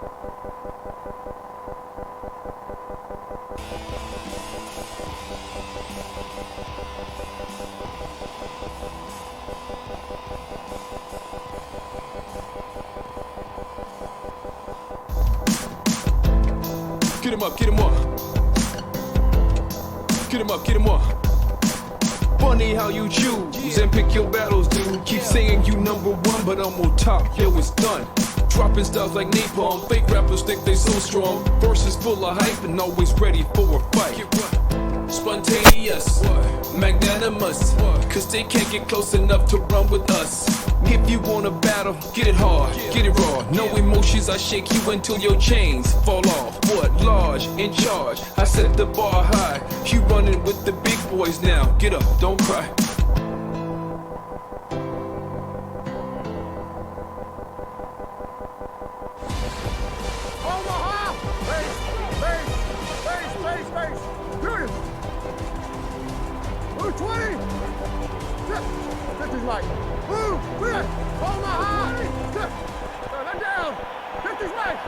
Get him up, get him up. Get him up, get him up. Funny how you choose and pick your battles, dude. Keep saying you number one, but I'm on top, yo, it's done. Dropping styles like napalm, fake rappers think they so strong. Verses full of hype and always ready for a fight. Spontaneous, magnanimous, cause they can't get close enough to run with us. If you wanna battle, get it hard, get it raw. No emotions, I shake you until your chains fall off. What? Large, in charge, I set the bar high. You running with the big boys now. Get up, don't cry. Omaha! Base! Unit! Move 20! 50's right. Move! Clear! Omaha! Let down! 50's right!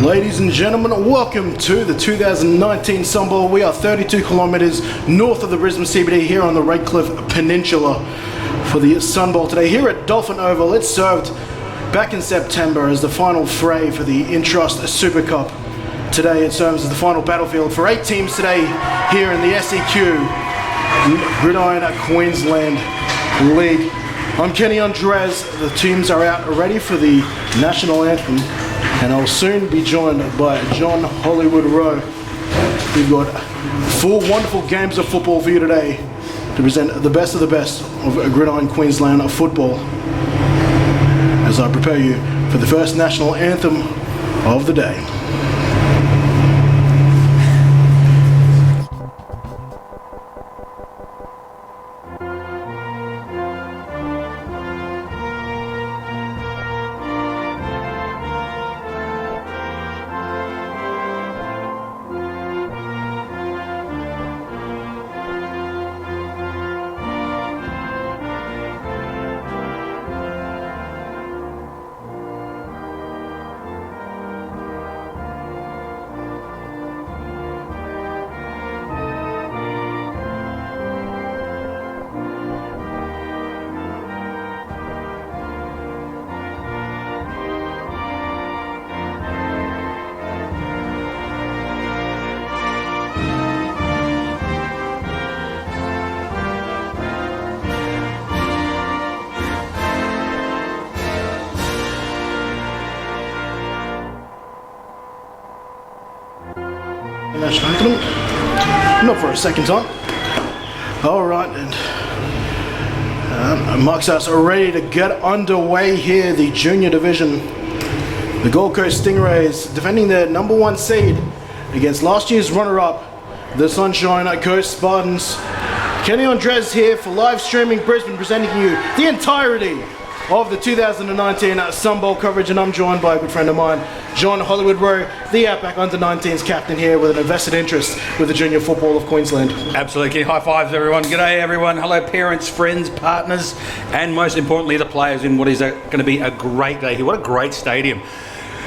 Ladies and gentlemen, welcome to the 2019 SUNBOWL. We are 32 kilometers north of the Brisbane CBD here on the Redcliffe Peninsula for the SUNBOWL today. Here at Dolphin Oval, it served back in September as the final fray for the Intrust Super Cup. Today it serves as the final battlefield for 8 teams today here in the SEQ Gridiron Queensland League. I'm Kenny Andres. The teams are out ready for the national anthem, and I'll soon be joined by John Hollywood Rowe. We've got 4 wonderful games of football for you today to present the best of Gridiron Queensland football as I prepare you for the first national anthem of the day. National anthem, not for a second time. All right, and marks us ready to get underway here. The junior division, the Gold Coast Stingrays defending their number 1 seed against last year's runner-up, the Sunshine Coast Spartans. Kenny Andres here for live streaming Brisbane, presenting you the entirety of the 2019 SUNBOWL coverage, and I'm joined by a good friend of mine, John Hollywood Rowe, the Outback Under-19s captain here with an invested interest with the junior football of Queensland. Absolutely. High fives, everyone. G'day, everyone. Hello, parents, friends, partners, and most importantly, the players in what is going to be a great day here. What a great stadium.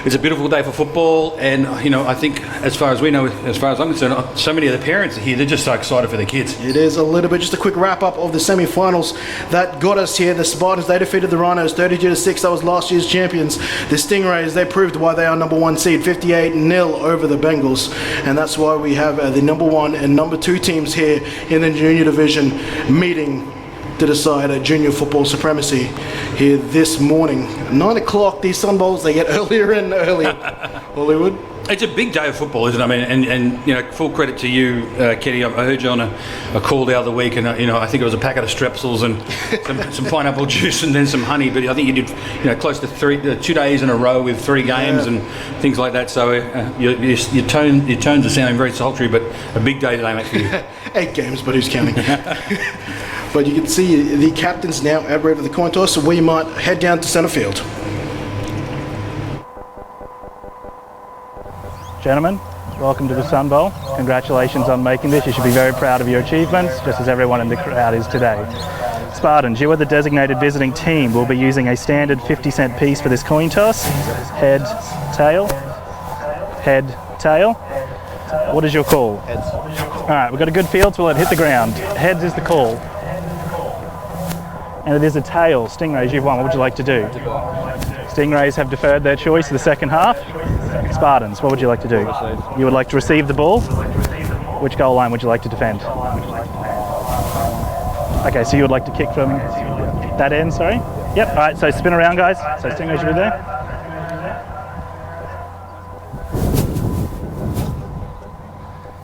It's a beautiful day for football, and you know, I think as far as we know, as far as I'm concerned, so many of the parents are here. They're just so excited for their kids. It is a little bit. Just a quick wrap up of the semi-finals that got us here. The Spartans, they defeated the Rhinos 32-6. That was last year's champions. The Stingrays, they proved why they are number 1 seed, 58-0 over the Bengals, and that's why we have the number 1 and number 2 teams here in the junior division meeting to decide junior football supremacy here this morning. 9 o'clock, these SUNBOWLs, they get earlier and earlier. Hollywood? It's a big day of football, isn't it? I mean, and you know, full credit to you, Kenny. I heard you on a call the other week, and you know, I think it was a packet of Strepsils and some pineapple juice and then some honey. But I think you did, you know, close to 2 days in a row with 3 games and things like that. So your tones are sounding very sultry, but a big day today, mate, for you. 8 games, but who's counting? But you can see the captains now out ready for the coin toss, so we might head down to centre field. Gentlemen, welcome to the Sun Bowl. Congratulations on making this. You should be very proud of your achievements, just as everyone in the crowd is today. Spartans, you are the designated visiting team. We'll be using a standard 50-cent piece for this coin toss. Head, tail. Head, tail. What is your call? Heads. All right, we've got a good field, so we'll let it hit the ground. Heads is the call. And it is a tail. Stingrays, you've won. What would you like to do? Stingrays have deferred their choice to the second half. Spartans, what would you like to do? You would like to receive the ball? Which goal line would you like to defend? Okay, so you would like to kick from that end, sorry? Yep, all right, so spin around, guys. So Stingrays should be there.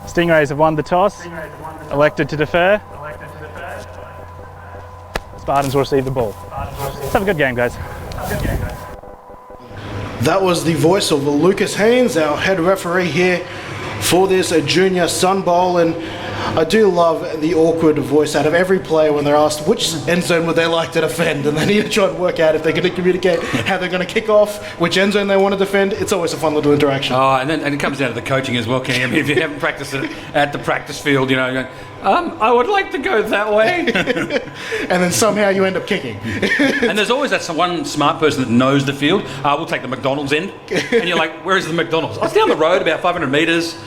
Stingrays have won the toss, elected to defer. Spartans will receive the ball. Let's have a good game, guys. That was the voice of Lucas Haynes, our head referee here for this junior Sun Bowl, and I do love the awkward voice out of every player when they're asked which end zone would they like to defend, and they need to try and work out if they're going to communicate how they're going to kick off, which end zone they want to defend. It's always a fun little interaction. Oh, and it comes down to the coaching as well, Kenny. I mean, if you haven't practiced it at the practice field, you know, I would like to go that way. And then somehow you end up kicking. And there's always that one smart person that knows the field. We'll take the McDonald's end. And you're like, where is the McDonald's? Oh, it's down the road about 500 metres.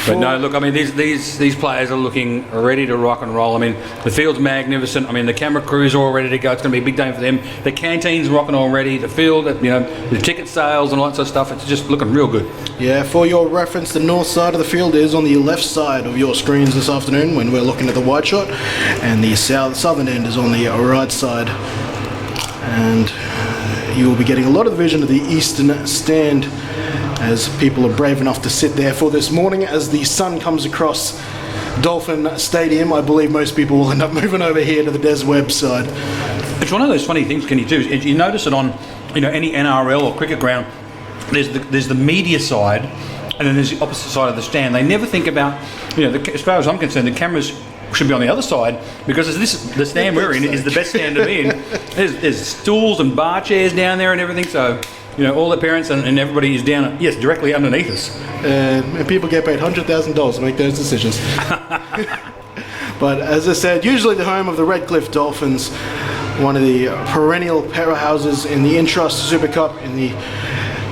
But no, look, I mean, these players are looking ready to rock and roll. I mean, the field's magnificent. I mean, the camera crews are all ready to go. It's going to be a big day for them. The canteen's rocking already. The field, you know, the ticket sales and all that sort of stuff. It's just looking real good. Yeah, for your reference, the north side of the field is on the left side of your screens this afternoon when we're looking at the wide shot, and the southern end is on the right side. And you will be getting a lot of the vision of the eastern stand as people are brave enough to sit there for this morning as the sun comes across Dolphin Stadium. I believe most people will end up moving over here to the Des Webb side. It's one of those funny things, Kenny, too. You notice it on, you know, any NRL or cricket ground. There's the media side, and then there's the opposite side of the stand. They never think about, you know, as far as I'm concerned, the cameras should be on the other side, because the stand we're in is the best stand to be in. There's stools and bar chairs down there and everything, so you know, all the parents and everybody is down, yes, directly underneath us. And people get paid $100,000 to make those decisions. But as I said, usually the home of the Redcliffe Dolphins, one of the perennial powerhouses in the Intrust Super Cup, in the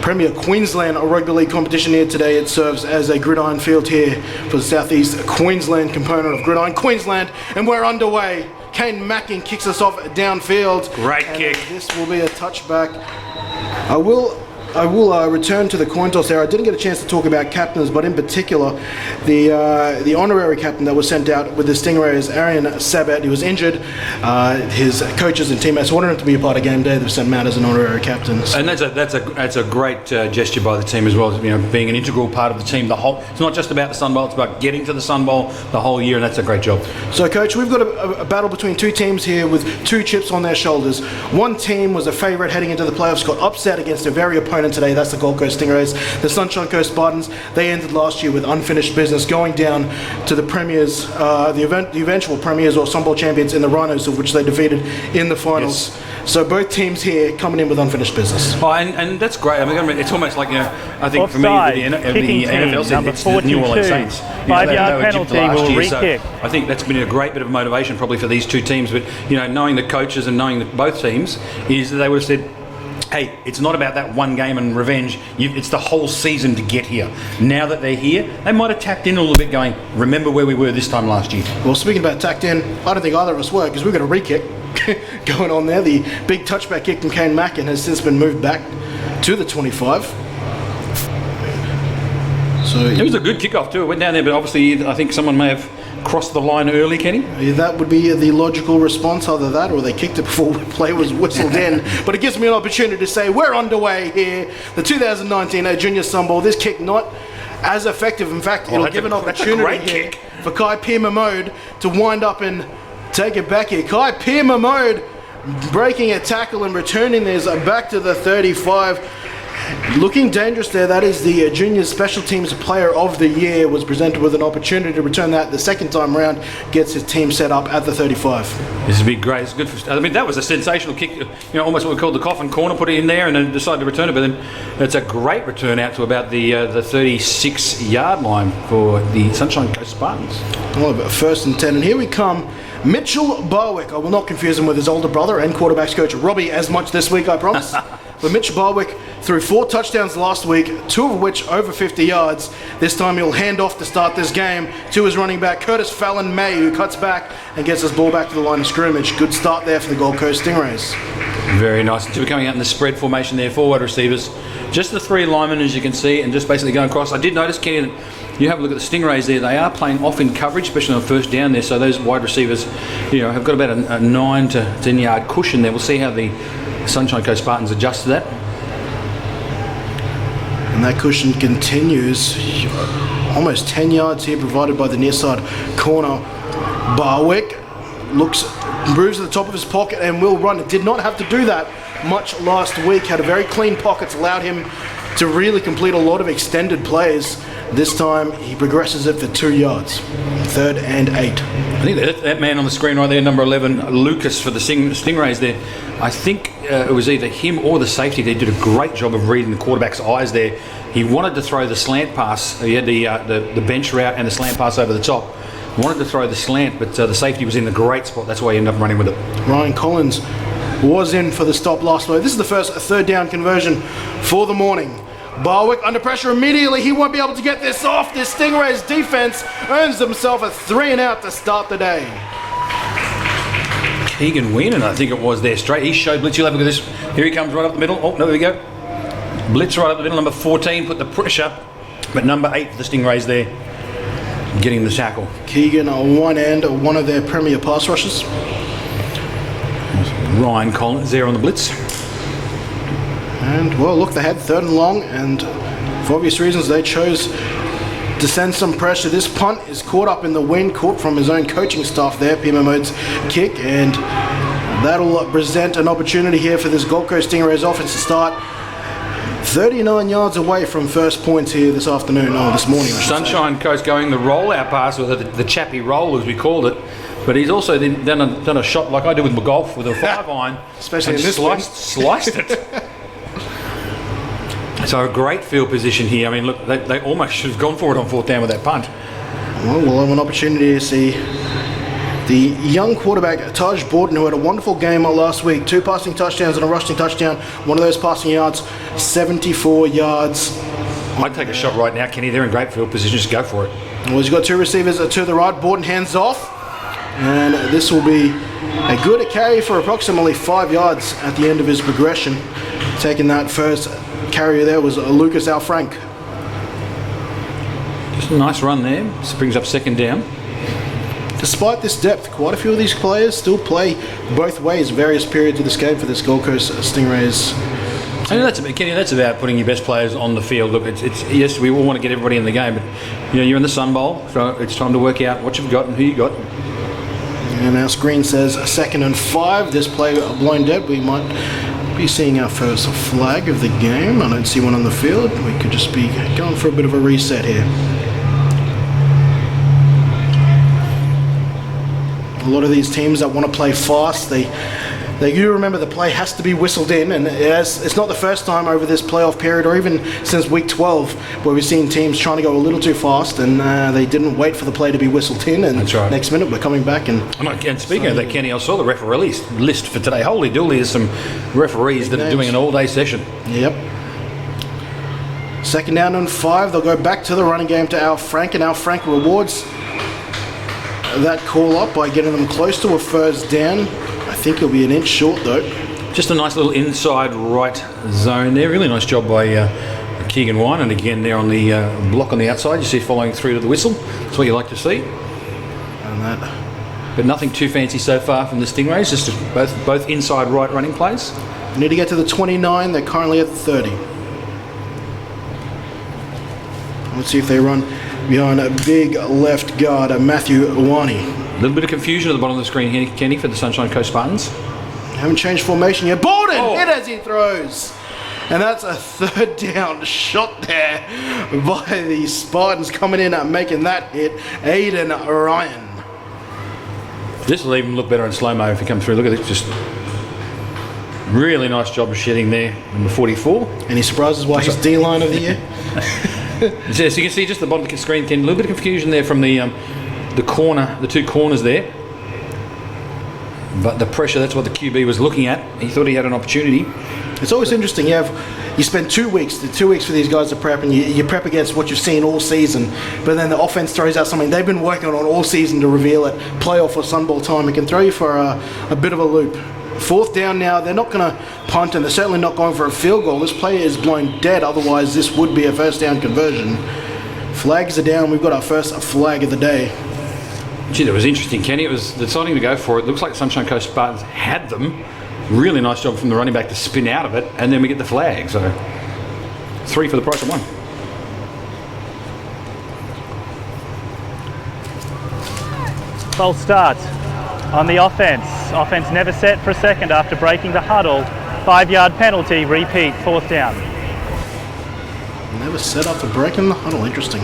Premier Queensland Rugby League competition here today. It serves as a gridiron field here for the Southeast Queensland component of Gridiron Queensland, and we're underway. Kane Mackin kicks us off downfield. Great kick. This will be a touchback. I will return to the coin toss there. I didn't get a chance to talk about captains, but in particular, the honorary captain that was sent out with the Stingrays, Arian Sabat. He was injured. His coaches and teammates wanted him to be a part of game day. They've sent Matt as an honorary captain. So. And that's a great gesture by the team as well. You know, being an integral part of the team. It's not just about the Sun Bowl. It's about getting to the Sun Bowl the whole year, and that's a great job. So, Coach, we've got a battle between two teams here with 2 chips on their shoulders. One team was a favourite heading into the playoffs, got upset against a very opponent today. That's the Gold Coast Stingrays. The Sunshine Coast Spartans, they ended last year with unfinished business, going down to the premiers, the eventual premiers or Sunbowl champions in the Rhinos, of which they defeated in the finals. Yes. So both teams here coming in with unfinished business. Oh, and that's great. I mean, it's almost like, you know, I think offside, for me, the NFL said it's the New Orleans Saints. 5-yard penalty will re-kick. So I think that's been a great bit of motivation probably for these two teams. But, you know, knowing the coaches and knowing both teams, is that they would have said, hey, it's not about that one game and revenge. It's the whole season to get here. Now that they're here, they might have tapped in a little bit going, remember where we were this time last year. Well, speaking about tapped in, I don't think either of us were, because we've got a re-kick going on there. The big touchback kick from Kane Mackin has since been moved back to the 25. So it was a good kickoff too. It went down there, but obviously I think someone may have crossed the line early, Kenny? That would be the logical response, either that or they kicked it before the play was whistled in. But it gives me an opportunity to say we're underway here. The 2019 Junior SUNBOWL. This kick not as effective. In fact, it'll give an opportunity here for Kai Pierre-Mamode to wind up and take it back here. Kai Pierre-Mamode breaking a tackle and returning this back to the 35. Looking dangerous there. That is the Junior Special Teams Player of the Year. Was presented with an opportunity to return that the second time round. Gets his team set up at the 35. This would be great. It's good for, I mean, that was a sensational kick. You know, almost what we called the coffin corner. Put it in there and then decided to return it. But then it's a great return out to about the 36-yard line for the Sunshine Coast Spartans. Well, about 1st and 10. And here we come. Mitchell Barwick. I will not confuse him with his older brother and quarterbacks coach Robbie as much this week, I promise. But Mitch Barwick threw 4 touchdowns last week, 2 of which over 50 yards. This time he'll hand off to start this game to his running back, Curtis Fallon May, who cuts back and gets his ball back to the line of scrimmage. Good start there for the Gold Coast Stingrays. Very nice. We're coming out in the spread formation there, 4 wide receivers. Just the 3 linemen, as you can see, and just basically going across. I did notice, Kenny, that you have a look at the Stingrays there. They are playing off in coverage, especially on first down there. So those wide receivers, you know, have got about a 9 to 10 yard cushion there. We'll see how the Sunshine Coast Spartans adjust to that. And that cushion continues. Almost 10 yards here provided by the near side corner. Barwick looks, moves at the top of his pocket and will run. It did not have to do that much last week. Had a very clean pockets, allowed him to really complete a lot of extended plays. This time he progresses it for 2 yards. 3rd and 8. I think that man on the screen right there, number 11, Lucas for the Stingrays there. I think it was either him or the safety. They did a great job of reading the quarterback's eyes there. He wanted to throw the slant pass. He had the bench route and the slant pass over the top. Wanted to throw the slant, but the safety was in the great spot. That's why he ended up running with it. Ryan Collins was in for the stop last play. This is the first 3rd down conversion for the morning. Barwick under pressure immediately. He won't be able to get this off. This Stingrays defense earns themselves a 3 and out to start the day. Keegan Weenan, I think it was there straight. He showed blitz. You'll have a look at this. Here he comes right up the middle. Oh, no, there we go. Blitz right up the middle. Number 14 put the pressure, but number 8 for the Stingrays there, getting the tackle. Keegan on one end, one of their premier pass rushers. Ryan Collins there on the blitz. And, well, look, they had 3rd and long, and for obvious reasons, they chose to send some pressure. This punt is caught up in the wind, caught from his own coaching staff there, Pierre-Mamode's kick, and that'll present an opportunity here for this Gold Coast Stingrays offense to start 39 yards away from first points here this afternoon, or this morning. Sunshine Coast going the rollout pass, or the chappy roll as we called it. But he's also then done a shot like I did with McGolf with a 5-iron, especially in this sliced it. So a great field position here. I mean, look, they almost should have gone for it on 4th down with that punt. Well, we'll have an opportunity to see the young quarterback, Taj Borden, who had a wonderful game last week. 2 passing touchdowns and a rushing touchdown. One of those passing yards, 74 yards. I'd take a shot right now, Kenny. They're in great field position. Just go for it. Well, he's got 2 receivers to the right. Borden hands off. And this will be a good carry for approximately 5 yards at the end of his progression. Taking that first carrier there was Lucas Alfrank. Just a nice run there. This brings up 2nd down. Despite this depth, quite a few of these players still play both ways various periods of this game for this Gold Coast Stingrays. I know Kenny, that's about putting your best players on the field. Look, it's yes, we all want to get everybody in the game, but you know, you're in the SUNBOWL, so it's time to work out what you've got and who you got. And our screen says 2nd and 5. This play blown dead. We might be seeing our first flag of the game. I don't see one on the field. We could just be going for a bit of a reset here. A lot of these teams that want to play fast, they do remember the play has to be whistled in, and it's not the first time over this playoff period or even since week 12 where we've seen teams trying to go a little too fast and they didn't wait for the play to be whistled in, and that's right. Next minute we're coming back. And speaking of that, Kenny, I saw the referee list for today. Holy dooly, there's some referees that are doing an all-day session. Yep. 2nd down and 5. They'll go back to the running game to Al Frank, and Al Frank rewards that call up by getting them close to a 1st down. I think he'll be an inch short though. Just a nice little inside right zone there. Really nice job by Keegan Wine, and again there on the block on the outside. You see following through to the whistle. That's what you like to see. And that. But nothing too fancy so far from the Stingrays, just both inside right running plays. They need to get to the 29. They're currently at the 30. Let's see if they run behind a big left guard, Matthew Iwani. A little bit of confusion at the bottom of the screen here, Kenny, for the Sunshine Coast Spartans. Haven't changed formation yet. Borden hit as he throws. And that's a third down shot there by the Spartans coming in and making that hit. Aiden Ryan. This will even look better in slow-mo if you come through. Look at it, just really nice job of shedding there, number 44. Any surprises why he's D-line of the year? So you can see just the bottom of the screen, Ken, a little bit of confusion there from the corner, the two corners there. But the pressure, that's what the QB was looking at. He thought he had an opportunity. It's always interesting. You spend 2 weeks, the 2 weeks for these guys to prep, and you prep against what you've seen all season. But then the offense throws out something they've been working on all season to reveal it. Playoff or SUNBOWL time, it can throw you for a bit of a loop. 4th down now. They're not going to punt, and they're certainly not going for a field goal. This play is blown dead. Otherwise, this would be a first down conversion. Flags are down. We've got our first flag of the day. Gee, that was interesting, Kenny. It was deciding to go for it. Looks like Sunshine Coast Spartans had them. Really nice job from the running back to spin out of it, and then we get the flag. So 3 for the price of 1. False start on the offense. Offense never set for a second after breaking the huddle. 5-yard penalty, repeat, 4th down. Never set up for breaking the huddle. Interesting.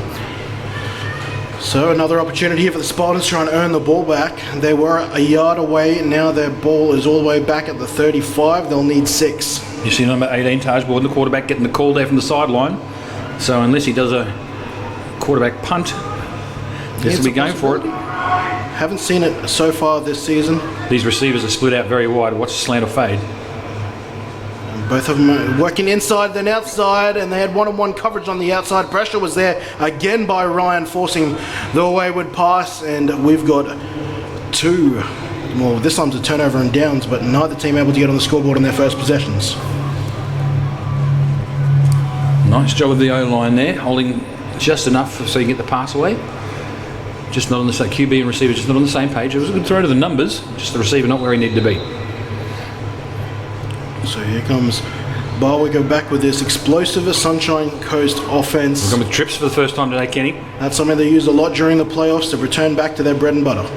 So another opportunity here for the Spartans trying to earn the ball back. They were a yard away. Now their ball is all the way back at the 35. They'll need 6. You see number 18, Taj Borden, the quarterback, getting the call there from the sideline. So unless he does a quarterback punt, this will be going for it. Haven't seen it so far this season. These receivers are split out very wide. Watch the slant or fade. Both of them are working inside then outside, and they had one-on-one coverage on the outside. Pressure was there again by Ryan, forcing the wayward pass, and we've got 2. Well, this time's a turnover and downs, but neither team able to get on the scoreboard in their first possessions. Nice job of the O-line there, holding just enough so you get the pass away. Just not on the same, QB and receiver just not on the same page. It was a good throw to the numbers, just the receiver not where he needed to be. So here comes Barwick, go back with this explosive Sunshine Coast offense. We're going with trips for the first time today, Kenny. That's something they use a lot during the playoffs to return back to their bread and butter.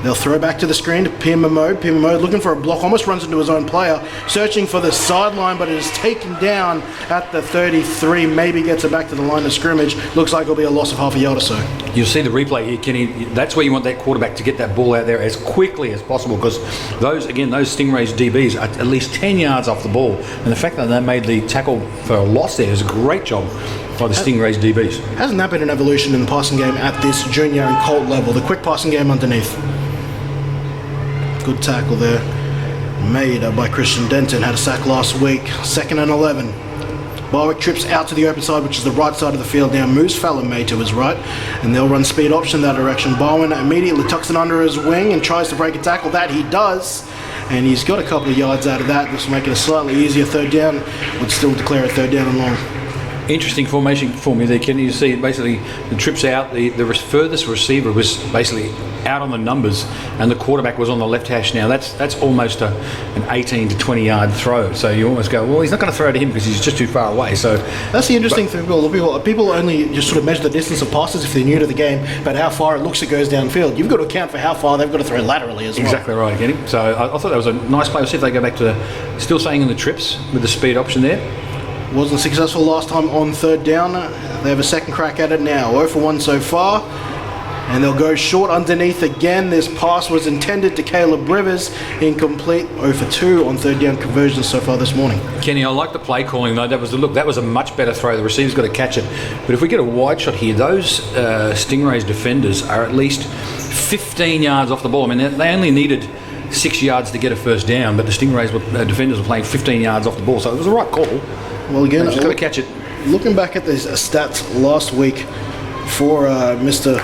They'll throw back to the screen to Pima Mode. Pima Mode looking for a block, almost runs into his own player, searching for the sideline, but it is taken down at the 33. Maybe gets it back to the line of scrimmage. Looks like it'll be a loss of half a yard or so. You'll see the replay here, Kenny. That's where you want that quarterback to get that ball out there as quickly as possible, because those Stingrays DBs are at least 10 yards off the ball. And the fact that they made the tackle for a loss there is a great job by the Stingrays DBs. Hasn't that been an evolution in the passing game at this junior and colt level? The quick passing game underneath. Good tackle there made by Christian Denton. Had a sack last week. 2nd and 11. Barwick trips out to the open side, which is the right side of the field now. Moves Fallon May to his right, and they'll run speed option that direction. Bowen immediately tucks it under his wing and tries to break a tackle. That he does, and he's got a couple of yards out of that. This will make it a slightly easier 3rd down. Would still declare a 3rd down and long. Interesting formation for me there, Kenny. You see basically the trips out, the furthest receiver was basically out on the numbers, and the quarterback was on the left hash. Now that's almost an 18 to 20 yard throw. So you almost go, well, he's not going to throw to him because he's just too far away. So that's the interesting thing. People only just sort of measure the distance of passes if they're new to the game, but how far it looks it goes downfield. You've got to account for how far they've got to throw laterally as well. Exactly right, Kenny. So I thought that was a nice play. We'll see if they go back to still staying in the trips with the speed option there. Wasn't successful last time on 3rd down. They have a second crack at it now. 0 for 1 so far. And they'll go short underneath again. This pass was intended to Caleb Rivers. Incomplete. 0 for 2 on 3rd down conversions so far this morning. Kenny, I like the play calling though. That was a much better throw. The receiver's got to catch it. But if we get a wide shot here, those Stingrays defenders are at least 15 yards off the ball. I mean, they only needed 6 yards to get a first down, but the Stingrays defenders were playing 15 yards off the ball. So it was the right call. Well, again, just got to catch it. Looking back at these stats last week for Mr.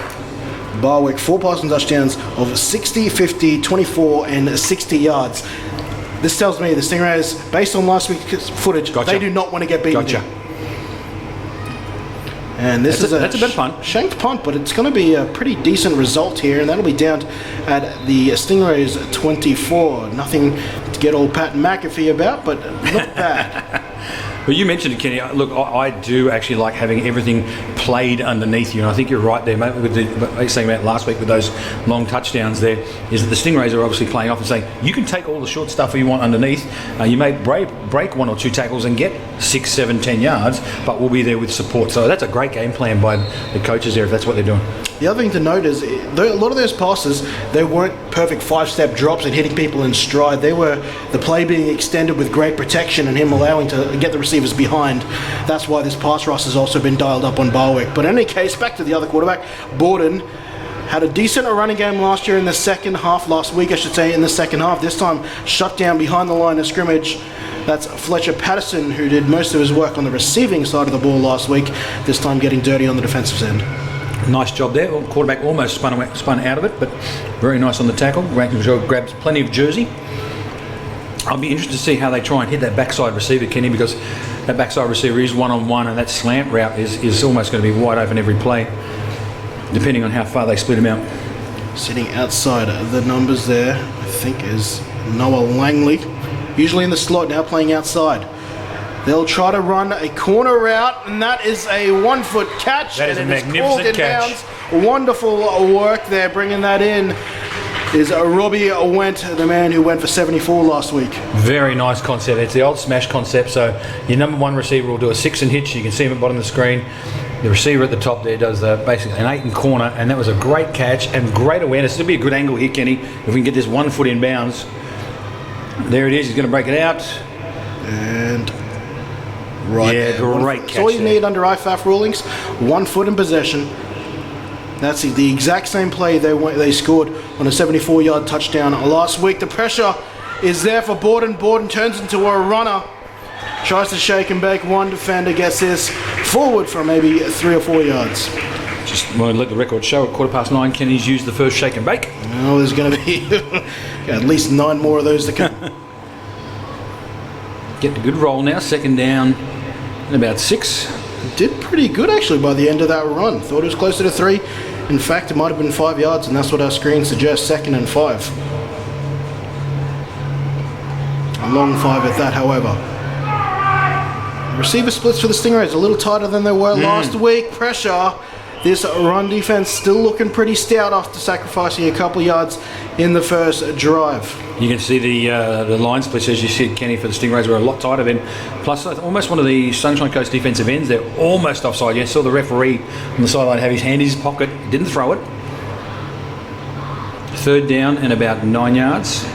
Barwick, 4 passing touchdowns of 60, 50, 24, and 60 yards. This tells me the Stingrays, based on last week's footage, they do not want to get beaten. And this that's a better punt. Shanked punt, but it's going to be a pretty decent result here, and that'll be down at the Stingrays 24. Nothing to get all Pat McAfee about, but not bad. Well, you mentioned it, Kenny. Look, I do actually like having everything played underneath you, and I think you're right there, mate, with what you were saying about last week with those long touchdowns there, is that the Stingrays are obviously playing off and saying, you can take all the short stuff you want underneath, you may break 1 or 2 tackles and get 6, 7, 10 yards, but we'll be there with support. So that's a great game plan by the coaches there if that's what they're doing. The other thing to note is a lot of those passes, they weren't perfect 5-step drops and hitting people in stride. They were the play being extended with great protection and him allowing to get the receivers behind. That's why this pass rush has also been dialed up on Barwick. But in any case, back to the other quarterback, Borden had a decent running game last year in the second half, last week I should say, in the second half. This time shut down behind the line of scrimmage. That's Fletcher Patterson, who did most of his work on the receiving side of the ball last week, this time getting dirty on the defensive end. Nice job there. Well, quarterback almost spun out of it, but very nice on the tackle. Grabs plenty of jersey. I'll be interested to see how they try and hit that backside receiver, Kenny, because that backside receiver is one-on-one, and that slant route is almost going to be wide open every play, depending on how far they split him out. Sitting outside the numbers there, I think, is Noah Langley. Usually in the slot, now playing outside. They'll try to run a corner route, and that is a 1-foot catch. That is a magnificent catch. Wonderful work there, bringing that in is Robbie Went, the man who went for 74 last week. Very nice concept. It's the old smash concept. So your number one receiver will do a 6 and hitch. You can see him at the bottom of the screen. The receiver at the top there does basically an 8 and corner, and that was a great catch and great awareness. It'll be a good angle here, Kenny, if we can get this 1 foot in bounds. There it is. He's going to break it out. And right, yeah, great catch. That's all you need under IFAF rulings. 1 foot in possession. That's the exact same play they scored on a 74-yard touchdown last week. The pressure is there for Borden. Borden turns into a runner. Tries to shake and bake. One defender gets this forward for maybe 3 or 4 yards. Just want to let the record show at 9:15, Kenny's used the first shake and bake. Oh, there's going to be at least 9 more of those to come. Getting a good roll now. Second down and about 6. Did pretty good actually by the end of that run. Thought it was closer to 3. In fact, it might have been 5 yards, and that's what our screen suggests. 2nd and 5. A long 5 at that, however. Receiver splits for the Stingrays a little tighter than they were last week. Pressure. This run defense still looking pretty stout after sacrificing a couple yards in the first drive. You can see the line splits, as you said, Kenny, for the Stingrays were a lot tighter then. Plus, almost one of the Sunshine Coast defensive ends, they're almost offside. You saw the referee on the sideline have his hand in his pocket, didn't throw it. 3rd down and about 9 yards.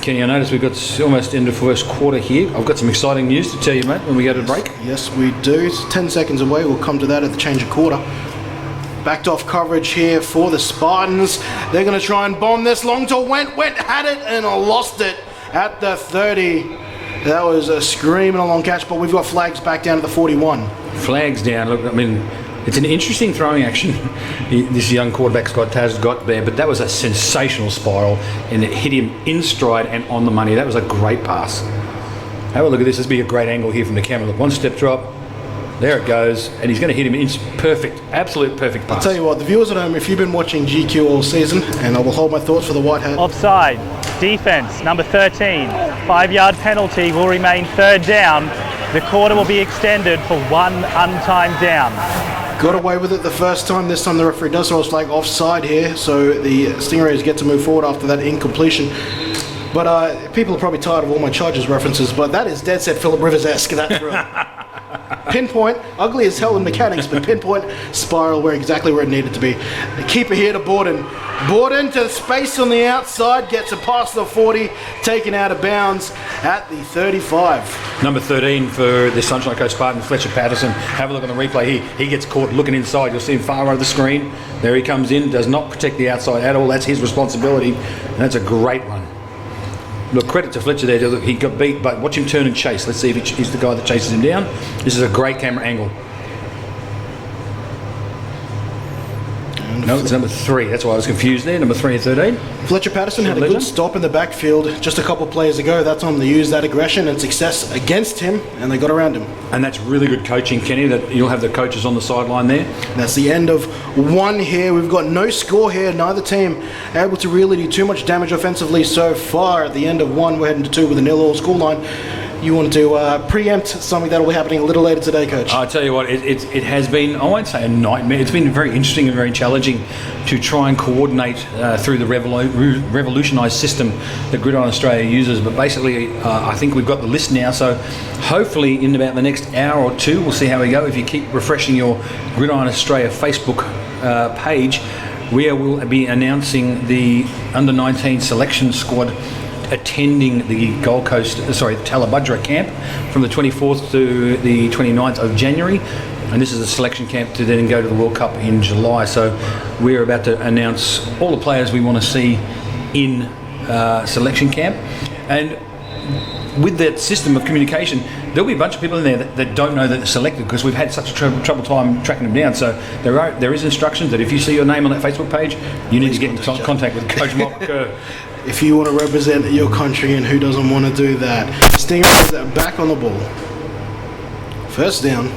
Kenny, I notice we've got almost into the first quarter here. I've got some exciting news to tell you, mate, when we go to break. Yes, we do. It's 10 seconds away. We'll come to that at the change of quarter. Backed off coverage here for the Spartans. They're going to try and bomb this long to Went had it and lost it at the 30. That was a screaming along catch, but we've got flags back down to the 41. Flags down. Look, I mean, it's an interesting throwing action this young quarterback Scott Taz got there, but that was a sensational spiral, and it hit him in stride and on the money. That was a great pass. Have a look at this. This will be a great angle here from the camera. Look, 1-step drop. There it goes, and he's going to hit him in perfect, absolute perfect pass. I'll tell you what, the viewers at home, if you've been watching GQ all season, and I will hold my thoughts for the White Hat. Offside. Defense, number 13. 5-yard penalty will remain 3rd down. The quarter will be extended for 1 untimed down. Got away with it the first time. This time the referee does throw a flag offside here, so the Stingrays get to move forward after that incompletion. But people are probably tired of all my Chargers references, but that is dead set Philip Rivers-esque, that throw. Pinpoint, ugly as hell in mechanics, but pinpoint spiral exactly where it needed to be. The keeper here to Borden. Borden to space on the outside, gets it past the 40, taken out of bounds at the 35. Number 13 for the Sunshine Coast Spartans, Fletcher Patterson. Have a look on the replay here. He gets caught looking inside. You'll see him far over the screen. There he comes in, does not protect the outside at all. That's his responsibility, and that's a great run. Look, credit to Fletcher there. Look, he got beat, but watch him turn and chase. Let's see if he's the guy that chases him down. This is a great camera angle. No, it's number 3. That's why I was confused there. Number 3 and 13. Fletcher Patterson had a good stop in the backfield just a couple of plays ago. That's on to use that aggression and success against him, and they got around him. And that's really good coaching, Kenny, that you'll have the coaches on the sideline there. That's the end of 1 here. We've got no score here. Neither team able to really do too much damage offensively so far. At the end of 1, we're heading to 2 with a 0-all scoreline. You want to preempt something that will be happening a little later today, Coach? I tell you what, it has been, I won't say a nightmare, it's been very interesting and very challenging to try and coordinate through the revolutionised system that Gridiron Australia uses. But basically, I think we've got the list now, so hopefully in about the next hour or 2, we'll see how we go. If you keep refreshing your Gridiron Australia Facebook page, we will be announcing the under-19 selection squad attending the Talabudra camp from the 24th to the 29th of January, and this is a selection camp to then go to the World Cup in July. So we're about to announce all the players we want to see in selection camp, and with that system of communication, there'll be a bunch of people in there that don't know that they're selected, because we've had such a trouble time tracking them down. So there is instructions that if you see your name on that Facebook page, you need to get in contact with Coach Mock. If you want to represent your country, and who doesn't want to do that? Stingrays are back on the ball. First down.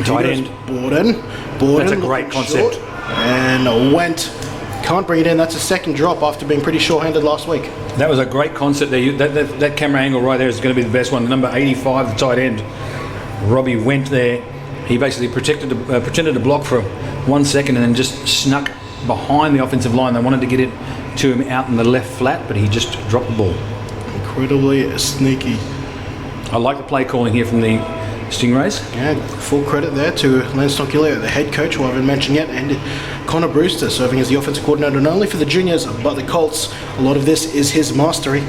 Tight end. Borden. That's a great concept. And went. Can't bring it in. That's a second drop after being pretty short-handed last week. That was a great concept there. That camera angle right there is going to be the best one. Number 85, the tight end, Robbie went there. He basically pretended to block for 1 second and then just snuck behind the offensive line. They wanted to get it to him out in the left flat, but he just dropped the ball. Incredibly sneaky. I like the play calling here from the Stingrays. Yeah, full credit there to Lance Tonkuleo, the head coach, who I haven't mentioned yet, and Connor Brewster serving as the offensive coordinator not only for the juniors but the Colts. A lot of this is his mastery.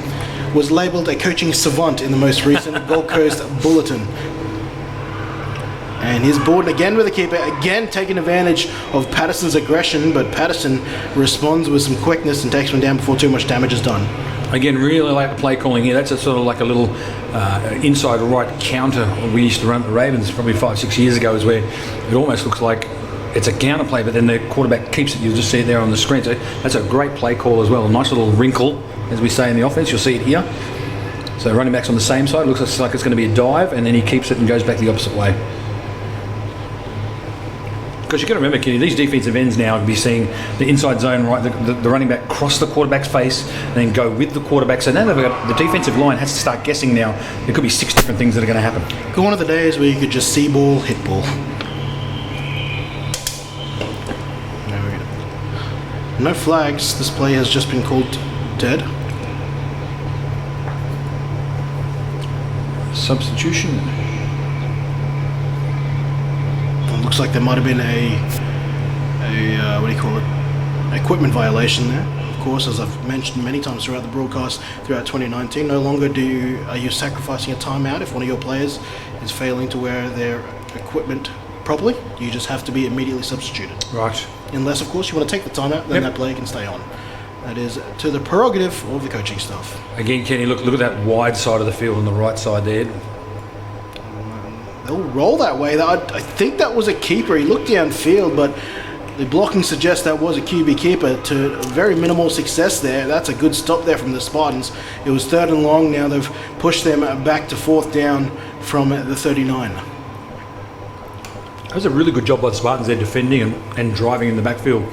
Was labelled a coaching savant in the most recent Gold Coast Bulletin. And here's Borden again with the keeper, again taking advantage of Patterson's aggression, but Patterson responds with some quickness and takes one down before too much damage is done. Again, really like the play calling here. That's a sort of like a little inside right counter we used to run at the Ravens probably 5-6 years ago, is where it almost looks like it's a counter play, but then the quarterback keeps it. You'll just see it there on the screen. So that's a great play call as well. A nice little wrinkle, as we say in the offense. You'll see it here. So running back's on the same side. Looks like it's going to be a dive, and then he keeps it and goes back the opposite way. Because you've got to remember, Kenny, these defensive ends now will be seeing the inside zone, right, the running back cross the quarterback's face and then go with the quarterback. So now they've got, the defensive line has to start guessing now. There could be 6 different things that are going to happen. Gone are the days where you could just see ball, hit ball. There we go. No flags. This play has just been called dead. Substitution. Looks like there might have been a what do you call it? Equipment violation there. Of course, as I've mentioned many times throughout the broadcast, throughout 2019, no longer are you sacrificing a timeout if one of your players is failing to wear their equipment properly. You just have to be immediately substituted. Right. Unless, of course, you want to take the timeout, then that player can stay on. That is to the prerogative of the coaching staff. Again, Kenny, look at that wide side of the field on the right side there. They'll roll that way. I think that was a keeper. He looked downfield, but the blocking suggests that was a QB keeper to very minimal success there. That's a good stop there from the Spartans. It was 3rd and long. Now they've pushed them back to 4th down from the 39. That was a really good job by the Spartans there, defending and driving in the backfield.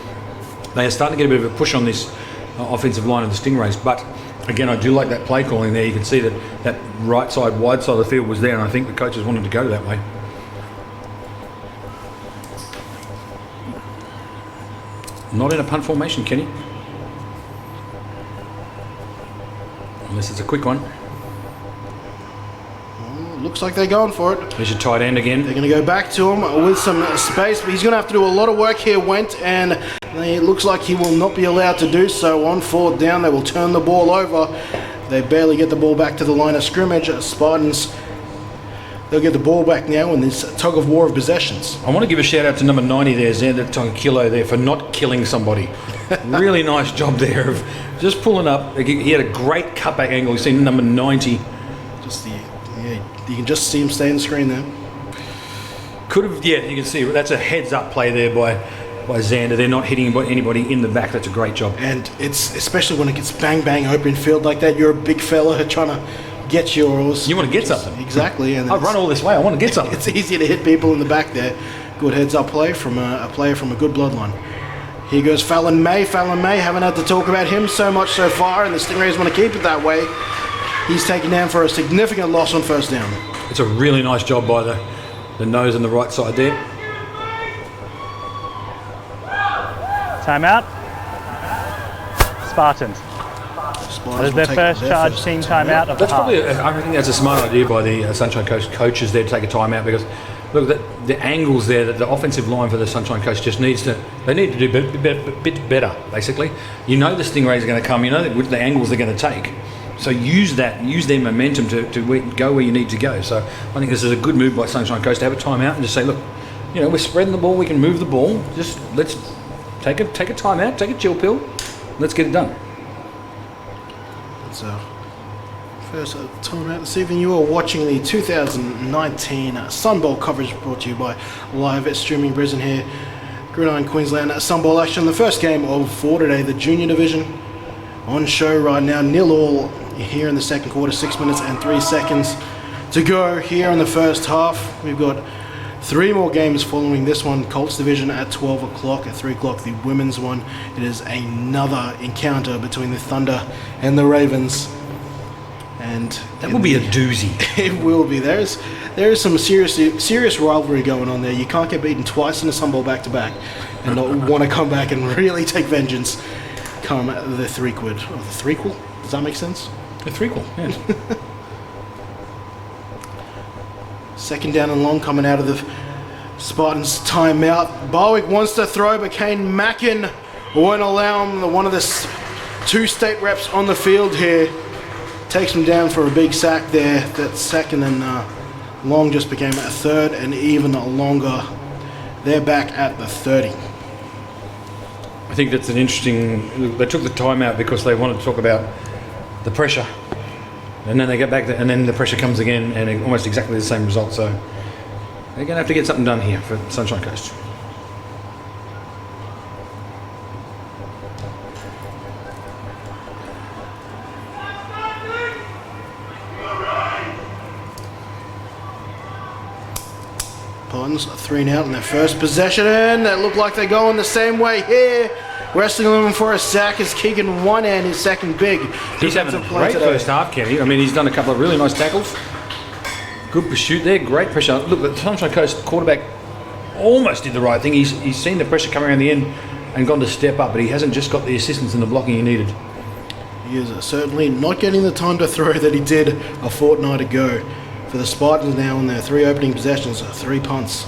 They are starting to get a bit of a push on this offensive line of the Stingrays, but again, I do like that play calling there. You can see that right side, wide side of the field was there, and I think the coaches wanted to go that way. Not in a punt formation, Kenny. Unless it's a quick one. Looks like they're going for it. There's your tight end again. They're going to go back to him with some space, but he's going to have to do a lot of work here. And it looks like he will not be allowed to do so. On 4th down, they will turn the ball over. They barely get the ball back to the line of scrimmage. Spartans, they'll get the ball back now in this tug of war of possessions. I want to give a shout out to number 90 there, Xander Tonkuleo there, for not killing somebody. Really nice job there of just pulling up. He had a great cutback angle. You've seen number 90. You can just see him stay on the screen there. Could have, yeah, you can see that's a heads up play there by Xander. They're not hitting anybody in the back. That's a great job. And it's especially when it gets bang open field like that. You're a big fella trying to get yours. You want to get something. Exactly. And I've run all this way. I want to get something. It's easier to hit people in the back there. Good heads-up play from a player from a good bloodline. Here goes Fallon May. Fallon May, haven't had to talk about him so much so far, and the Stingrays want to keep it that way. He's taken down for a significant loss on first down. It's a really nice job by the nose on the right side there. Timeout. Spartans. That is their first charge team timeout of the That's half. probably, I think that's a smart idea by the Sunshine Coast coaches there to take a timeout, because look, the angles there, that the offensive line for the Sunshine Coast just needs to do a bit better, basically. You know the Stingrays are going to come, you know the angles they're going to take. So use their momentum to go where you need to go. So I think this is a good move by Sunshine Coast to have a timeout and just say, look, we're spreading the ball, we can move the ball, just let's take a timeout, take a chill pill, let's get it done. So, first timeout this evening. You are watching the 2019 SUNBOWL coverage brought to you by Live Streaming Brisbane here. Gridiron Queensland SUNBOWL action. The first game for today, the junior division. On show right now, 0-0 here in the second quarter, 6 minutes and 3 seconds to go here in the first half. We've got 3 more games following this one. Colts division at 12 o'clock, at 3 o'clock the women's one. It is another encounter between the Thunder and the Ravens. And that will be a doozy. It will be. There is some serious rivalry going on there. You can't get beaten twice in the SUNBOWL back-to-back and not want to come back and really take vengeance come the threequel. Or the threequel? Does that make sense? The threequel, yeah. Second down and long coming out of the Spartans timeout. Barwick wants to throw, but Kane Mackin won't allow him. One of the 2 state reps on the field here takes him down for a big sack there. That second and long just became a third and even longer. They're back at the 30. I think that's an interesting. They took the timeout because they wanted to talk about the pressure, and then they get back, and then the pressure comes again, and almost exactly the same result. So they're going to have to get something done here for Sunshine Coast. Spartans 3 and out in their first possession, and it looked like they're going the same way here. Wrestling them for a sack is Keegan One and his second big. He's having a great first half, Kenny. I mean, he's done a couple of really nice tackles. Good pursuit there, great pressure. Look, the Sunshine Coast quarterback almost did the right thing. He's seen the pressure coming around the end and gone to step up, but he hasn't just got the assistance and the blocking he needed. He is certainly not getting the time to throw that he did a fortnight ago. For the Spartans now in their 3 opening possessions, 3 punts.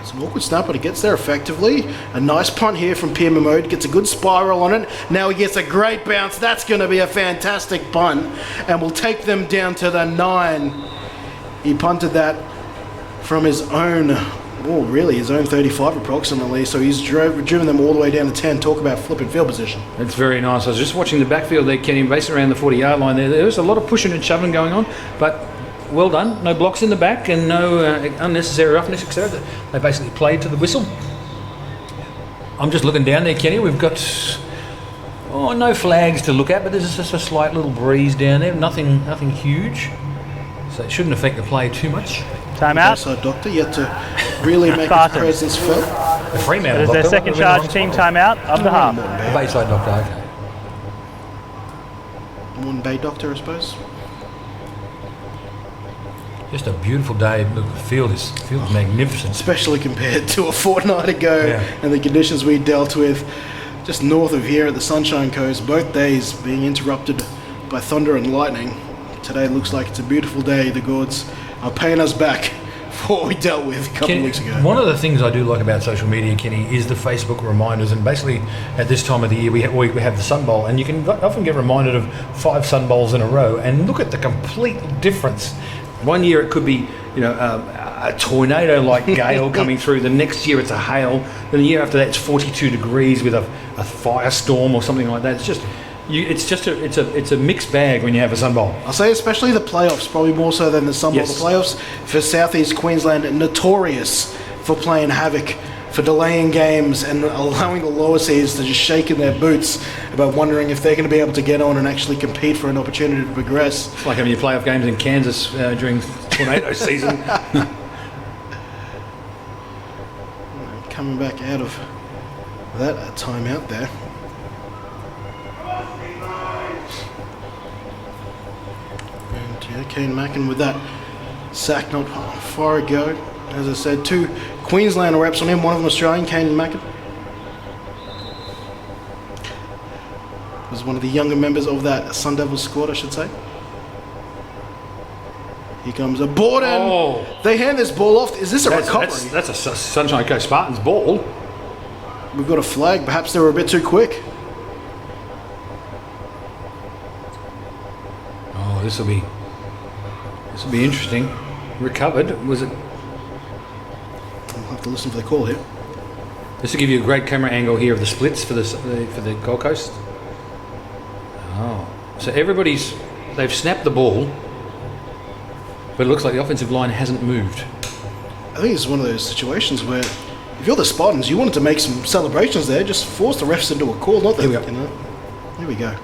It's an awkward snap, but he gets there effectively. A nice punt here from Pierre Mahmood. Gets a good spiral on it. Now he gets a great bounce. That's going to be a fantastic punt. And will take them down to the 9. He punted that from his own, his own 35 approximately. So he's driven them all the way down to 10. Talk about flipping field position. That's very nice. I was just watching the backfield there, Kenny, basically around the 40-yard line there. There was a lot of pushing and shoving going on, but well done. No blocks in the back and no unnecessary roughness, etc. They basically played to the whistle. I'm just looking down there, Kenny. We've got no flags to look at, but there's just a slight little breeze down there. Nothing huge. So it shouldn't affect the play too much. Timeout. So Doctor yet to really make his presence felt. The Fremantle That is their second charge team timeout of the half. Bayside Doctor, okay. Morton Bay Doctor, I suppose. Just a beautiful day. Look, the field is magnificent. Especially compared to a fortnight ago and the conditions we dealt with just north of here at the Sunshine Coast. Both days being interrupted by thunder and lightning. Today looks like it's a beautiful day. The gods are paying us back for what we dealt with a couple of weeks ago. One of the things I do like about social media, Kenny, is the Facebook reminders. And basically, at this time of the year, we have the SUNBOWL, and you can often get reminded of 5 SUNBOWLs in a row. And look at the complete difference. One year it could be, a tornado-like gale coming through. The next year it's a hail. Then the year after that it's 42 degrees with a firestorm or something like that. It's just it's just it's a mixed bag when you have a SUNBOWL. I'll say especially the playoffs, probably more so than the SUNBOWL. Yes. The playoffs for Southeast Queensland, notorious for playing havoc, for delaying games and allowing the lower seeds to just shake in their boots about wondering if they're going to be able to get on and actually compete for an opportunity to progress. It's like having your playoff games in Kansas during tornado season. Coming back out of that timeout there. And yeah, Kane Mackin with that sack not far ago. As I said, 2 Queensland reps on him, one of them Australian, Kane Mackin. Was one of the younger members of that Sun Devils squad, I should say. Here comes a Borden. Oh. They hand this ball off. Is this a recovery? That's a Sunshine Coast Spartans ball. We've got a flag. Perhaps they were a bit too quick. Oh, this will be interesting. Recovered. Was it? I'll have to listen for the call here. This will give you a great camera angle here of the splits for the Gold Coast. Oh, so they've snapped the ball, but it looks like the offensive line hasn't moved. I think it's one of those situations where if you're the Spartans, you wanted to make some celebrations there, just force the refs into a call, not that, Here we go. you know. Here we go.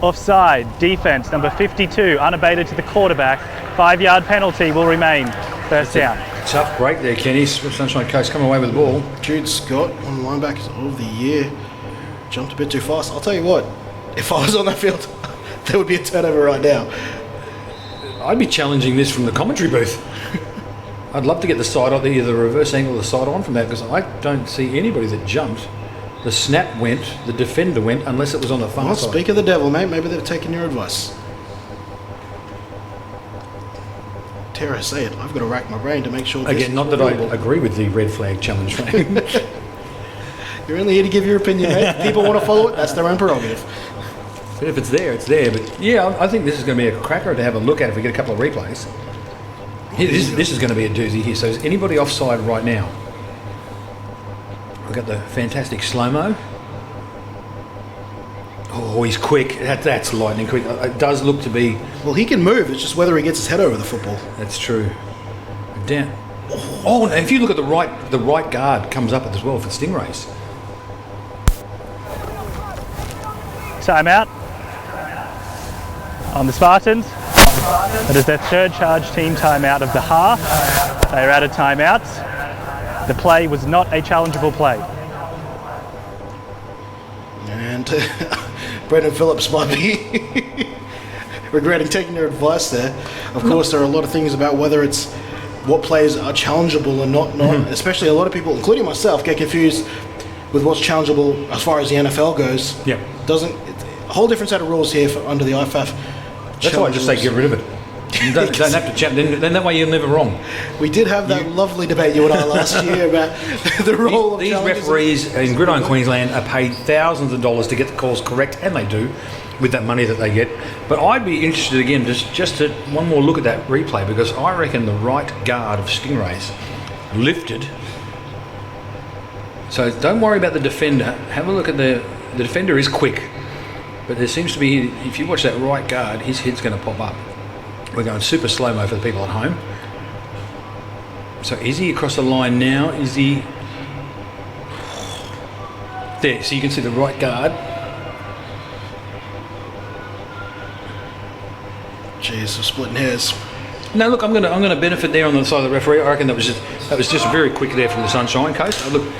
Offside, defense, number 52, unabated to the quarterback. 5-yard penalty will remain. First down. Tough break there, Kenny. Sunshine Coast coming away with the ball. Jude Scott, one of the linebackers of the year, jumped a bit too fast. I'll tell you what, if I was on that field, there would be a turnover right now. I'd be challenging this from the commentary booth. I'd love to get the side on, either the reverse angle or the side on from that, because I don't see anybody that jumped. The snap went, the defender went, unless it was on the far Well, side. speak of the devil, mate. Maybe they've taken your advice. Dare I say it, I've got to rack my brain to make sure this Again, is not that I available. agree with the red flag challenge thing. You're only here to give your opinion, mate. If people want to follow it, that's their own prerogative. But if it's there, it's there. But yeah, I think this is going to be a cracker to have a look at if we get a couple of replays. This is going to be a doozy here. So is anybody offside right now? We've got the fantastic slow-mo. Oh, he's quick. That's lightning quick. It does look to be... Well, he can move. It's just whether he gets his head over the football. That's true. Down. Oh, and if you look at the right guard comes up as well for Stingrays. Timeout on the Spartans. It is their third charge team timeout of the half. They are out of timeouts. The play was not a challengeable play. And Brendan Phillips might be regretting taking your advice there. Of course, there are a lot of things about whether it's what plays are challengeable and not. Especially a lot of people, including myself, get confused with what's challengeable as far as the NFL goes. Yeah. A whole different set of rules here under the IFAF. That's why I just say get rid of it. You don't have to chat. Then that way you're never wrong. We did have that lovely debate, you and I, last year about the role of These challenges. referees in Gridiron Queensland are paid thousands of dollars to get the calls correct, and they do, with that money that they get. But I'd be interested again, just to one more look at that replay, because I reckon the right guard of Stingrays lifted. So don't worry about the defender. Have a look at the defender is quick, but there seems to be, if you watch that right guard, his head's going to pop up. We're going super slow-mo for the people at home. So is he across the line now? Is he... There, so you can see the right guard. Jeez, we're splitting hairs. No, look, I'm gonna benefit there on the side of the referee. I reckon that was just very quick there from the Sunshine Coast. Look,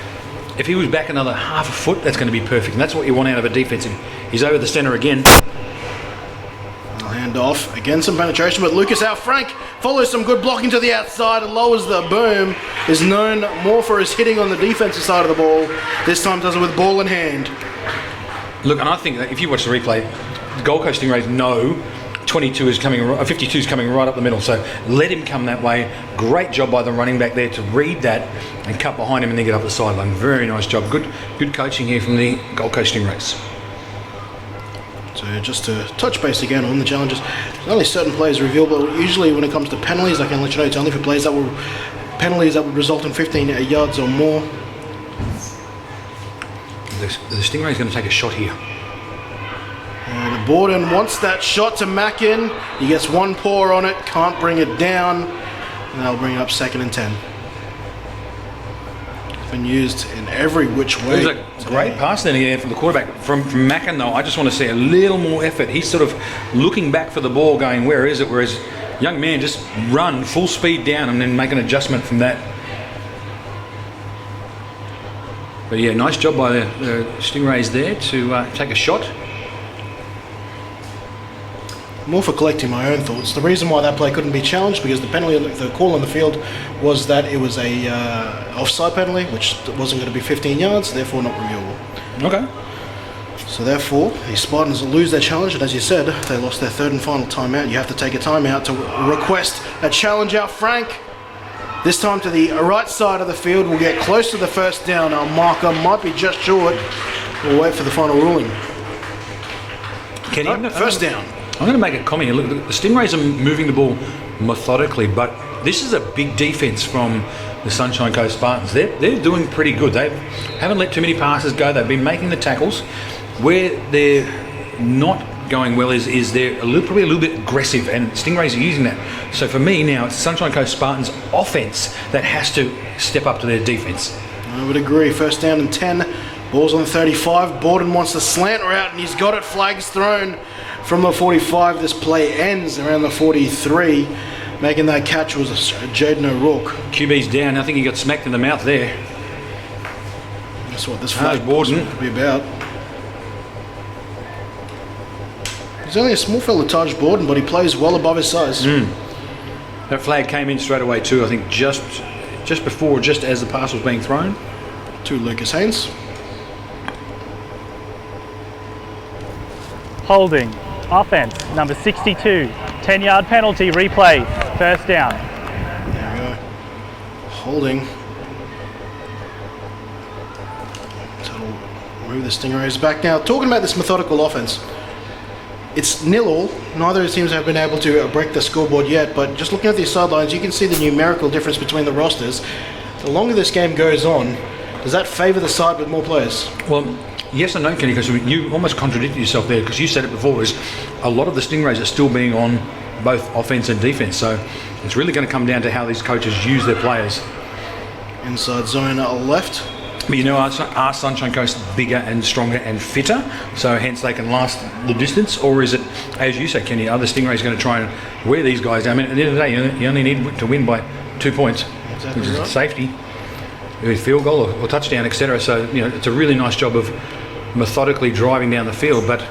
if he was back another half a foot, that's going to be perfect, and that's what you want out of a defensive. He's over the centre again. Hand off. Again, some penetration, but Lucas out. Frank follows some good blocking to the outside and lowers the boom. Is known more for his hitting on the defensive side of the ball. This time does it with ball in hand. Look, and I think that if you watch the replay, the Gold Coast Stingrays know 52 is coming, 52 is coming right up the middle. So let him come that way. Great job by the running back there to read that and cut behind him and then get up the sideline. Very nice job. Good coaching here from the Gold Coast Stingrays. So just to touch base again on the challenges, there's only certain plays revealable. Usually when it comes to penalties, I can let you know it's only for plays that penalties that would result in 15 yards or more. the Stingrays going to take a shot here. The Borden wants that shot to Mackin. He gets one paw on it, can't bring it down, and they'll bring it up 2nd and 10. It's been used in every which way. It was a great pass then again from the quarterback. From Mackin though, I just want to see a little more effort. He's sort of looking back for the ball going, where is it? Whereas young man just run full speed down and then make an adjustment from that. But yeah, nice job by the Stingrays there to take a shot. More for collecting my own thoughts. The reason why that play couldn't be challenged because the penalty, the call on the field was that it was a offside penalty, which wasn't going to be 15 yards, therefore not reviewable. Okay. So therefore, the Spartans lose their challenge, and as you said, they lost their 3rd and final timeout. You have to take a timeout to request a challenge out, Frank. This time to the right side of the field. We'll get close to the first down. Our marker might be just short. We'll wait for the final ruling. First down. I'm going to make a comment. Look, the Stingrays are moving the ball methodically, but this is a big defense from the Sunshine Coast Spartans. They're doing pretty good. They haven't let too many passes go. They've been making the tackles. Where they're not going well is they're probably a little bit aggressive, and Stingrays are using that. So for me now, it's Sunshine Coast Spartans offense that has to step up to their defense. I would agree. First down and 10. Ball's on the 35. Borden wants the slant route, and he's got it. Flags thrown from the 45. This play ends around the 43. Making that catch was Jaden O'Rourke. QB's down. I think he got smacked in the mouth there. That's what this flag Borden could be about. He's only a small fella, Taj Borden, but he plays well above his size. That flag came in straight away too. I think just before, just as the pass was being thrown. To Lucas Haynes. Holding. Offense. Number 62. 10-yard penalty. Replay. First down. There we go. Holding. So it'll move the Stingrays back. Now, talking about this methodical offense, it's 0-all. Neither of the teams have been able to break the scoreboard yet, but just looking at these sidelines, you can see the numerical difference between the rosters. The longer this game goes on, does that favour the side with more players? Well, yes and no, Kenny, because you almost contradicted yourself there, because you said it before, is a lot of the Stingrays are still being on both offense and defense, so it's really going to come down to how these coaches use their players. Inside zone left. But you know, are Sunshine Coast bigger and stronger and fitter, so hence they can last the distance? Or is it, as you say, Kenny, are the Stingrays going to try and wear these guys down? I mean, at the end of the day, you only need to win by 2 points, Exactly which is right. safety, with field goal or touchdown, etc. So, you know, it's a really nice job of methodically driving down the field, but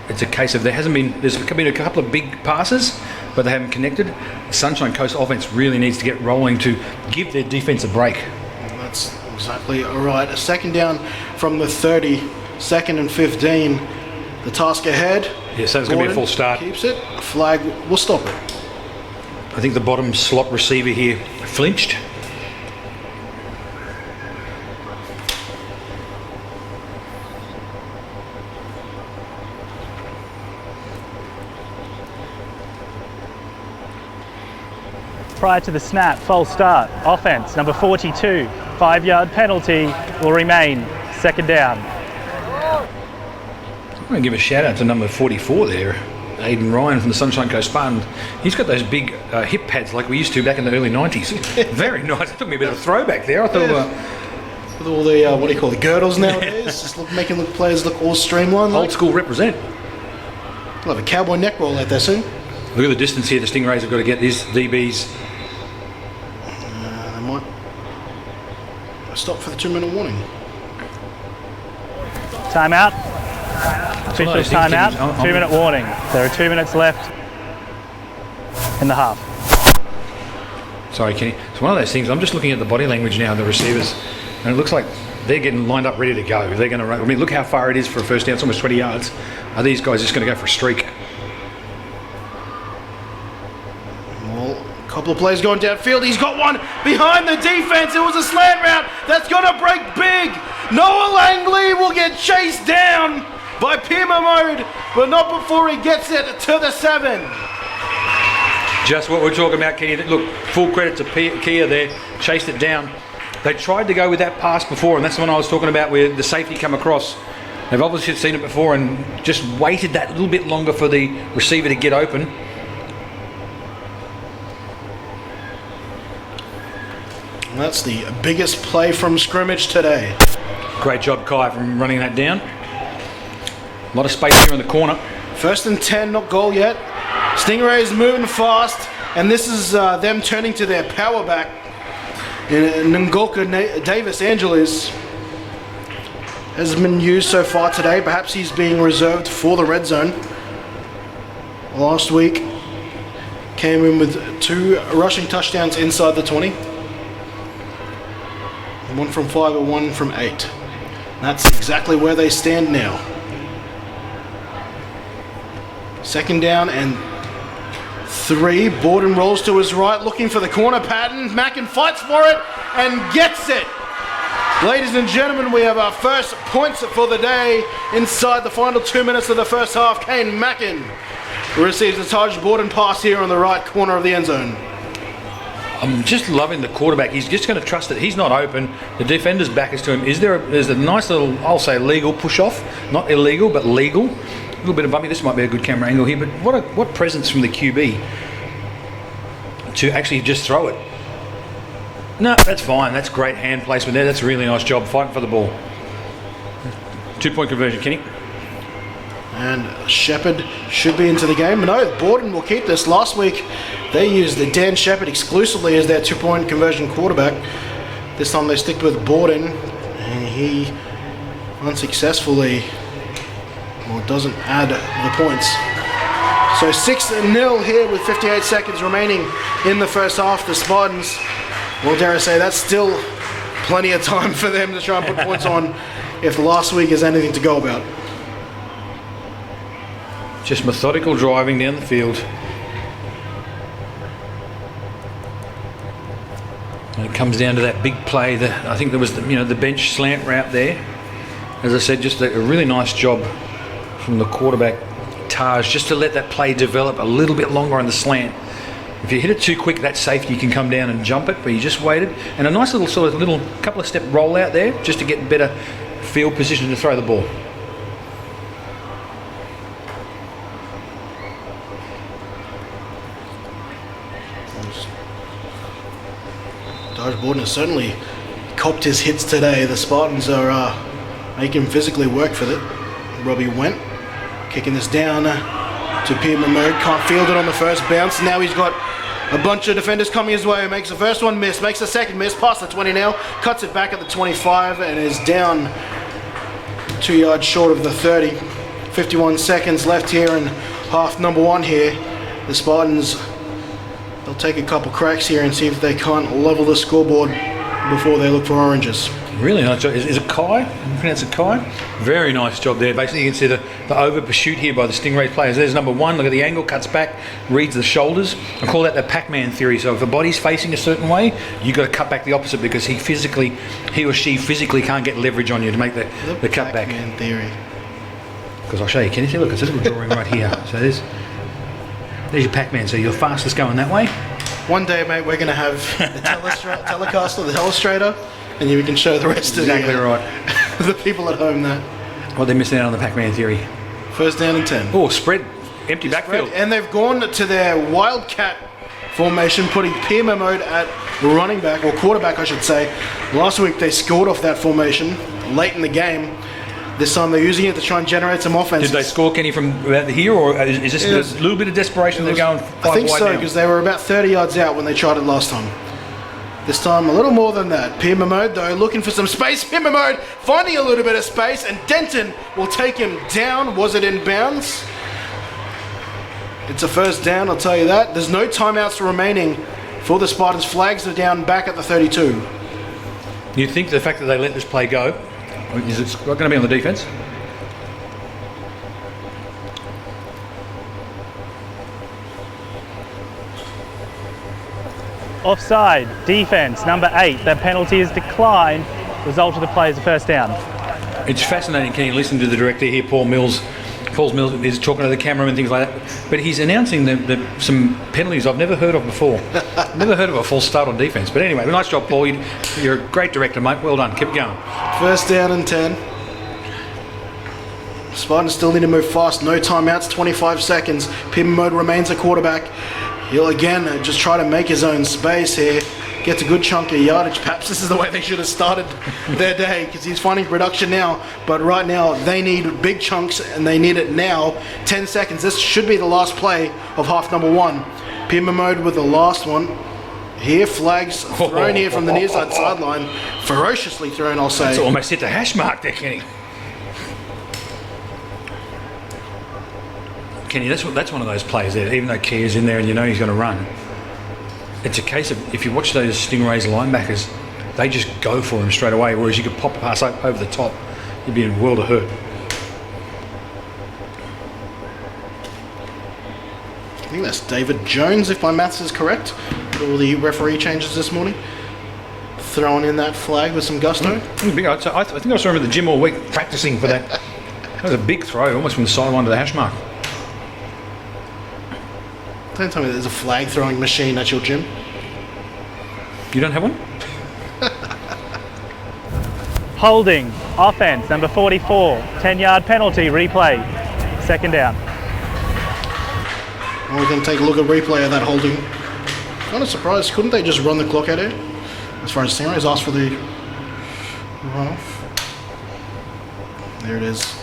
it's a case of there's been a couple of big passes, but they haven't connected. Sunshine Coast offense really needs to get rolling to give their defense a break. That's exactly right. A second down from the 30, 2nd and 15. The task ahead. Yeah, so it's going to be a full start. Keeps it. Flag will stop it. I think the bottom slot receiver here flinched. Prior to the snap, false start. Offense, number 42. 5-yard penalty will remain. Second down. I'm going to give a shout out to number 44 there, Aidan Ryan from the Sunshine Coast Spartans. He's got those big hip pads like we used to back in the early 90s. Very nice. It took me a bit of a throwback there. I thought With all the, what do you call it, girdles nowadays, just making players look all streamlined. old school represent. We'll have a cowboy neck roll out there soon. Look at the distance here the Stingrays have got to get these DBs. They might stop for the 2-minute warning. Timeout. Official those things, timeout. Kenny. 2-minute warning. There are 2 minutes left in the half. Sorry, Kenny. It's one of those things. I'm just looking at the body language now of the receivers, and it looks like they're getting lined up ready to go. They're going to run. I mean, look how far it is for a first down. It's almost 20 yards. Are these guys just going to go for a streak? Well, a couple of plays going downfield. He's got one behind the defense. It was a slant route. That's going to break big. Noah Langley will get chased down by Pima Mode, but not before he gets it to the 7. Just what we're talking about, Kenny. Look, full credit to Kia there. Chased it down. They tried to go with that pass before, and that's the one I was talking about where the safety come across. They've obviously seen it before and just waited that little bit longer for the receiver to get open. And that's the biggest play from scrimmage today. Great job, Kai, from running that down. A lot of space here in the corner. 1st and 10, not goal yet. Stingrays moving fast, and this is them turning to their power back. Ngolka Davis Angeles has been used so far today. Perhaps he's being reserved for the red zone. Last week came in with 2 rushing touchdowns inside the 20. 1 from 5 and 1 from 8. That's exactly where they stand now. 2nd down and 3. Borden rolls to his right, looking for the corner pattern. Mackin fights for it and gets it. Ladies and gentlemen, we have our first points for the day inside the final 2 minutes of the first half. Kane Mackin receives a Taj Borden pass here on the right corner of the end zone. I'm just loving the quarterback. He's just going to trust that he's not open. The defender's back is to him. There's a nice little, I'll say, legal push off. Not illegal, but legal. A little bit of bumpy. This might be a good camera angle here, but what presence from the QB to actually just throw it. No, that's fine. That's great hand placement there. That's a really nice job fighting for the ball. 2-point conversion, Kenny. And Shepherd should be into the game. No, Borden will keep this. Last week, they used Dan Shepherd exclusively as their 2-point conversion quarterback. This time they stick with Borden, and he unsuccessfully, doesn't add the points. So 6-0 here with 58 seconds remaining in the first half. The Spartans, well, dare I say, that's still plenty of time for them to try and put points on if last week is anything to go about. Just methodical driving down the field. And it comes down to that big play. I think there was the bench slant route there. As I said, just a really nice job from the quarterback, Taj, just to let that play develop a little bit longer on the slant. If you hit it too quick, that safety, you can come down and jump it, but you just waited. And a nice little couple of step roll out there just to get better field position to throw the ball. Taj Borden has certainly copped his hits today. The Spartans are making him physically work for it. Robbie Went kicking this down to Pierre Mahmood. Can't field it on the first bounce. Now he's got a bunch of defenders coming his way. Makes the first one miss, makes the second miss, past the 20 now, cuts it back at the 25 and is down 2 yards short of the 30. 51 seconds left here in half number 1 here. The Spartans, they'll take a couple cracks here and see if they can't level the scoreboard before they look for oranges. Really nice job. Is it Kai? Can you pronounce it Kai? Very nice job there. Basically, you can see the over pursuit here by the Stingrays players. There's number 1. Look at the angle, cuts back, reads the shoulders. I call that the Pac-Man theory. So if a body's facing a certain way, you've got to cut back the opposite because he or she physically can't get leverage on you to make the cut back. Pac-Man theory. Because I'll show you. Can you see? Look, it's a little drawing right here. So there's your Pac-Man. So you're fastest going that way. One day, mate, we're going to have the telecast or the telestrator, and you can show the rest Exactly of right. the people at home that. Well, they're missing out on the Pac-Man theory. 1st down and 10. Oh, spread. Empty backfield. And they've gone to their Wildcat formation, putting Pierre Mahmood at running back, or quarterback, I should say. Last week they scored off that formation late in the game. This time they're using it to try and generate some offense. Did they score, Kenny, from about here, or is this a little bit of desperation they're going 5 wide? I think so, because they were about 30 yards out when they tried it last time. This time a little more than that. Pierre Mahmood, though, looking for some space. Pierre Mahmood finding a little bit of space, and Denton will take him down. Was it in bounds? It's a 1st down, I'll tell you that. There's no timeouts remaining for the Spartans. Flags are down back at the 32. You think the fact that they let this play go, is it going to be on the defense? Offside, defense, number 8. The penalty is declined. Result of the play is a 1st down. It's fascinating, Kenny, listening to the director here, Paul Mills, Paul Mills is talking to the camera and things like that. But he's announcing some penalties I've never heard of before. Never heard of a false start on defence. But anyway, nice job, Paul. You're a great director, mate. Well done. Keep going. First down and 10. Spartans still need to move fast. No timeouts, 25 seconds. Pim Mode remains a quarterback. He'll again just try to make his own space here. Gets a good chunk of yardage. Perhaps this is the way they should have started their day, because he's finding production now. But right now, they need big chunks, and they need it now. 10 seconds. This should be the last play of half number 1. Pimmer Mode with the last one. Here, flags thrown here from the near side sideline. Ferociously thrown, I'll say. It's almost hit the hash mark there, Kenny. Kenny, that's one of those plays there. Even though Kia's in there and you know he's going to run, it's a case of, if you watch those Stingrays linebackers, they just go for him straight away, whereas you could pop a pass over the top, you'd be in a world of hurt. I think that's David Jones, if my maths is correct. All the referee changes this morning. Throwing in that flag with some gusto. I think I saw him at the gym all week practicing for that. That was a big throw, almost from the sideline to the hash mark. Don't tell me there's a flag throwing machine at your gym. You don't have one? Holding, offense, number 44, 10-yard penalty, replay, second down. Well, we're going to take a look at replay of that holding. Kind of surprised, couldn't they just run the clock out here? As far as Stingrays asked for the runoff. There it is.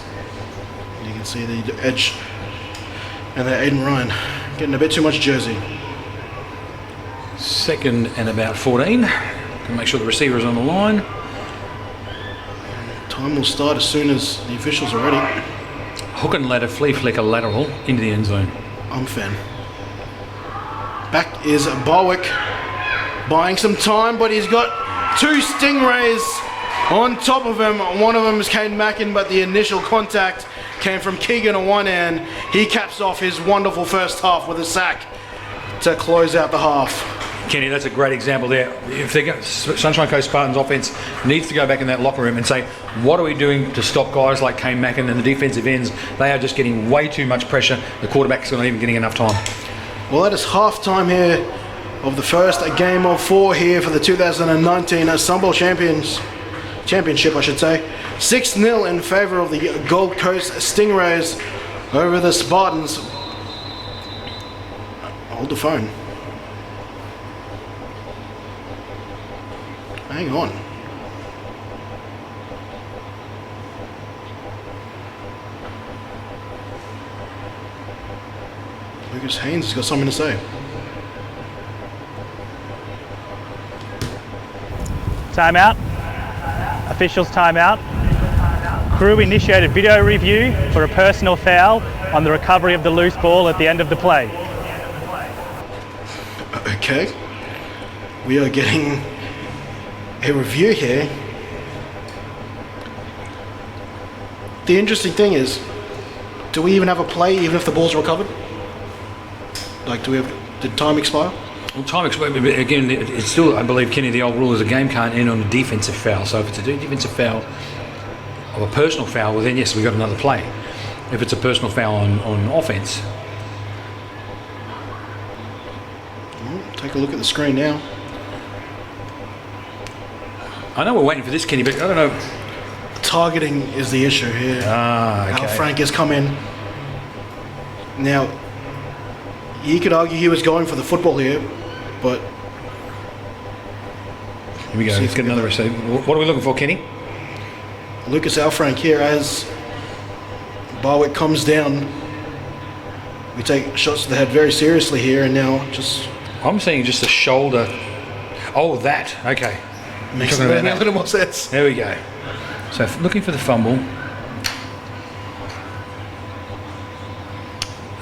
You can see the edge and that Aiden Ryan getting a bit too much jersey. Second and about 14. Can make sure the receiver is on the line. Time will start as soon as the officials are ready. Hook and ladder, flea flicker lateral into the end zone. I'm fan. Back is Barwick, buying some time, but he's got 2 Stingrays on top of him. One of them is Kane Mackin, but the initial contact came from Keegan on one end. He caps off his wonderful first half with a sack to close out the half. Kenny, that's a great example there. If they get Sunshine Coast Spartans offense needs to go back in that locker room and say, what are we doing to stop guys like Kane Mackin and the defensive ends? They are just getting way too much pressure. The quarterback's not even getting enough time. Well, that is half time here of the first game of 4 here for the 2019 SUNBOWL Championship, I should say. 6-0 in favour of the Gold Coast Stingrays over the Spartans. Hold the phone. Hang on. Lucas Haynes has got something to say. Timeout. Officials timeout. Crew initiated video review for a personal foul on the recovery of the loose ball at the end of the play. Okay. We are getting a review here. The interesting thing is, do we even have a play even if the ball's recovered? Like, did time expire? Well, time explained, but again, it's still, I believe, Kenny, the old rule is a game can't end on a defensive foul. So if it's a defensive foul or a personal foul, well then yes, we've got another play. If it's a personal foul on offense. Take a look at the screen now. I know we're waiting for this, Kenny, but I don't know. Targeting is the issue here. Okay. How Frank has come in. Now, you could argue he was going for the football here, but... Here we go, let's get another receive. What are we looking for, Kenny? Lucas Alfrank here as Barwick comes down. We take shots to the head very seriously here, and now just... I'm seeing just a shoulder. Oh, that. Okay. Makes a little more sense. There we go. So looking for the fumble.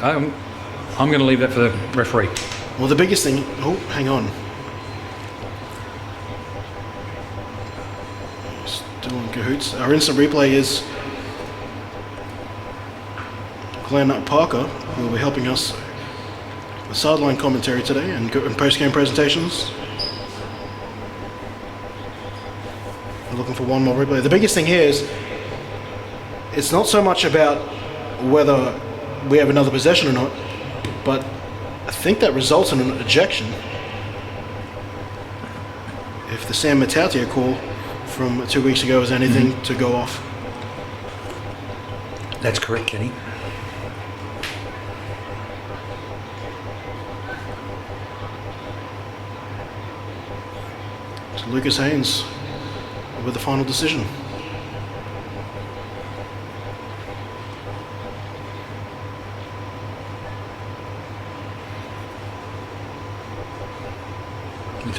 I'm going to leave that for the referee. Well, the biggest thing... Oh, hang on. Still in cahoots. Our instant replay is Glenn Parker, who will be helping us with sideline commentary today and post-game presentations. We're looking for one more replay. The biggest thing here is it's not so much about whether we have another possession or not, but I think that results in an ejection. If the Sam Matautia call from 2 weeks ago is anything to go off. That's correct, Kenny. So Lucas Haynes with the final decision.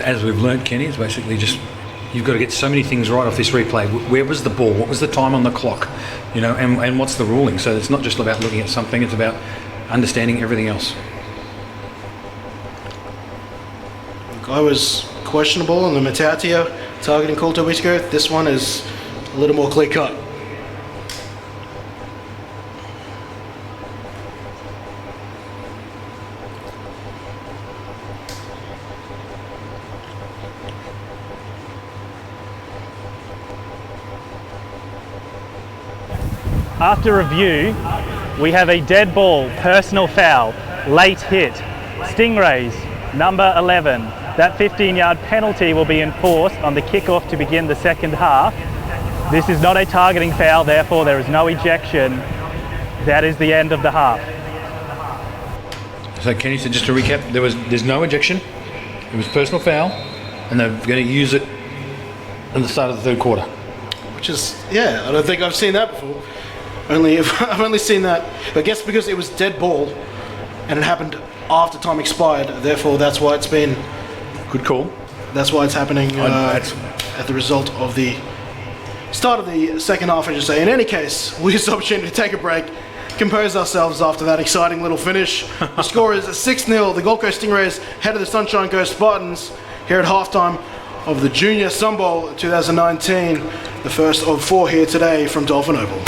As we've learnt, Kenny, it's basically just you've got to get so many things right off this replay. Where was the ball? What was the time on the clock? You know, and what's the ruling? So it's not just about looking at something; it's about understanding everything else. The guy was questionable on the Matautia targeting call 2 weeks ago. This one is a little more clear cut. After review, we have a dead ball, personal foul, late hit. Stingrays, number 11. That 15-yard penalty will be enforced on the kickoff to begin the second half. This is not a targeting foul, therefore there is no ejection. That is the end of the half. So Kenny said, just to recap, there's no ejection. It was personal foul, and they're going to use it in the start of the third quarter. Which is, yeah, I don't think I've seen that before. I've only seen that, I guess because it was dead ball and it happened after time expired, therefore that's why it's been... Good call. That's why it's happening at the result of the start of the second half, I should say. In any case, we use the opportunity to take a break, compose ourselves after that exciting little finish. The score is 6-0. The Gold Coast Stingrays head of the Sunshine Coast Spartans here at halftime of the Junior SUNBOWL 2019, the first of 4 here today from Dolphin Oval.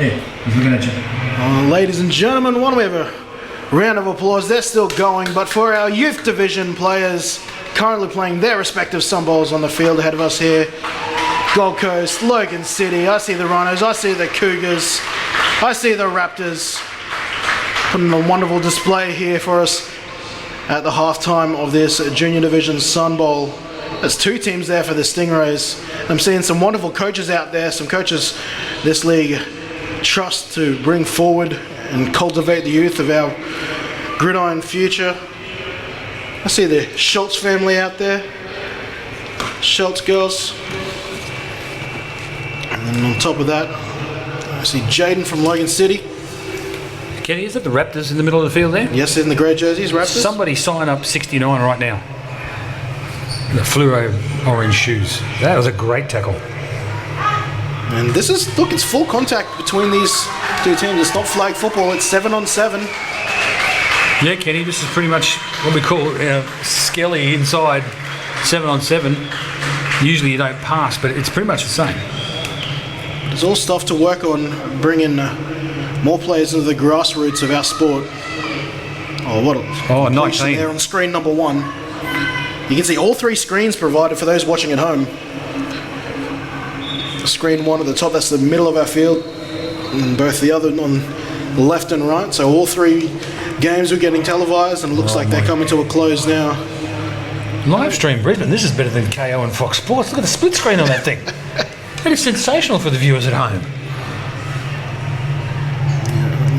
Hey, he's looking at you. Ladies and gentlemen, why don't we have a round of applause? They're still going, but for our youth division players currently playing their respective SUNBOWLs on the field ahead of us here, Gold Coast, Logan City, I see the Rhinos, I see the Cougars, I see the Raptors, putting a wonderful display here for us at the halftime of this junior division SUNBOWL. There's two teams there for the Stingrays. I'm seeing some wonderful coaches out there, some coaches this league trust to bring forward and cultivate the youth of our Gridiron future. I see the Schultz family out there, Schultz girls. And then on top of that, I see Jaden from Logan City. Kenny, is it the Raptors in the middle of the field there? Yes, in the grey jerseys, Raptors. Somebody sign up 69 right now. The fluoro orange shoes. That was a great tackle. And this is, look, it's full contact between these two teams. It's not flag football, it's 7-on-7. Yeah, Kenny, this is pretty much what we call skelly inside 7-on-7. Usually you don't pass, but it's pretty much the same. There's all stuff to work on, bringing more players into the grassroots of our sport. Oh, what a completion 19 there on screen number 1. You can see all 3 screens provided for those watching at home. Screen 1 at the top, that's the middle of our field, and both the other on the left and right. So all 3 games are getting televised, and it looks like they're coming to a close now. Live stream Brisbane, this is better than KO and Fox Sports. Look at the split screen on that thing. That is sensational for the viewers at home.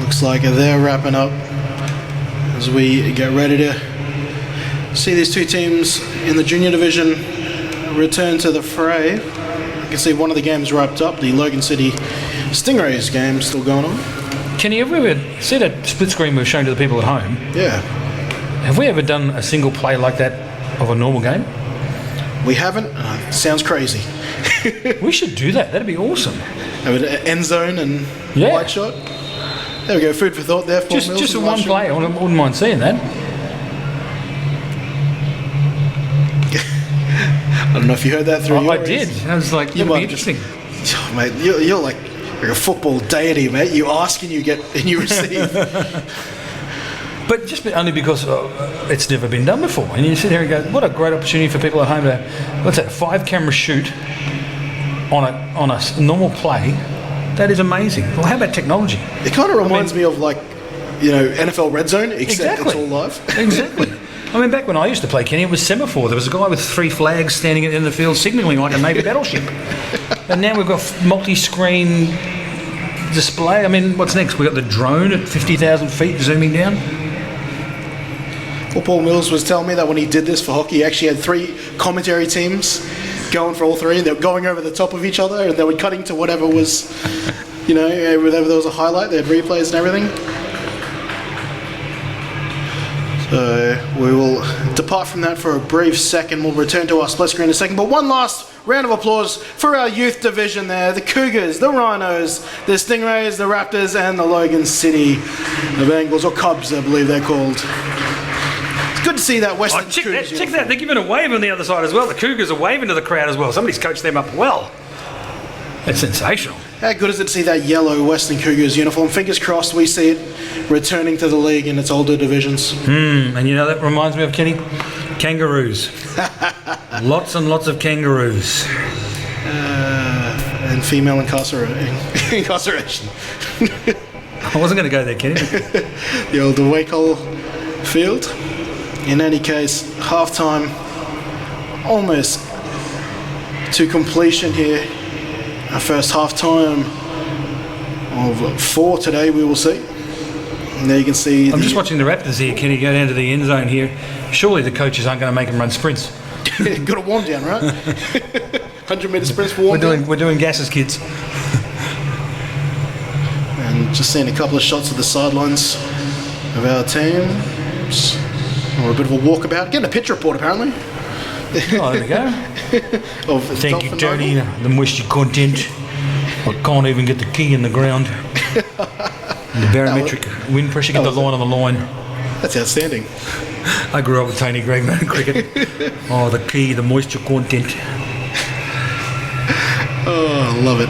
Looks like they're wrapping up as we get ready to see these two teams in the junior division return to the fray. You can see one of the games wrapped up, the Logan City Stingrays game still going on. Kenny, have we ever see that split screen we've shown to the people at home? Yeah. Have we ever done a single play like that of a normal game? We haven't. Sounds crazy. We should do that. That'd be awesome. Have an end zone and wide shot. There we go. Food for thought there. Just a one play. I wouldn't mind seeing that. I don't know if you heard that through your I did. I was like, that'd be interesting. Oh, mate, you're like a football deity, mate. You ask and you get and you receive. But just only because it's never been done before. And you sit here and go, what a great opportunity for people at home to, what's that, 5-camera shoot on a normal play. That is amazing. Well, how about technology? It kind of reminds me of NFL Red Zone, except it's all live. Exactly. I mean, back when I used to play, Kenny, it was semaphore. There was a guy with 3 flags standing at the end of the field signalling like a Navy battleship. And now we've got multi-screen display. I mean, what's next? We've got the drone at 50,000 feet zooming down. Well, Paul Mills was telling me that when he did this for hockey, he actually had 3 commentary teams going for all 3. They were going over the top of each other, and they were cutting to whatever was, whenever there was a highlight, they had replays and everything. So we will depart from that for a brief second. We'll return to our split screen in a second. But one last round of applause for our youth division there. The Cougars, the Rhinos, the Stingrays, the Raptors, and the Logan City Bengals, or Cubs, I believe they're called. It's good to see that Western Cougars. Check that. They're giving a wave on the other side as well. The Cougars are waving to the crowd as well. Somebody's coached them up well. That's sensational. How good is it to see that yellow Western Cougars uniform? Fingers crossed we see it returning to the league in its older divisions. And that reminds me of, Kenny, kangaroos. Lots and lots of kangaroos. And female incarceration. I wasn't going to go there, Kenny. The old Wakehill field. In any case, halftime almost to completion here. Our first half-time of 4 today, we will see. And there you can see... I'm just watching the Raptors here, Kenny, go down to the end zone here. Surely the coaches aren't going to make them run sprints. Got a warm down, right? 100-metre sprints for warm down. We're doing gases, kids. And just seeing a couple of shots of the sidelines of our teams. Or a bit of a walkabout. Getting a pitch report, apparently. Oh, there we go. Thank you, Tony. The moisture content. I can't even get the key in the ground. The barometric wind pressure, get the line on the line. That's outstanding. I grew up with Tony Greigman in cricket. Oh, the key, the moisture content. Oh, I love it.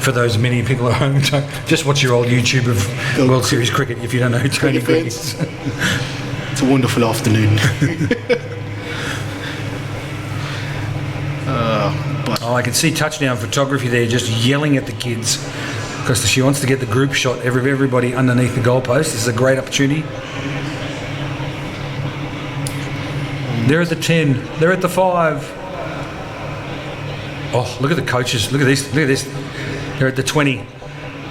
for those many people at home, just watch your old YouTube of World Series cricket if you don't know who Tony Greig is. It's a wonderful afternoon. Oh, I can see touchdown photography there, just yelling at the kids because she wants to get the group shot. Everybody underneath the goalpost. This is a great opportunity. They're at the 10. They're at the 5. Oh, look at the coaches. Look at this. Look at this. They're at the 20.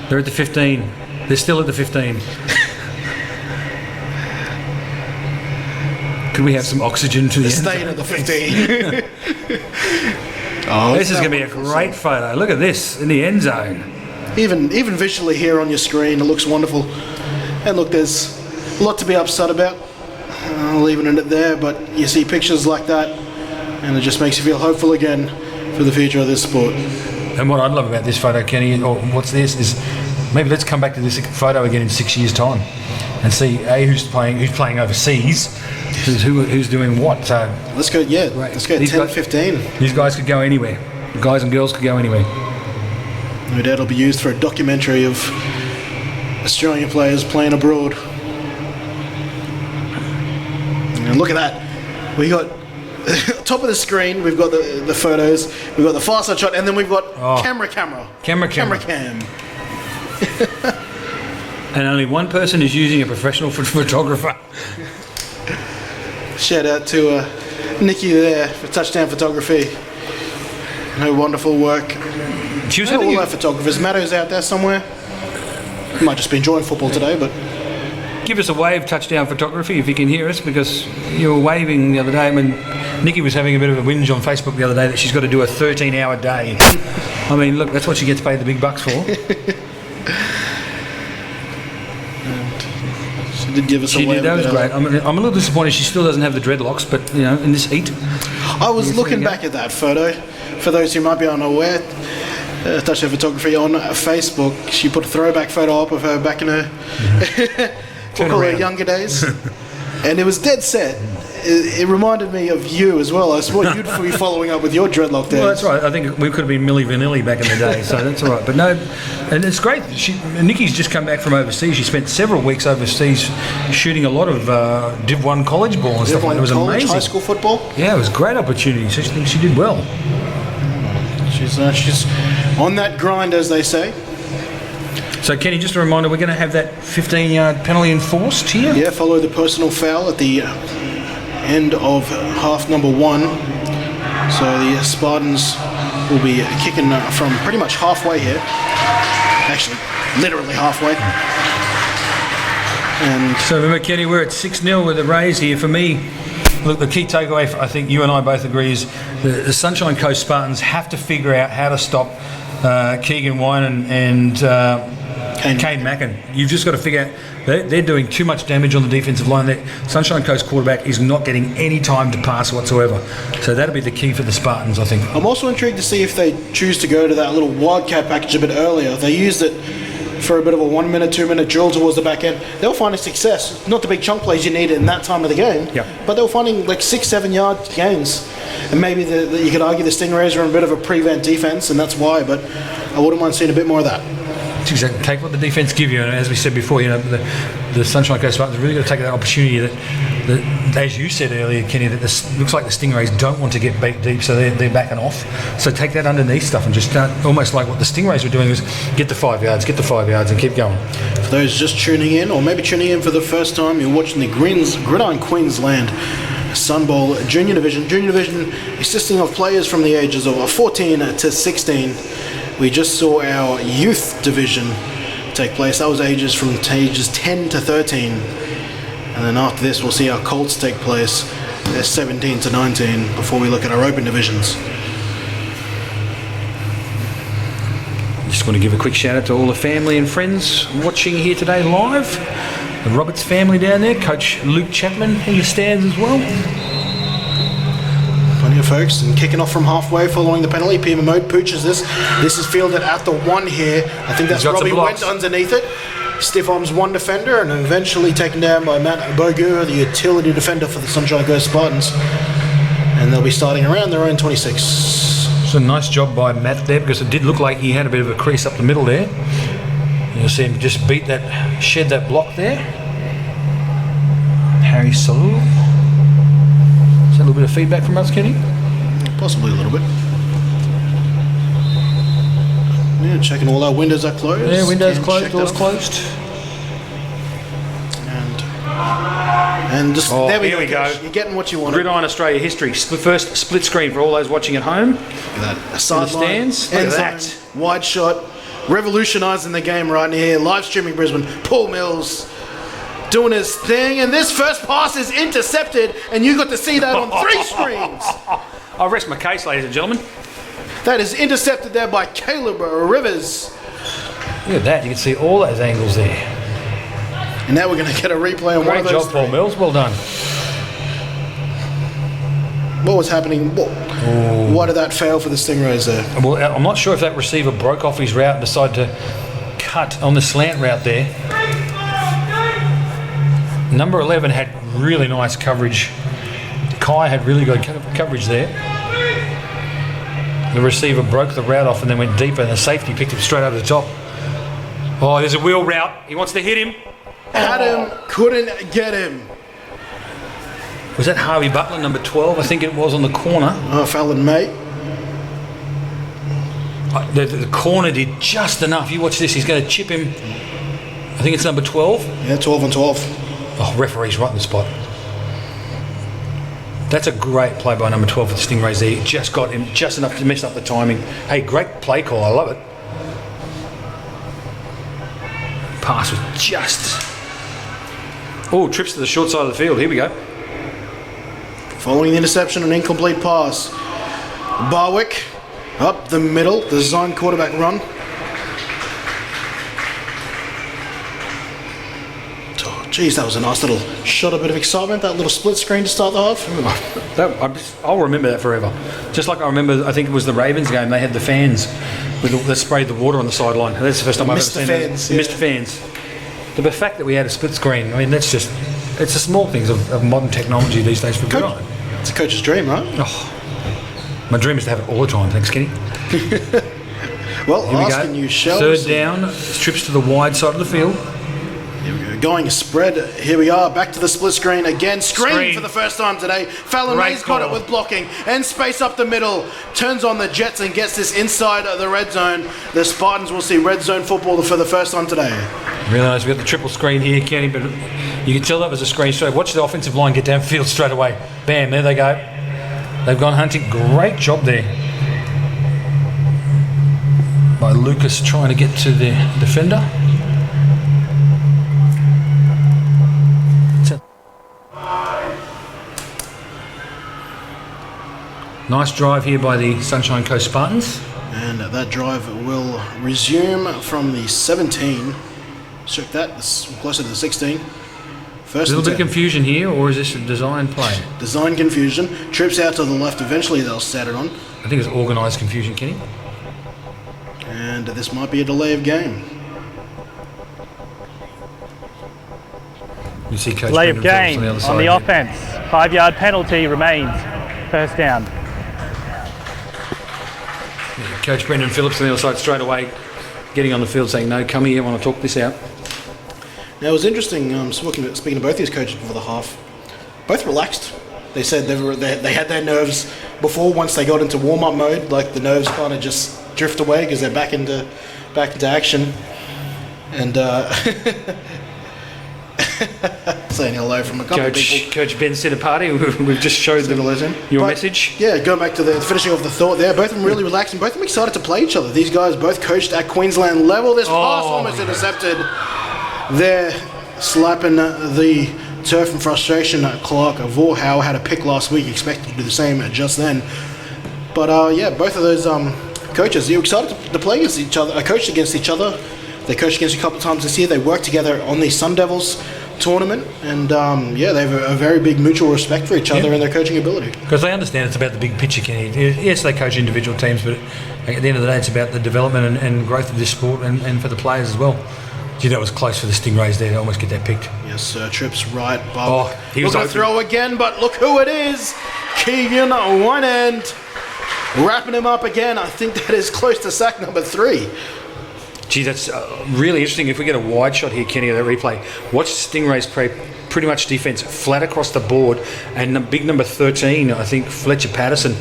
They're at the 15. They're still at the 15. Could we have some oxygen to the end? Staying at the 15. Oh, this is going to be a great photo. Look at this in the end zone. Even visually here on your screen, it looks wonderful. And look, there's a lot to be upset about. Leaving it there, but you see pictures like that, and it just makes you feel hopeful again for the future of this sport. And what I love about this photo, Kenny, or what's this, is maybe let's come back to this photo again in 6 years' time and see who's playing overseas, who's doing what. So let's go. Yeah, right. Let's go. 10, 15. These guys could go anywhere. The guys and girls could go anywhere. No doubt it'll be used for a documentary of Australian players playing abroad. And look at that. We got top of the screen. We've got the photos. We've got the far side shot, and then we've got camera. Cam. And only one person is using a professional photographer. Shout out to Nikki there for touchdown photography. Her wonderful work. She was all our photographers. Matto's out there somewhere. Might just be enjoying football today, but. Give us a wave, touchdown photography, if you can hear us, because you were waving the other day. I mean, Nikki was having a bit of a whinge on Facebook the other day that she's got to do a 13-hour day. I mean, look, that's what she gets paid the big bucks for. She did give us a wave. That was great. I'm a little disappointed she still doesn't have the dreadlocks, but, you know, in this heat. I was looking back at that photo. For those who might be unaware, touchdown photography on Facebook, she put a throwback photo up of her back in her... we'll call her younger days, and it was dead set. It reminded me of you as well. I suppose you'd be following up with your dreadlock days. Well, that's right. I think we could have been Milli Vanilli back in the day, so that's all right. But no, and it's great. Nikki's just come back from overseas. She spent several weeks overseas shooting a lot of Div 1 college ball and stuff like that. It was amazing. High school football? Yeah, it was a great opportunity. So I think she did well. She's on that grind, as they say. So, Kenny, just a reminder, we're going to have that 15-yard penalty enforced here? Yeah, follow the personal foul at the end of half number 1. So the Spartans will be kicking from pretty much halfway here. Actually, literally halfway. And so remember, Kenny, we're at 6-0 with a raise here. For me, look, the key takeaway, I think you and I both agree, is the Sunshine Coast Spartans have to figure out how to stop Keegan Wine and Kane Mackin. You've just got to figure out they're doing too much damage on the defensive line. The Sunshine Coast quarterback is not getting any time to pass whatsoever. So that'll be the key for the Spartans, I think. I'm also intrigued to see if they choose to go to that little wildcat package a bit earlier. They used it for a bit of a 1 minute, 2 minute drill towards the back end. They were finding success. Not the big chunk plays you need in that time of the game, but they were finding like 6-7 yard gains. And maybe you could argue the Stingrays are in a bit of a prevent defense, and that's why. But I wouldn't mind seeing a bit more of that. Exactly. Take what the defense give you, and as we said before, you know, the Sunshine Coast Spartans are really got to take that opportunity that, as you said earlier, Kenny, that this looks like the Stingrays don't want to get beat deep, so they're backing off. So take that underneath stuff and just start almost like what the Stingrays were doing, was get the 5 yards, and keep going. For those just tuning in, or maybe tuning in for the first time, you're watching the Gridiron Queensland SUNBOWL Junior Division. Junior Division consisting of players from the ages of 14 to 16. We just saw our youth division take place. That was ages 10 to 13. And then after this, we'll see our Colts take place. They're 17 to 19 before we look at our open divisions. Just want to give a quick shout out to all the family and friends watching here today live. The Roberts family down there, Coach Luke Chapman in the stands as well. Plenty of folks, and kicking off from halfway following the penalty. Pima Mode pooches this. This is fielded at the 1 here. I think that's Robbie went underneath it. Stiff arms one defender and eventually taken down by Matt Bogu, the utility defender for the Sunshine Coast Spartans. And they'll be starting around their own 26. It's a nice job by Matt there, because it did look like he had a bit of a crease up the middle there. You'll see him just shed that block there. Harry Salou. Is that a little bit of feedback from us, Kenny? Possibly a little bit. Yeah, checking all our windows are closed. Yeah, windows Ken, closed, check doors that. closed. And just there we go. Go. You're getting what you want. Gridiron Australia history. First split screen for all those watching at home. Look at that. A sideline, stands. Look end at zone, that. wide shot, revolutionising the game right here. Live streaming Brisbane. Paul Mills doing his thing, and this first pass is intercepted, and you got to see that on 3 screens. I'll rest my case, ladies and gentlemen. That is intercepted there by Caleb Rivers. Look at that. You can see all those angles there. And now we're going to get a replay on one Great of those. job, Paul Mills. Well done. What was happening? Why did that fail for the Stingrays there? Well, I'm not sure if that receiver broke off his route and decided to cut on the slant route there. Number 11 had really nice coverage. Kai had really good coverage there. The receiver broke the route off and then went deeper, and the safety picked it straight over the top. Oh, there's a wheel route. He wants to hit him. Adam couldn't get him. Was that Harvey Butler, number 12? I think it was on the corner. Oh, Fallon May. The corner did just enough. You watch this. He's going to chip him. I think it's number 12. Yeah, 12 on 12. Oh, referee's right in the spot. That's a great play by number 12 for the Stingrays there. He just got him just enough to mess up the timing. Hey, great play call. I love it. Pass was just... Oh, trips to the short side of the field. Here we go. Following the interception, an incomplete pass. Barwick up the middle, the zone quarterback run. Oh, geez, that was a nice little shot, a bit of excitement, that little split screen to start the half. I'll remember that forever. Just like I remember, I think it was the Ravens game, they had the fans that sprayed the water on the sideline. That's the first time I've ever seen that. Mr. Fans. The fact that we had a split screen, I mean, that's just, it's the small things of modern technology these days for Gridiron. It's a coach's dream, right? Oh, my dream is to have it all the time. Thanks, Kenny. Well, Here we asking go. you, shall Third down, trips to the wide side of the field. Here we go. Going spread. Here we are. Back to the split screen again. Screen for the first time today. Fallon May's got it with blocking and space up the middle. Turns on the Jets and gets this inside the red zone. The Spartans will see red zone football for the first time today. Really nice. We've got the triple screen here, Kenny, but you can tell that was a screen straight. Watch the offensive line get downfield straight away. Bam, there they go. They've gone hunting. Great job there by Lucas trying to get to the defender. Nice drive here by the Sunshine Coast Spartans. And that drive will resume from the 17. Check that, it's closer to the 16. First A little bit of confusion here, or is this a design play? Design confusion. Trips out to the left, eventually they'll set it on. I think it's organised confusion, Kenny. And this might be a delay of game. You see Coach Delay of Brendan game Phillips on the there. offense. 5-yard penalty remains. First down. Coach Brendan Phillips on the other side straight away, getting on the field saying, no, come here, I want to talk this out. Now it was interesting, speaking to both these coaches before the half, both relaxed. They said they had their nerves before. Once they got into warm-up mode, like the nerves kind of just drift away because they're back into action. And saying hello from a couple of people. Coach Ben Sinapati, we've just showed them your message. Yeah, going back to the finishing off the thought there, both of them really relaxed and both of them excited to play each other. These guys both coached at Queensland level. This pass almost intercepted. They're slapping the turf in frustration. Clark Vorhow had a pick last week, expected to do the same just then. But yeah, both of those coaches, you're excited to play against each other, coached against each other. They coached against a couple of times this year. They worked together on the Sun Devils tournament, and yeah, they have a very big mutual respect for each other and their coaching ability. Because they understand it's about the big picture, Kenny. Yes, they coach individual teams, but at the end of the day, it's about the development and growth of this sport and for the players as well. Gee, that was close for the Stingrays there to almost get that picked. Yes, Trips right. He was going to throw again, but look who it is. Keegan Winand. Wrapping him up again. I think that is close to sack number 3. Gee, that's really interesting. If we get a wide shot here, Kenny, of that replay, watch Stingrays play pretty much defence flat across the board, and the big number 13, I think Fletcher Patterson,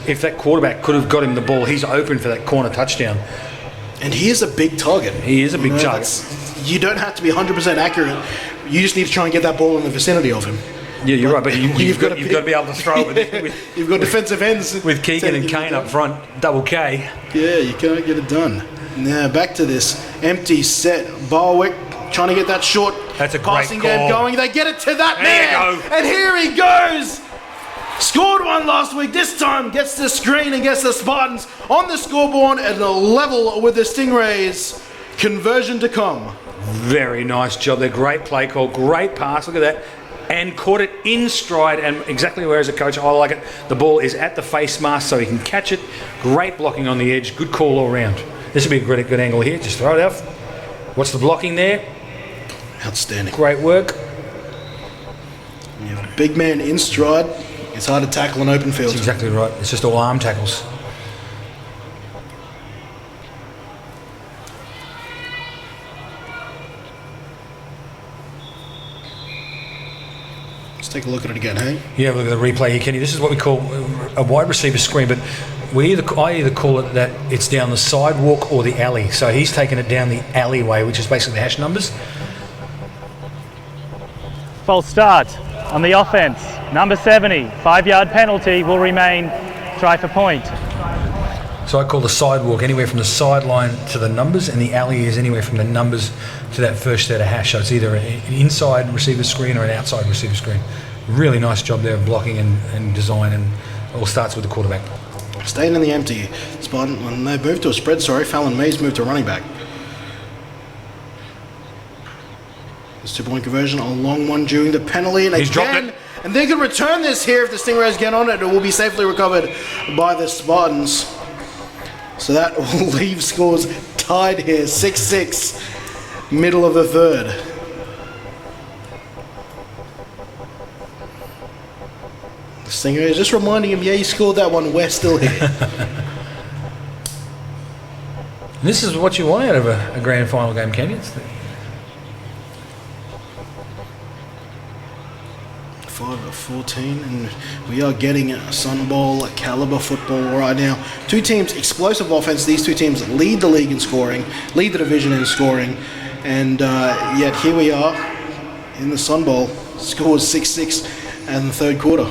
if that quarterback could have got him the ball, he's open for that corner touchdown. And he is a big target. He is a big target. You don't have to be 100% accurate. You just need to try and get that ball in the vicinity of him. Yeah, you're right, but you've got to be able to throw it. You've got defensive ends. With Keegan and Kane up front, double K. Yeah, you can't get it done. Now back to this empty set. Barwick trying to get that short That's a passing great game call. going. They get it to that There man. you go. And here he goes. Scored one last week. This time gets the screen and gets the Spartans on the scoreboard at a level with the Stingrays. Conversion to come. Very nice job there. Great play call. Great pass. Look at that. And caught it in stride, and exactly where as a coach I like it. The ball is at the face mask so he can catch it. Great blocking on the edge. Good call all around. This will be a good angle here. Just throw it out. What's the blocking there? Outstanding. Great work. You have a big man in stride. It's hard to tackle an open field. That's exactly right. It's just all arm tackles. Let's take a look at it again, hey? Yeah, look at the replay here, Kenny. This is what we call a wide receiver screen, but I either call it that it's down the sidewalk or the alley. So he's taken it down the alleyway, which is basically the hash numbers. False start on the offense. Number 70, 5-yard penalty will remain. Try for point. So I call the sidewalk anywhere from the sideline to the numbers, and the alley is anywhere from the numbers to that first set of hash. So it's either an inside receiver screen or an outside receiver screen. Really nice job there of blocking and design, and it all starts with the quarterback. Staying in the empty. Spartan, when they moved to a spread, Fallon Mays moved to running back. This 2-point conversion, a long one during the penalty, and He's dropped again, it. and they can return this here if the Stingrays get on it. It will be safely recovered by the Spartans. So that will leave scores tied here, 6-6, middle of the third. The Stingrays just reminding him, yeah, you scored that one, we're still here. This is what you want out of a grand final game, Kenny. It's 5-14, and we are getting a SUNBOWL caliber football right now. Two teams, explosive offense. These two teams lead the league in scoring, lead the division in scoring, and yet here we are in the SUNBOWL. Scores 6-6 in the third quarter.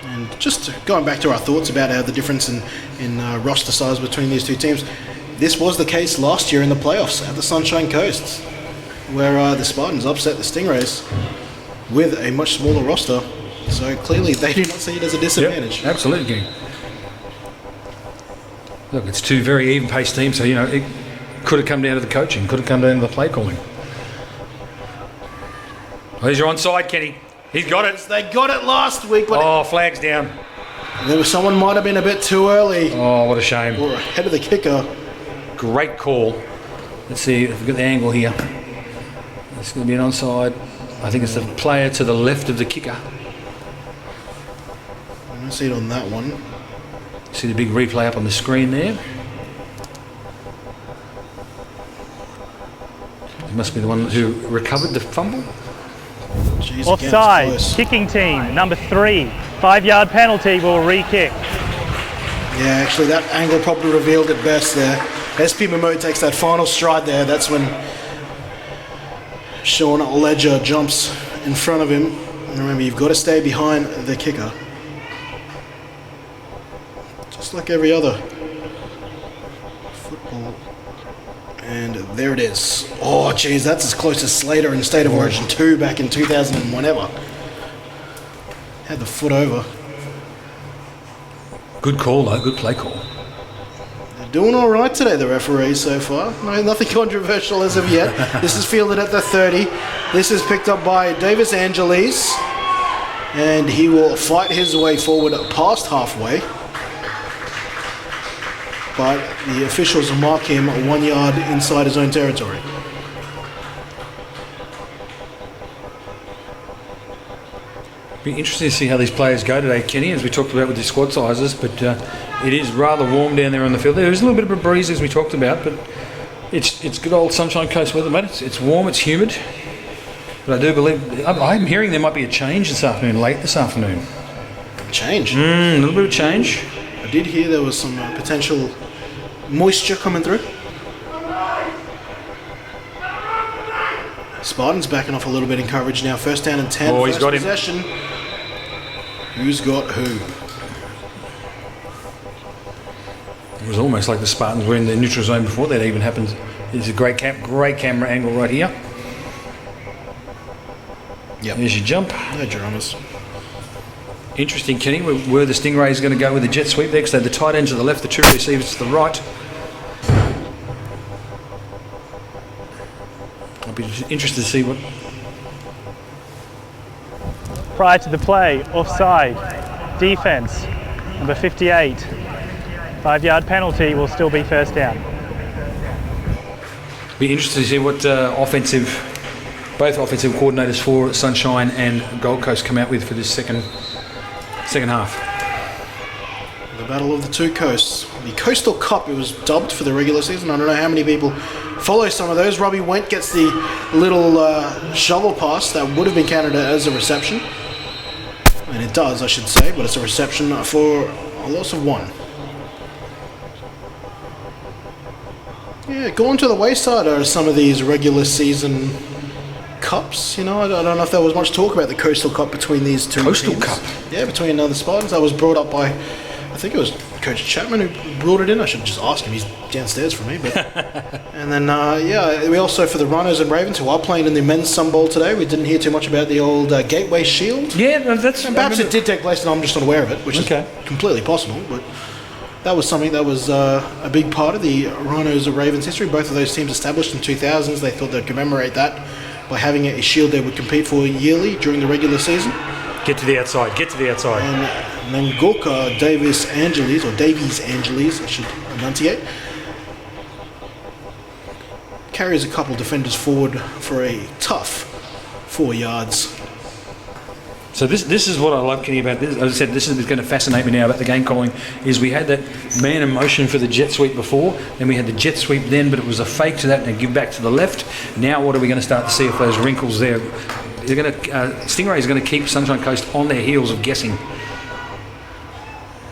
And just going back to our thoughts about how the difference in roster size between these two teams. This was the case last year in the playoffs at the Sunshine Coast, where the Spartans upset the Stingrays with a much smaller roster. So clearly they do not see it as a disadvantage. Yep, absolutely. Look, it's two very even-paced teams, so, you know, it could have come down to the coaching, could have come down to the play calling. Oh, there's your onside, Kenny. He's got it. They got it last week, but Oh, flag's down. there was someone might have been a bit too early Oh, what a shame. or ahead of the kicker. Great call. Let's see if we've got the angle here. It's going to be an onside. I think it's the player to the left of the kicker. I don't see it on that one. See the big replay up on the screen there. It must be the one who recovered the fumble. Jeez, again, it's Offside, close. kicking team, number 3, 5-yard penalty will re-kick. Yeah, actually that angle probably revealed it best there. SP Momo takes that final stride there. That's when Sean Ledger jumps in front of him. And remember, you've got to stay behind the kicker. Just like every other football. And there it is. Oh, geez, that's as close as Slater in State of Origin 2 back in 2000 and whenever. Had the foot over. Good call, though. Good play call. Doing all right today, the referees so far. No, nothing controversial as of yet. This is fielded at the 30. This is picked up by Davis Angeles, and he will fight his way forward past halfway. But the officials mark him 1 yard inside his own territory. Be interesting to see how these players go today, Kenny, as we talked about with the squad sizes, but it is rather warm down there on the field. There's a little bit of a breeze as we talked about, but it's good old Sunshine Coast weather, mate. It's warm, it's humid, but I do believe, I'm hearing there might be a change this afternoon, late this afternoon. Change? A little bit of change. I did hear there was some potential moisture coming through. Spartans backing off a little bit in coverage now. First down and 10. Oh, he's got him. Possession. Who's got who? It was almost like the Spartans were in the neutral zone before that even happened. It's a great camera angle right here. Yep. There's your jump. No dramas. Interesting, Kenny. Were the Stingrays going to go with the jet sweep there? Because they had the tight end to the left, the two receivers to the right. I'll be interested to see what... Prior to the play, offside, defence, number 58. 5-yard penalty will still be first down. Be interested to see what both offensive coordinators for Sunshine and Gold Coast come out with for this second half. The battle of the two coasts. The Coastal Cup, it was dubbed for the regular season. I don't know how many people follow some of those. Robbie Went gets the little shovel pass that would have been counted as a reception. And it does, I should say, but it's a reception for a loss of 1. Yeah, going to the wayside are some of these regular season cups. You know, I don't know if there was much talk about the Coastal Cup between these two Coastal teams. Cup? Yeah, between the Spartans. That was brought up by, I think it was Coach Chapman who brought it in. I should just ask him. He's downstairs for me. But and then, yeah, we also, for the Rhinos and Ravens, who are playing in the men's SUNBOWL today, we didn't hear too much about the old Gateway Shield. Yeah, that's... And perhaps it did take place and I'm just not aware of it, which Okay. is completely possible. But that was something that was a big part of the Rhinos and Ravens history. Both of those teams established in 2000s. They thought they'd commemorate that by having a shield they would compete for yearly during the regular season. Get to the outside, get to the outside. And Nangoka Davies Angeles, I should enunciate, carries a couple defenders forward for a tough 4 yards. So this is what I love, Kenny, about this. As I said, this is going to fascinate me now about the game calling, is we had that man in motion for the jet sweep before, then we had the jet sweep then, but it was a fake to that and a give back to the left. Now what are we going to start to see if those wrinkles there? They're going to, Stingrays are going to keep Sunshine Coast on their heels of guessing.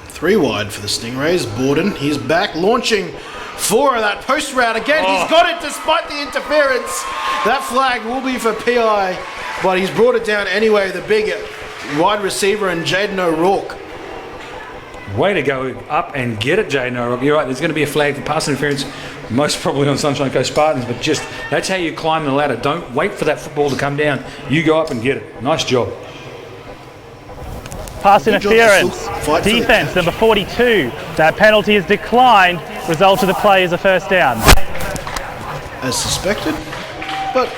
3 wide for the Stingrays. Borden, he's back, launching 4 of that post route again. He's got it despite the interference. That flag will be for PI, but he's brought it down anyway. The big wide receiver and Jaden O'Rourke. Way to go up and get it, Jaden O'Rourke. You're right, there's going to be a flag for pass interference, most probably on Sunshine Coast Spartans, but just that's how you climb the ladder. Don't wait for that football to come down. You go up and get it. Nice job. Pass interference, defence, number 42. That penalty is declined. Result of the play is a first down. As suspected, but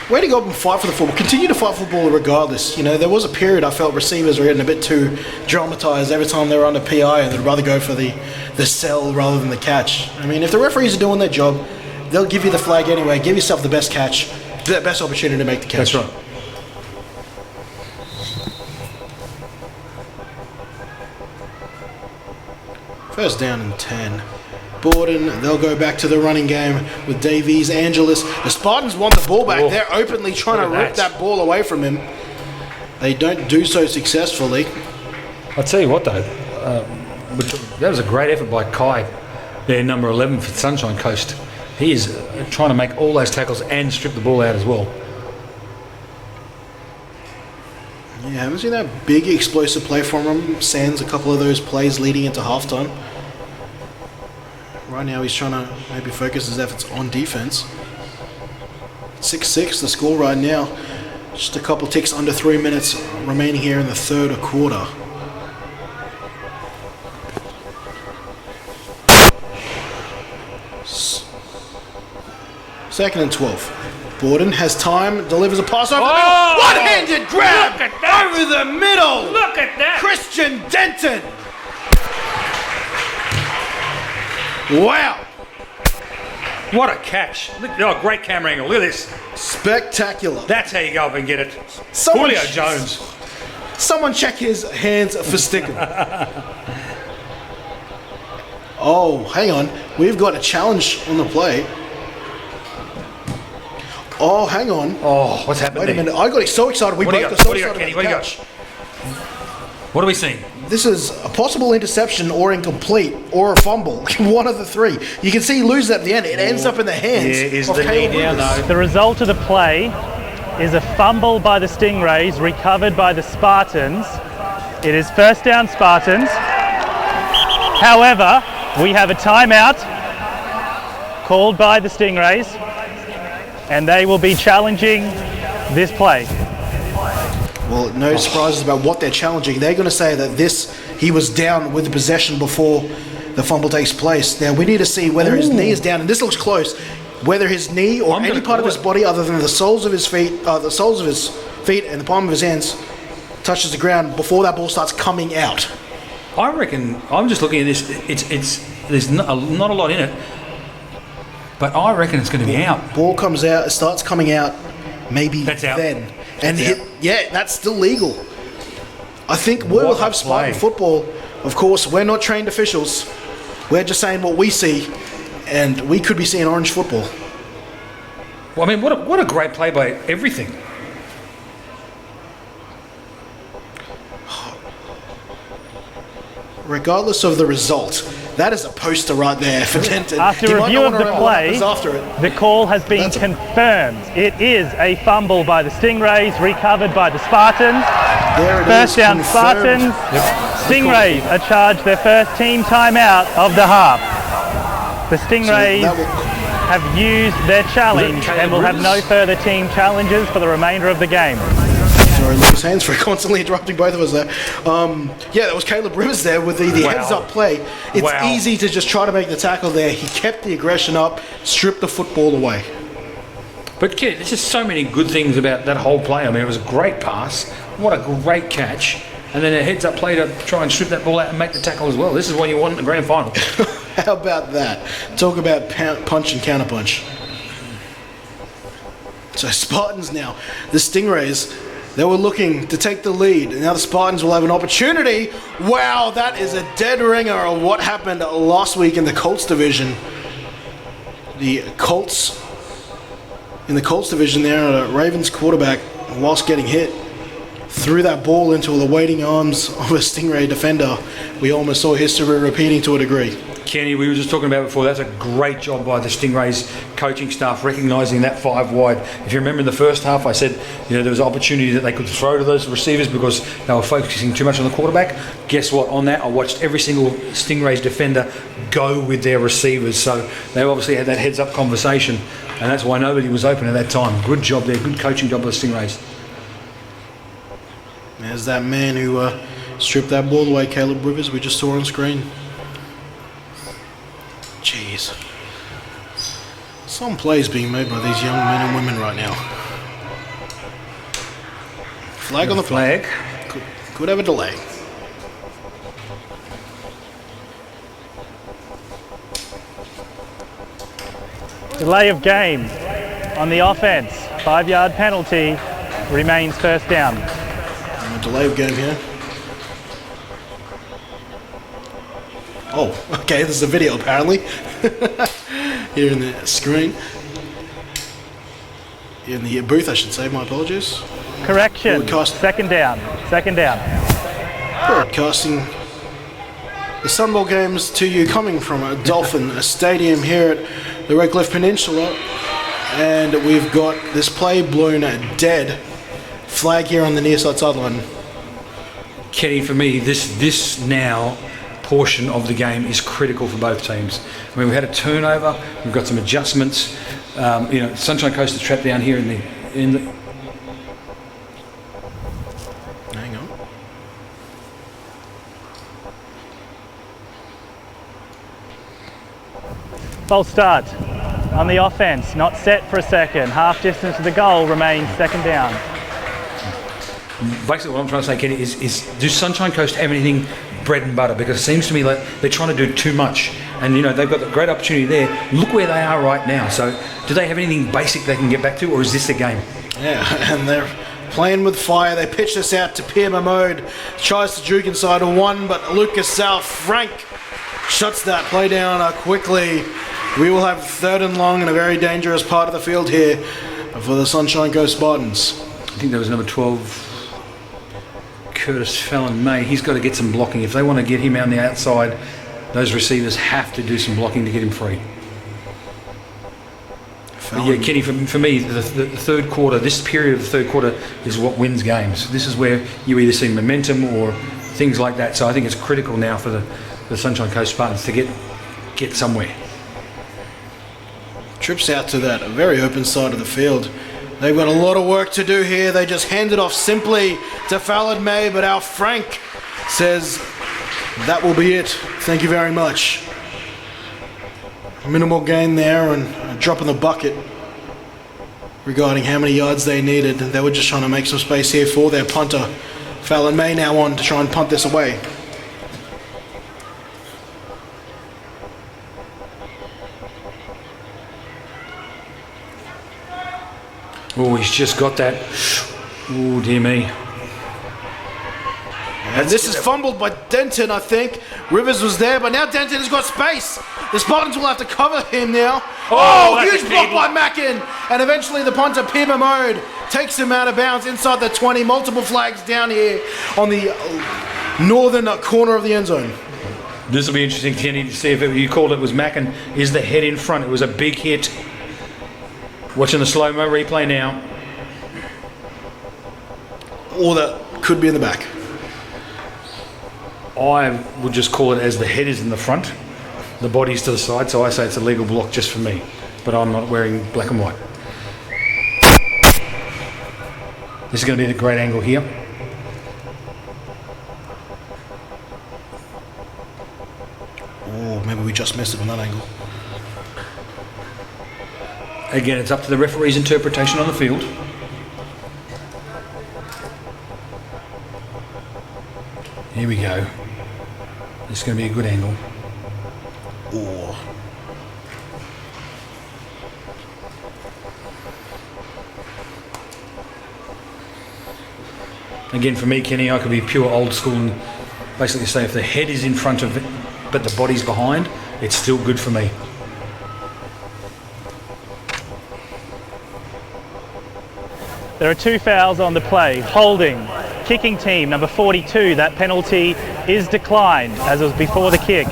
way to go up and fight for the football. Continue to fight for the ball regardless. You know, there was a period I felt receivers were getting a bit too dramatised every time they were under PI and they'd rather go for the sell rather than the catch. I mean, if the referees are doing their job, they'll give you the flag anyway. Give yourself the best catch, the best opportunity to make the catch. That's right. First down and 10. Borden, they'll go back to the running game with Davies Angeles. The Spartans want the ball back. They're openly trying to rip that ball away from him. They don't do so successfully. I'll tell you what though, that was a great effort by Kai, their number 11 for Sunshine Coast. He is trying to make all those tackles and strip the ball out as well. Yeah, haven't seen that big explosive play from him. Sands a couple of those plays leading into halftime. Right now he's trying to maybe focus his efforts on defense. 6-6 the score right now. Just a couple ticks under 3 minutes remaining here in the third quarter. Second and 12. Borden has time, delivers a pass over the middle. One-handed grab over the middle. Look at that! Christian Denton. Wow. What a catch. Look, oh, great camera angle. Look at this. Spectacular. That's how you go up and get it. Someone Julio Jones. Someone check his hands for sticking. Oh, hang on. We've got a challenge on the plate. Oh, hang on. Oh, what's happened Wait a there? minute. I got so excited. We What do both you got got? so What do you got, excited Kenny? about the What do you got? catch. What are we seeing? This is a possible interception or incomplete or a fumble. One of the three. You can see he loses at the end. It ends up in the hands Yeah, is of the knee Caleb down Rivers. though? The result of the play is a fumble by the Stingrays, recovered by the Spartans. It is first down, Spartans. However, we have a timeout called by the Stingrays, and they will be challenging this play. Well, no surprises about what they're challenging. They're going to say that he was down with the possession before the fumble takes place. Now, we need to see whether his knee is down, and this looks close, whether his knee or I'm any gonna part of call his it. body other than the soles of his feet and the palm of his hands touches the ground before that ball starts coming out. I reckon, I'm just looking at this, there's not a lot in it, but I reckon it's going to be out. Ball comes out, it starts coming out, maybe That's out. then. And That's yeah, that's still legal. I think we'll What a have Spartan play. football. Of course, we're not trained officials. We're just saying what we see, and we could be seeing orange football. Well, I mean, what a great play by everything. Regardless of the result, that is a poster right there for Denton. After He might review not of wanna the remember what play, happens after it. the call has been That's a- confirmed. It is a fumble by the Stingrays, recovered by the Spartans. There it First is, down, confirmed. Spartans. Stingrays are charged their first team timeout of the half. The Stingrays That will- have used their challenge Caleb and will have no Rivers. further team challenges for the remainder of the game. Sorry, Lucas Haynes for constantly interrupting both of us there. Yeah, that was Caleb Rivers there with the Wow. heads-up play. It's Wow. easy to just try to make the tackle there. He kept the aggression up, stripped the football away. But Kenny, there's just so many good things about that whole play. I mean, it was a great pass, what a great catch, and then a heads-up play to try and strip that ball out and make the tackle as well. This is what you want in the grand final. How about that? Talk about punch and counterpunch. So Spartans now, the Stingrays, they were looking to take the lead, and now the Spartans will have an opportunity. Wow, that is a dead ringer of what happened last week in the Colts division. The Colts, in the Colts division there, Ravens quarterback, whilst getting hit, threw that ball into the waiting arms of a Stingray defender. We almost saw history repeating to a degree. Kenny, we were just talking about before, that's a great job by the Stingrays coaching staff recognising that 5 wide. If you remember in the first half, I said there was opportunity that they could throw to those receivers because they were focusing too much on the quarterback. Guess what? On that, I watched every single Stingrays defender go with their receivers. So they obviously had that heads-up conversation, and that's why nobody was open at that time. Good job there, good coaching job by the Stingrays. There's that man who stripped that ball away, Caleb Rivers, we just saw on screen. Jeez. Some plays being made by these young men and women right now. Flag on the play. Flag. Could have a delay. Delay of game on the offense. 5-yard penalty, remains first down. And a delay of game here. Oh, okay, this is a video apparently. Here in the screen. In the booth, I should say, my apologies. Correction, Broadcast. second down. Broadcasting the SUNBOWL games to you coming from a Dolphin Stadium here at the Redcliffe Peninsula. And we've got this play blown dead. Flag here on the near side sideline. Kenny, for me, this now portion of the game is critical for both teams. I mean, we had a turnover, we've got some adjustments. Sunshine Coast is trapped down here in the. Hang on. False start on the offense, not set for a second. Half distance to the goal, remains second down. Basically, what I'm trying to say, Kenny, is do Sunshine Coast have anything bread and butter? Because it seems to me like they're trying to do too much. And, they've got the great opportunity there. Look where they are right now. So do they have anything basic they can get back to, or is this the game? Yeah, and playing with fire. They pitch this out to Pierre Mahmoud. Tries to juke inside a one, but Lucas South Frank shuts that play down quickly. We will have 3rd and long in a very dangerous part of the field here for the Sunshine Coast Spartans. I think that was number 12. Curtis Fallon May, he's got to get some blocking. If they want to get him on the outside, those receivers have to do some blocking to get him free. Yeah, Kenny, for me, the third quarter, this period of the third quarter is what wins games. This is where you either see momentum or things like that. So I think it's critical now for the Sunshine Coast Spartans to get somewhere. Trips out to that very open side of the field. They've got a lot of work to do here. They just hand it off simply to Fallon May, but our Frank says that will be it. Thank you very much. Minimal gain there and a drop in the bucket regarding how many yards they needed. They were just trying to make some space here for their punter. Fallon May now on to try and punt this away. Oh, he's just got that. Oh, dear me. And this is fumbled by Denton, I think. Rivers was there, but now Denton has got space. The Spartans will have to cover him now. Oh, huge block by Mackin. And eventually the punter, Pierre Mahmoud, takes him out of bounds inside the 20. Multiple flags down here on the northern corner of the end zone. This will be interesting, Kenny, to see if you called it was Mackin. Is the head in front? It was a big hit. Watching the slow-mo replay now. Or that could be in the back. I would just call it as the head is in the front, the body's to the side, so I say it's a legal block just for me. But I'm not wearing black and white. This is going to be a great angle here. Oh, maybe we just missed it on that angle. Again, it's up to the referee's interpretation on the field. Here we go. This is going to be a good angle. Oh. Again, for me, Kenny, I could be pure old school and basically say if the head is in front of it, but the body's behind, it's still good for me. There are 2 fouls on the play. Holding. Kicking team, number 42. That penalty is declined, as it was before the kick.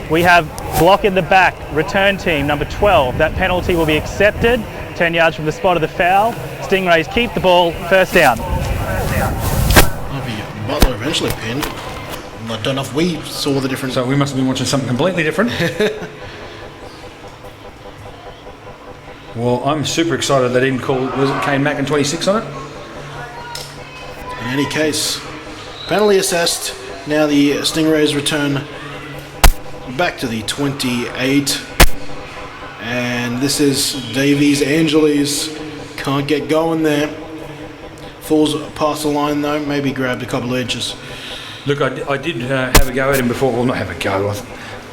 We have block in the back. Return team, number 12. That penalty will be accepted. 10 yards from the spot of the foul. Stingrays keep the ball. First down. Butler eventually pinned. I don't know if we saw the difference. So we must have been watching something completely different. Well, I'm super excited they didn't call, was it Kane Mackin 26 on it? In any case, penalty assessed. Now the Stingrays return back to the 28. And this is Davies Angeles. Can't get going there. Falls past the line though, maybe grabbed a couple of inches. Look, I did have a go at him before. Well, not have a go.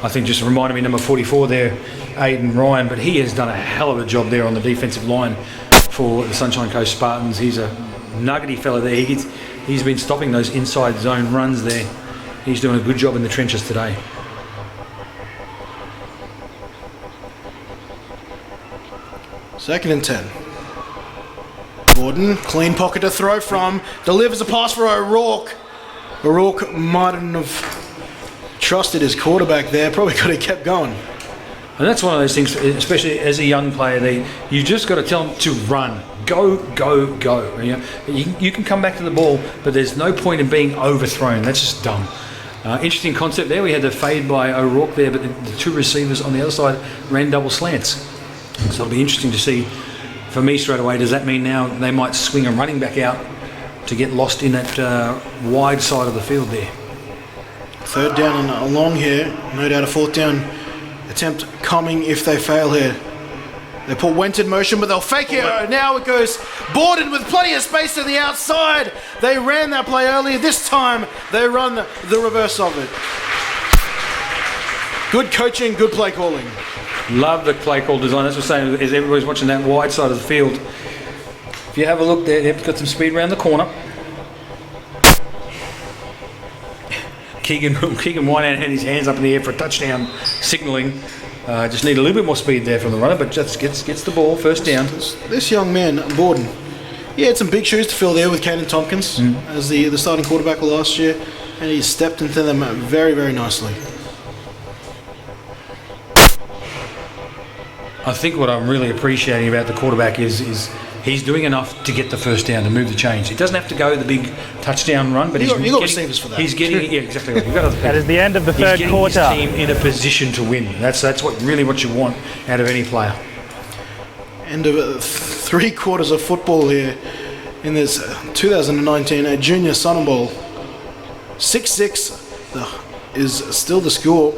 I think just reminded me number 44 there, Aidan Ryan, but he has done a hell of a job there on the defensive line for the Sunshine Coast Spartans. He's a nuggety fella there. He's been stopping those inside zone runs there. He's doing a good job in the trenches today. Second and 10. Gordon, clean pocket to throw from, delivers a pass for O'Rourke. O'Rourke mightn't have trusted his quarterback there, probably could have kept going. And that's one of those things, especially as a young player, you just got to tell them to run. Go, go, go. You can come back to the ball, but there's no point in being overthrown. That's just dumb. Interesting concept there. We had the fade by O'Rourke there, but the 2 receivers on the other side ran double slants. So it'll be interesting to see, for me straight away, does that mean now they might swing a running back out to get lost in that wide side of the field there? Third down and along here. No doubt a fourth down attempt coming if they fail here. They put Went in motion, but they'll fake it. Now it goes Borden with plenty of space to the outside. They ran that play earlier. This time they run the reverse of it. Good coaching, good play calling. Love the play call design. That's what I'm saying, is everybody's watching that wide side of the field. If you have a look there, they've got some speed around the corner. Keegan Winehound had his hands up in the air for a touchdown, signalling. Just need a little bit more speed there from the runner, but just gets the ball, first down. This young man, Borden, he had some big shoes to fill there with Caden Tompkins as the starting quarterback last year, and he stepped into them very, very nicely. I think what I'm really appreciating about the quarterback is he's doing enough to get the first down, to move the chains. He doesn't have to go the big touchdown run, but You got getting, receivers for that. He's getting, yeah, exactly right. You've got That is the end of the he's third getting quarter. his team in a position to win. That's what you want out of any player. End of 3 quarters of football here in this 2019 Junior SUNBOWL. 6-6 is still the score.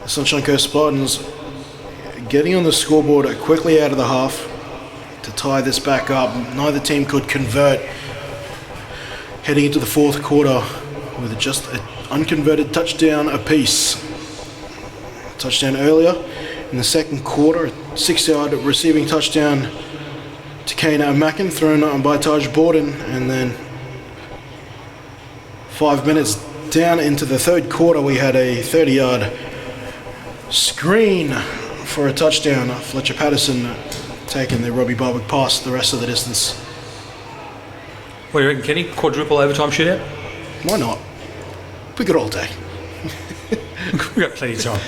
The Sunshine Coast Spartans getting on the scoreboard quickly out of the half to tie this back up. Neither team could convert. Heading into the fourth quarter with just an unconverted touchdown apiece. Touchdown earlier in the second quarter, a 6-yard receiving touchdown to Kane Mackin, thrown by Taj Borden, and then 5 minutes down into the third quarter we had a 30-yard screen for a touchdown. Fletcher Patterson taking the Robbie Barwick pass the rest of the distance. What do you reckon, Kenny? Quadruple overtime shootout? Why not? We got all day. We've got plenty of time.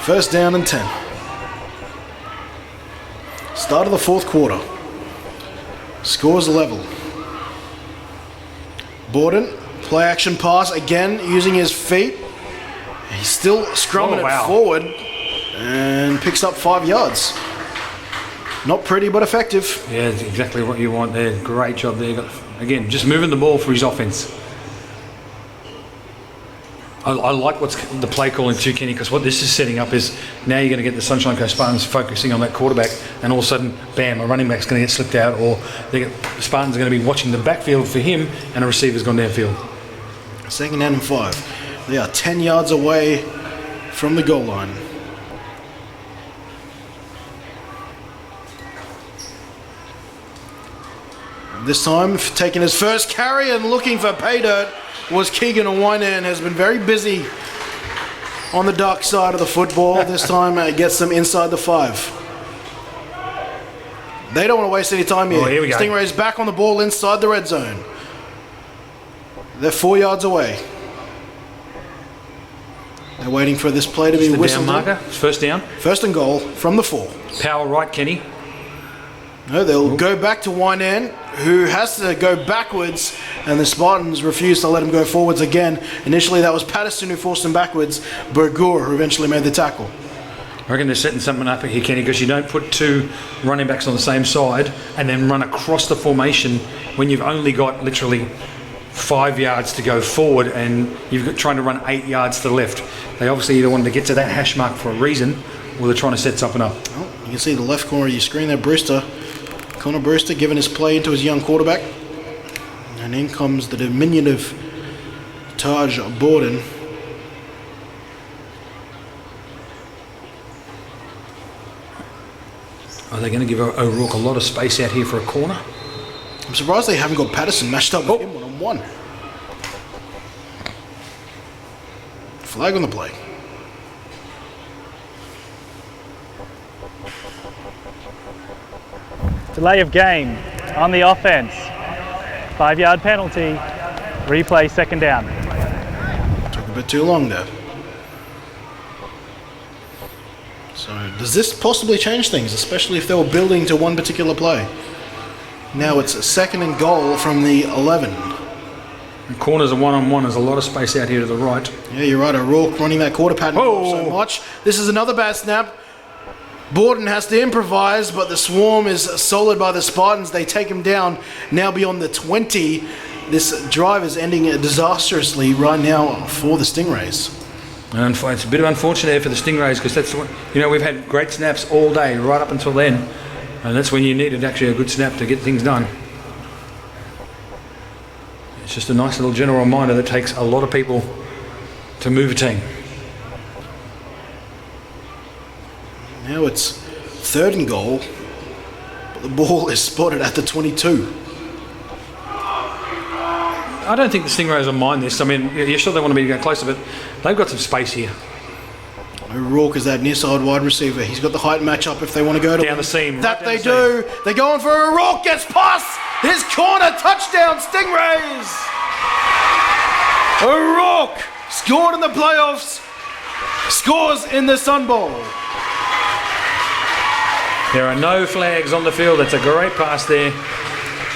First down and 10. Start of the fourth quarter. Scores level. Borden, play action pass again using his feet. He's still scrumming it forward and picks up 5 yards. Not pretty, but effective. Yeah, that's exactly what you want there. Great job there. Again, just moving the ball for his offense. I like what's the play calling too, Kenny, because what this is setting up is now you're going to get the Sunshine Coast Spartans focusing on that quarterback, and all of a sudden, bam, a running back's going to get slipped out, or the Spartans are going to be watching the backfield for him, and a receiver's gone downfield. Second down and 5. They are 10 yards away from the goal line. This time, taking his first carry and looking for pay dirt was Keegan Winehound. Has been very busy on the dark side of the football. This time, gets them inside the 5. They don't want to waste any time here. Oh, here we go. Stingrays back on the ball inside the red zone. They're 4 yards away. They're waiting for this play to be The whistled. down marker, first down. First and goal from the 4. Power right, Kenny. No, they'll go back to Winehound, who has to go backwards, and the Spartans refuse to let him go forwards again. Initially, that was Patterson who forced him backwards. Burgour, who eventually made the tackle. I reckon they're setting something up here, Kenny, because you don't put 2 running backs on the same side and then run across the formation when you've only got literally 5 yards to go forward and you've got trying to run 8 yards to the left. They obviously either wanted to get to that hash mark for a reason, or they're trying to set something up. Oh, you can see the left corner of your screen there, Brewster. Connor Brewster giving his play into his young quarterback. And in comes the diminutive Taj Borden. Are they going to give O'Rourke a lot of space out here for a corner? I'm surprised they haven't got Patterson matched up with him one-on-one. Flag on the play. Delay of game on the offense. 5-yard penalty. Replay, second down. Took a bit too long there. So does this possibly change things, especially if they were building to one particular play? Now it's a second and goal from the 11. And corners are one-on-one. There's a lot of space out here to the right. Yeah, you're right. O'Rourke running that quarter pattern so much. This is another bad snap. Borden has to improvise, but the swarm is solid by the Spartans. They take him down now beyond the 20. This drive is ending disastrously right now for the Stingrays. And it's a bit of unfortunate there for the Stingrays, because that's what, we've had great snaps all day right up until then, and that's when you needed actually a good snap to get things done. It's just a nice little general reminder that takes a lot of people to move a team. Now it's 3rd and goal, but the ball is spotted at the 22. I don't think the Stingrays will mind this. I mean, you're sure they want to be going closer, but they've got some space here. O'Rourke is that near side wide receiver. He's got the height matchup if they want to go to Down the seam. That right they down the do. They're going for O'Rourke. Gets past his corner. Touchdown, Stingrays. O'Rourke scored in the playoffs. Scores in the Sun Bowl. There are no flags on the field. That's a great pass there.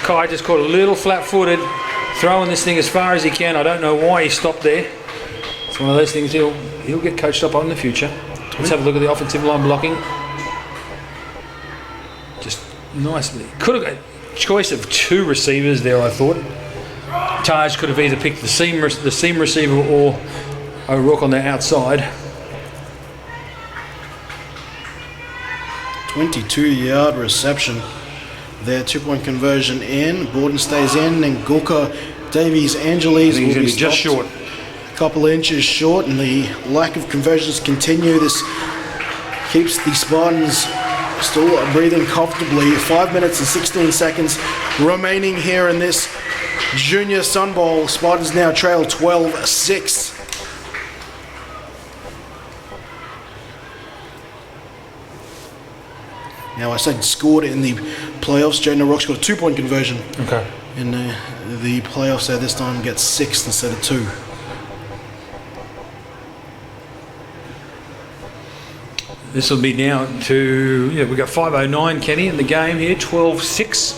Kai just caught a little flat-footed, throwing this thing as far as he can. I don't know why he stopped there. It's one of those things he'll get coached up on in the future. Let's have a look at the offensive line blocking. Just nicely. Could have got a choice of 2 receivers there, I thought. Taj could have either picked the seam receiver or O'Rourke on the outside. 22-yard reception. Their 2-point conversion in. Borden stays in, and Gulka, Davies, Angeles will be just short. A couple of inches short, and the lack of conversions continue. This keeps the Spartans still breathing comfortably. 5 minutes and 16 seconds remaining here in this Junior Sun Bowl. Spartans now trail 12-6. Now, I said scored in the playoffs. Jaden O'Rourke's got a 2-point conversion. Okay. In the playoffs, there this time gets 6 instead of 2. This will be now to, we've got 5:09, Kenny, in the game here, 12-6.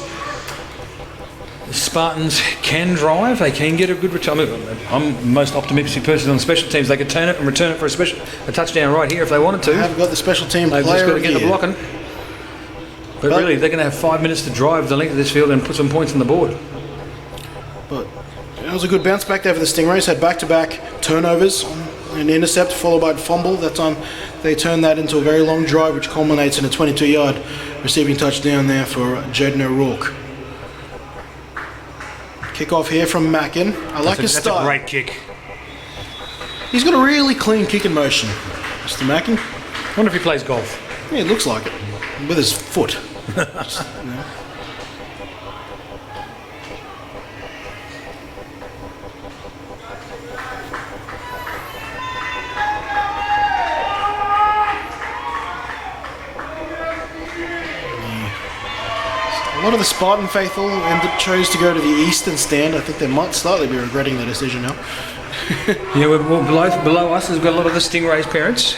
The Spartans can drive, they can get a good return. I'm the most optimistic person on special teams. They could turn it and return it for a touchdown right here if they wanted to. They haven't got the special team They've player just got to get the here. blocking. But really, they're going to have 5 minutes to drive the length of this field and put some points on the board. But it was a good bounce back there for the Stingrays. Had back-to-back turnovers, an intercept followed by a fumble. That time they turned that into a very long drive, which culminates in a 22-yard receiving touchdown there for Jaden O'Rourke. Kick-off here from Mackin. I like his style. That's a great kick. He's got a really clean kicking motion, Mr. Mackin. I wonder if he plays golf. Yeah, it looks like it. With his foot. Just, A lot of the Spartan faithful chose to go to the eastern stand. I think they might slightly be regretting their decision now. Yeah, we're below us. We've got a lot of the Stingrays parents.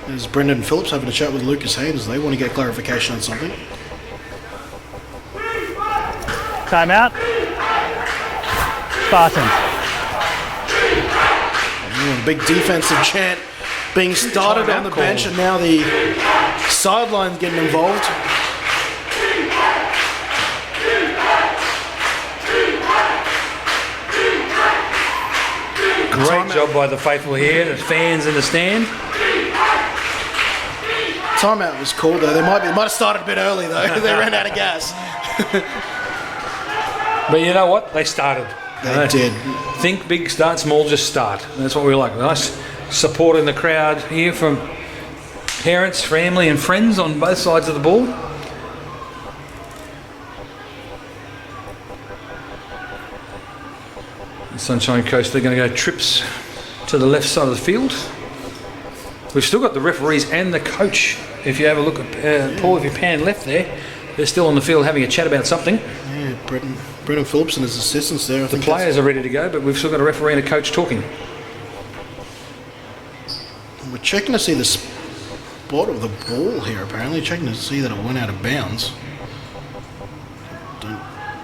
There's Brendan Phillips having a chat with Lucas Haynes. They want to get clarification on something. Timeout. Spartans. Big defensive chant being started on the bench, and now the sideline's getting involved. Great job by the faithful here, the fans in the stand. Timeout was called though. They might have started a bit early though. They ran out of gas. But you know what? They started. They did. Think big, start small, just start. That's what we like. Nice support in the crowd here from parents, family and friends on both sides of the ball. The Sunshine Coast, they're going to go trips to the left side of the field. We've still got the referees and the coach. If you have a look at Paul, if you pan left there, they're still on the field having a chat about something. Yeah, Brendan Phillips and his assistants there. The players are ready to go, but we've still got a referee and a coach talking. We're checking to see the spot of the ball here, apparently. Checking to see that it went out of bounds.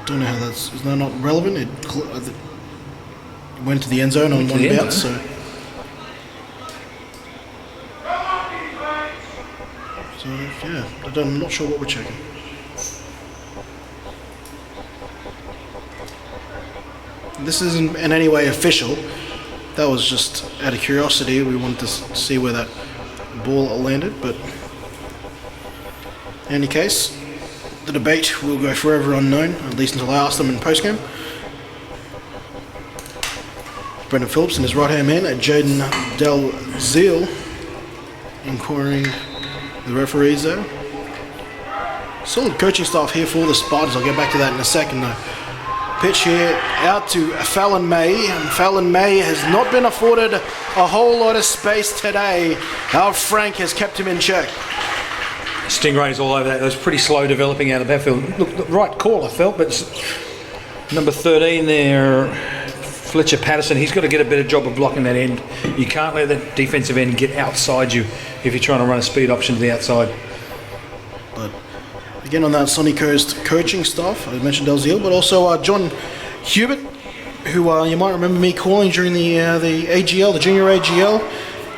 Don't know how that's... Is that not relevant? It went to the end zone on one bounce, so... So, yeah, I'm not sure what we're checking. This isn't in any way official. That was just out of curiosity. We wanted to see where that ball landed, but in any case, the debate will go forever unknown, at least until I ask them in postgame. Brendan Phillips and his right-hand man, Jaden Dalziel, inquiring the referees there. Solid coaching staff here for the Spartans. I'll get back to that in a second though. Pitch here out to Fallon May, and Fallon May has not been afforded a whole lot of space today. Our Frank has kept him in check. Stingrays all over that. It was pretty slow developing out of that field. Look, the right call I felt, but number 13 there, Fletcher Patterson, he's got to get a better job of blocking that end. You can't let the defensive end get outside you if you're trying to run a speed option to the outside. But again, on that Sunny Coast coaching staff, I mentioned Dalziel, but also John Hubert, who you might remember me calling during the AGL, the junior AGL,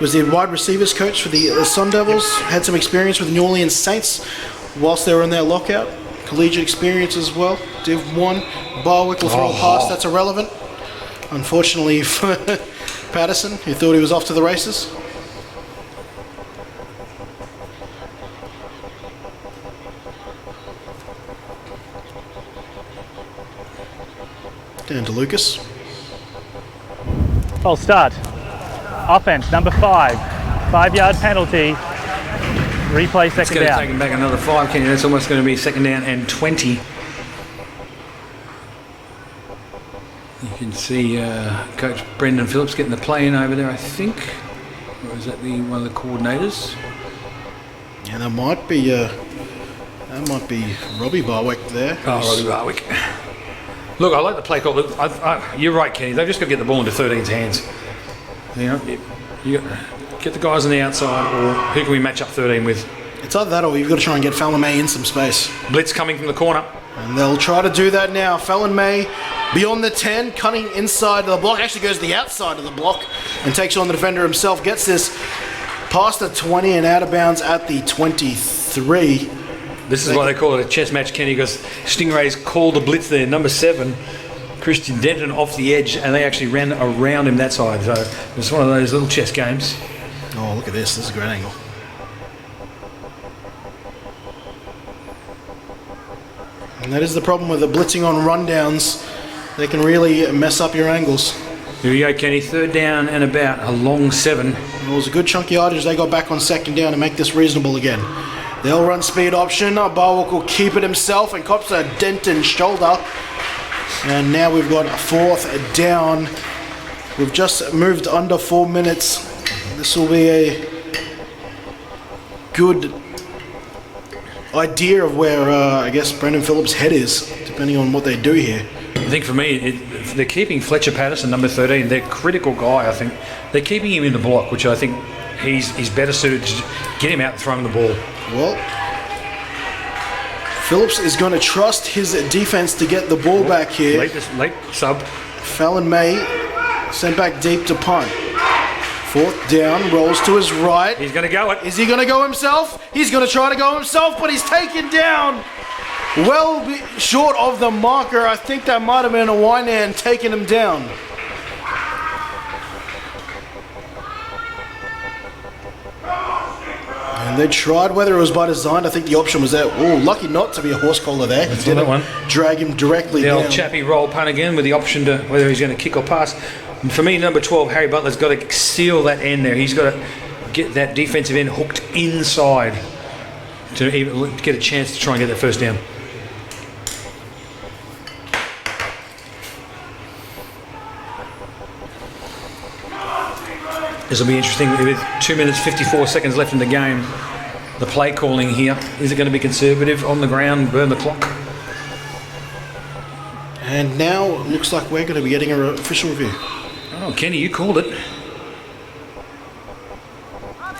was the wide receivers coach for the Sun Devils. Had some experience with the New Orleans Saints whilst they were in their lockout. Collegiate experience as well. Div 1. Barwick will throw a pass that's irrelevant. Unfortunately for Patterson, who thought he was off to the races. Down to Lucas. False start. Offense, number 5. 5-yard penalty. Replay It's second going to down. take him back another 5, Kenny. That's almost going to be second down and 20. You can see Coach Brendan Phillips getting the play in over there, I think. Or is that one of the coordinators? Yeah, that might be Robbie Barwick there. Oh, Robbie Barwick. Look, I like the play call. Look, you're right, Kenny. They've just got to get the ball into 13's hands. You know, you get the guys on the outside, or who can we match up 13 with? It's either that or you've got to try and get Fallon May in some space. Blitz coming from the corner. And they'll try to do that now. Fallon May beyond the 10, cutting inside of the block. Actually goes to the outside of the block and takes on the defender himself. Gets this past the 20 and out of bounds at the 23. This is why they call it a chess match, Kenny, because Stingrays called the blitz there. Number 7, Christian Denton off the edge, and they actually ran around him that side. So it's one of those little chess games. Oh, look at this. This is a great angle. And that is the problem with the blitzing on rundowns. They can really mess up your angles. Here we go, Kenny. Third down and about a long 7. It was a good chunky yardage. They got back on second down to make this reasonable again. They'll run speed option. Barwick will keep it himself and cops a Denton shoulder. And now we've got a 4th down. We've just moved under 4 minutes. This will be a good idea of where I guess Brendan Phillips' head is, depending on what they do here. I think for me, they're keeping Fletcher Patterson, number 13. They're a critical guy, I think. They're keeping him in the block, which I think he's better suited to get him out and throw him the ball. Well, Phillips is going to trust his defense to get the ball back here. Late sub. Fallon May sent back deep to punt. 4th down, rolls to his right. He's going to go it. Is he going to go himself? He's going to try to go himself, but he's taken down well short of the marker. I think that might have been a Wynan taking him down. And they tried whether it was by design. I think the option was there. Oh, lucky not to be a horse collar there. That's that one. Drag him directly The down. old chappy roll punt again with the option to whether he's going to kick or pass. And for me, number 12, Harry Butler's got to seal that end there. He's got to get that defensive end hooked inside to even get a chance to try and get that first down. This will be interesting with 2 minutes 54 seconds left in the game. The play calling here, is it going to be conservative on the ground, burn the clock? And now it looks like we're going to be getting an official review. Oh, Kenny, you called it.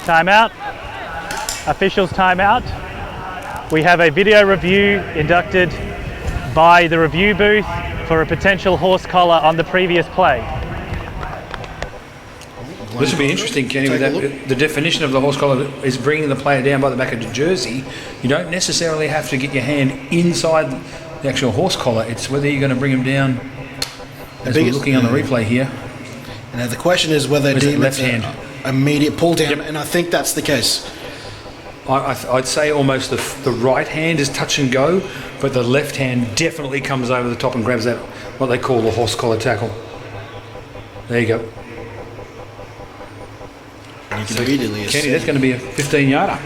Timeout. Officials timeout. We have a video review inducted by the review booth for a potential horse collar on the previous play. This will be interesting, Kenny, with that. The definition of the horse collar is bringing the player down by the back of the jersey. You don't necessarily have to get your hand inside the actual horse collar. It's whether you're going to bring him down, as we're looking on the replay here. Now the question is whether Is it Demons left hand? immediate pull down, Yep. and I think that's the case. I'd say almost the right hand is touch and go, but the left hand definitely comes over the top and grabs that, what they call the horse collar tackle. There you go. You can immediately Kenny, see. that's going to be a 15-yarder.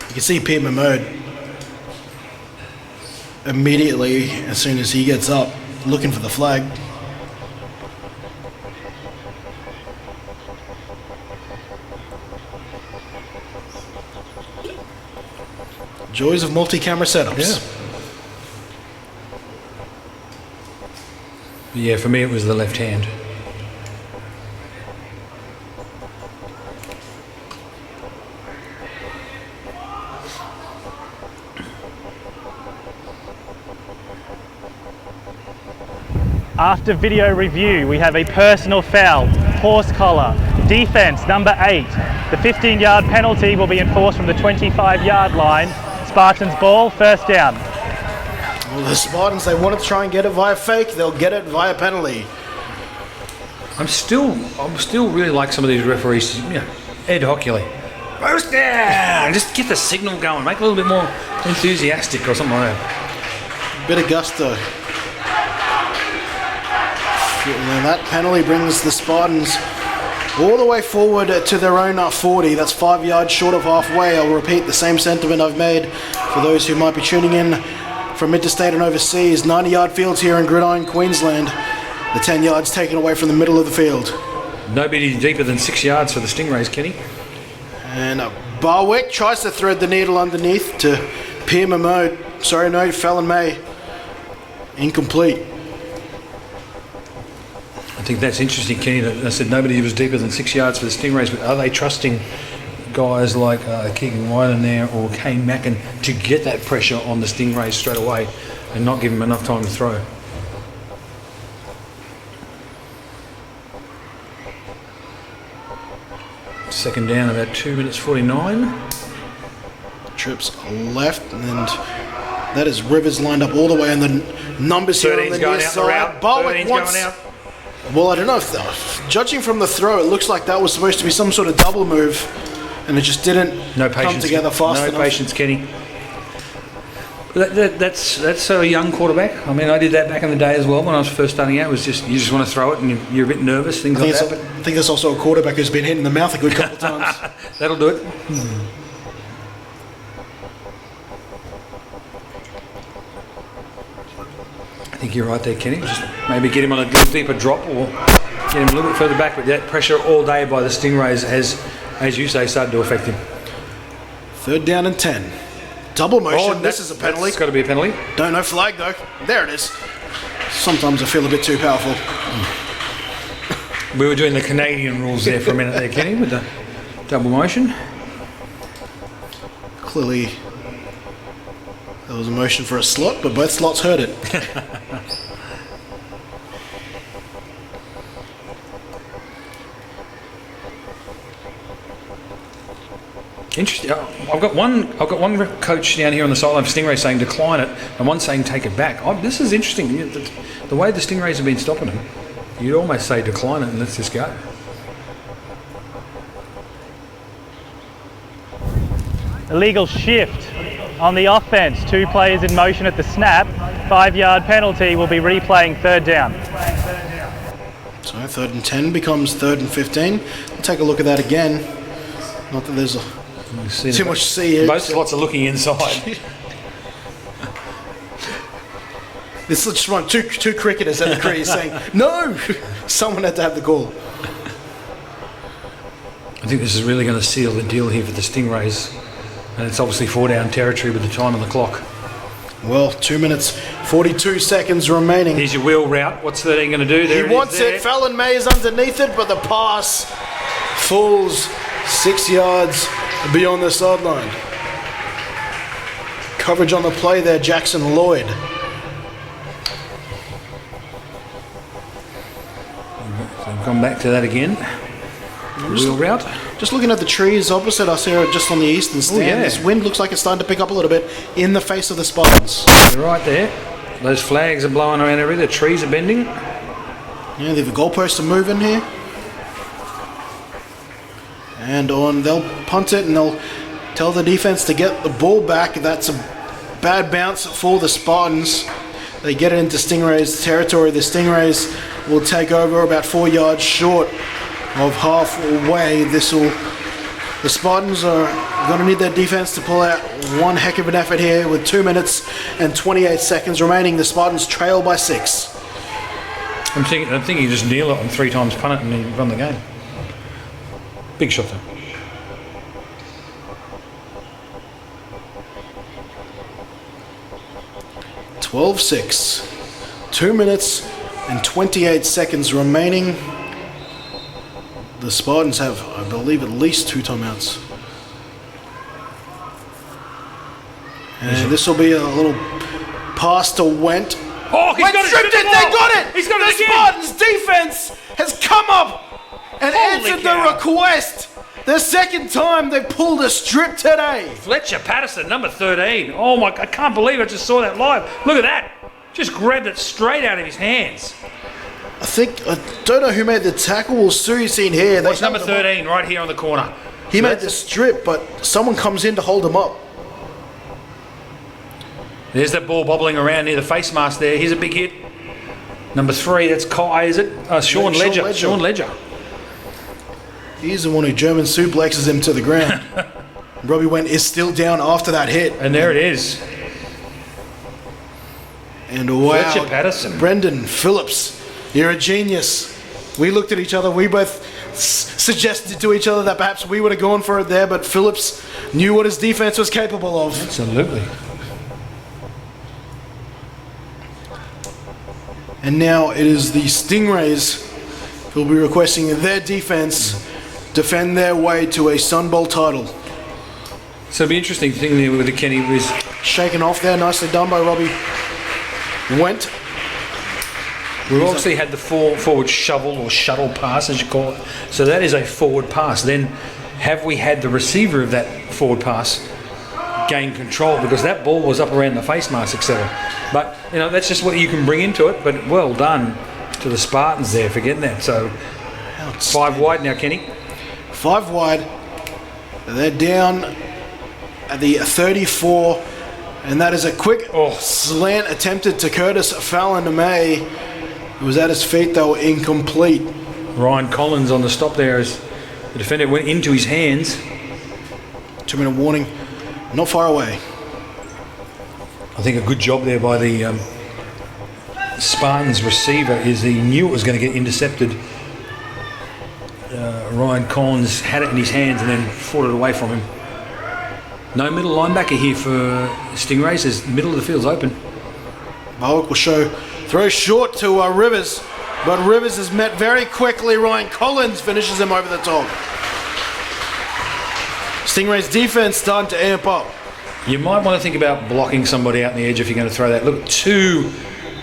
You can see Pierre Mahmoud immediately, as soon as he gets up, looking for the flag. Joys of multi-camera setups. Yeah, for me it was the left hand. After video review, we have a personal foul, horse collar, defense number 8. The 15-yard penalty will be enforced from the 25-yard line. Spartans ball, first down. Well, the Spartans, they want to try and get it via fake, they'll get it via penalty. I'm still really like some of these referees, Ed Hockley. Roast down! Just get the signal going, make it a little bit more enthusiastic or something like that. Bit of gusto. And that penalty brings the Spartans all the way forward to their own 40. That's 5 yards short of halfway. I'll repeat the same sentiment I've made for those who might be tuning in from interstate and overseas. 90-yard fields here in Gridiron, Queensland. The 10 yards taken away from the middle of the field. Nobody deeper than 6 yards for the Stingrays, Kenny. And Barwick tries to thread the needle underneath to Pierre Mahmoud. Sorry, no, Fallon May. Incomplete. I think that's interesting, Kenny, that I said nobody was deeper than 6 yards for the Stingrays, but are they trusting guys like Keegan White in there or Kane Mackin to get that pressure on the Stingrays straight away and not give them enough time to throw? Second down, about 2 minutes 49. Trips left, and that is Rivers lined up all the way, and the numbers here on 13's the going near out the side. route. Barwick 13's wants. going out. Well, I don't know if, judging from the throw, it looks like that was supposed to be some sort of double move, and it just didn't No patience. come together fast enough. No patience, Kenny. That's a young quarterback. I mean, I did that back in the day as well when I was first starting out. It was just you just want to throw it and you're a bit nervous, things like that. I think there's also a quarterback who's been hit in the mouth a good couple of times. That'll do it. I think you're right there, Kenny. Just maybe get him on a little deeper drop or get him a little bit further back. But that pressure all day by the Stingrays has, as you say, started to affect him. Third down and 10. Double motion. This is a penalty. It's got to be a penalty. Don't know flag though. There it is. Sometimes I feel a bit too powerful. We were doing the Canadian rules there for a minute there, Kenny, with the double motion. Clearly, there was a motion for a slot, but both slots heard it. Interesting. I've got one coach down here on the sideline for Stingrays saying decline it, and one saying take it back. This is interesting. The way the Stingrays have been stopping them, you'd almost say decline it and let's just go. Illegal shift on the offense. 2 players in motion at the snap. 5-yard penalty. Will be replaying third down. So third and 10 becomes third and 15. We'll take a look at that again. Not that there's too much to see here. Both slots are looking inside. This is just one, two cricketers at the crease saying, no! Someone had to have the call. I think this is really going to seal the deal here for the Stingrays. And it's obviously 4-down territory with the time on the clock. Well, 2 minutes, 42 seconds remaining. Here's your wheel route. What's 13 going to do? There He wants it. Fallon May is underneath it, but the pass falls 6 yards beyond the sideline. Coverage on the play there, Jackson Lloyd. So we've gone back to that again. Wheel route. Just looking at the trees opposite us here, just on the eastern stand. yeah. This wind looks like it's starting to pick up a little bit in the face of the Spartans. You're right there. Those flags are blowing around everywhere. The trees are bending. Yeah, the goalposts are moving here. And they'll punt it and they'll tell the defense to get the ball back. That's a bad bounce for the Spartans. They get it into Stingrays territory. The Stingrays will take over about 4 yards short of halfway. The Spartans are going to need their defense to pull out one heck of an effort here with 2 minutes and 28 seconds remaining. The Spartans trail by 6. I'm thinking you just kneel it and 3 times punt it and you run the game. Big shot though. (12-6). 2 minutes and 28 seconds remaining. The Spartans have, I believe, at least 2 timeouts. And this will be a little pass to Went. Oh, he's got stripped it! They got it! He's got it the again! Spartans defense has come up and answered the request. The second time they pulled a strip today. Fletcher Patterson, number 13. Oh my, I can't believe I just saw that live. Look at that. Just grabbed it straight out of his hands. I don't know who made the tackle. We'll soon see here. What's number 13 right here on the corner? He made the strip, but someone comes in to hold him up. There's that ball bobbling around near the face mask there. Here's a big hit. Number 3, that's Kai, is it? Sean Ledger. Sean Ledger. He's the one who German suplexes him to the ground. Robbie Went is still down after that hit. And there it is. And wow, Fletcher Patterson. Brendan Phillips, you're a genius. We looked at each other. We both suggested to each other that perhaps we would have gone for it there, but Phillips knew what his defense was capable of. Absolutely. And now it is the Stingrays who will be requesting their defense defend their way to a SUNBOWL title. So it'll be interesting thing there with the Kenny was Shaken off there, nicely done by Robbie Went. we've obviously had the forward shovel or shuttle pass, as you call it. So that is a forward pass. Then have we had the receiver of that forward pass gain control, because that ball was up around the face mask, etc. But you know, that's just what you can bring into it. But well done to the Spartans there for getting that. So 5 wide now, Kenny. 5 wide. They're down at the 34, and that is a quick slant attempted to Curtis Fallon May. It was at his feet though, incomplete. Ryan Collins on the stop there as the defender went into his hands. 2-minute warning, not far away. I think a good job there by the Spartans receiver is he knew it was going to get intercepted. Ryan Collins had it in his hands and then fought it away from him. No middle linebacker here for Stingrays as the middle of the field's open. Bowick will show, throw short to Rivers, but Rivers is met very quickly. Ryan Collins finishes him over the top. Stingrays defense starting to amp up. You might want to think about blocking somebody out in the edge if you're going to throw that. Look, 2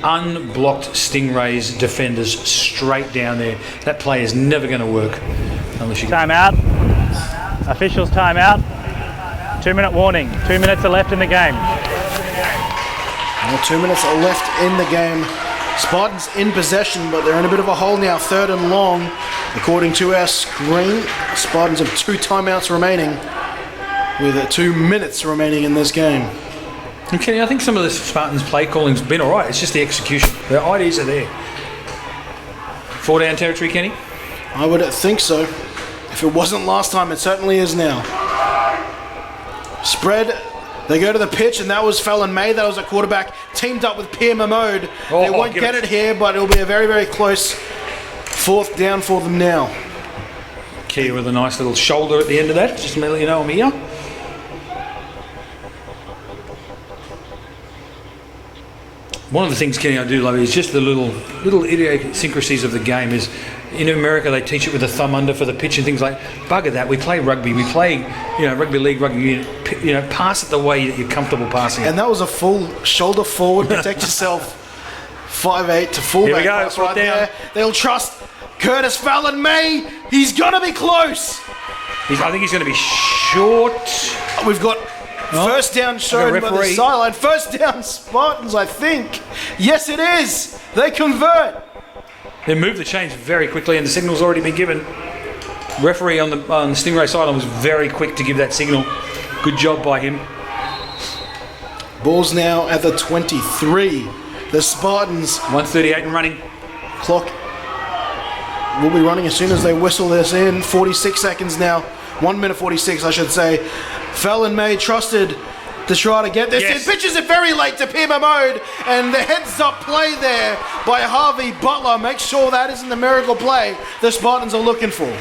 unblocked Stingrays defenders straight down there. That play is never going to work unless you Time out. Officials time out. 2-minute warning. 2 minutes are left in the game. Well, 2 minutes are left in the game. Spartans in possession, but they're in a bit of a hole now. 3rd and long, according to our screen. Spartans have 2 timeouts remaining, with 2 minutes remaining in this game. Okay, I think some of the Spartans play calling's been alright. It's just the execution. The ideas are there. 4 down territory, Kenny? I would think so. If it wasn't last time, it certainly is now. Spread. They go to the pitch, and that was Fallon May. That was a quarterback teamed up with Pierre Mahmoud. They won't get it here, but it'll be a very, very close 4th down for them now. Kia with a nice little shoulder at the end of that. Just to let you know I'm here. One of the things, Kenny, I do love is just the little idiosyncrasies of the game. Is in America they teach it with a thumb under for the pitch and things like. Bugger that. We play rugby. We play, rugby league, rugby. Pass it the way that you're comfortable passing it. And that was a full shoulder forward. Protect yourself. 5'8" to fullback. Here we go. Pass right down. there. They'll trust Curtis Fallon May. He's gonna be close. I think he's going to be short. We've got First down shown by the referee. sideline. First down Spartans, I think. Yes, it is. They convert. They moved the chains very quickly, and the signal's already been given. Referee on the Stingray sideline was very quick to give that signal. Good job by him. Ball's now at the 23. The Spartans 1:38 and running. clock will be running as soon as they whistle this in. 46 seconds now. 1 minute 46, I should say. Fallon May trusted to try to get this Yes. in. Pitches it very late to Pierre Mahmoud, and the heads-up play there by Harvey Butler makes sure that isn't the miracle play the Spartans are looking for.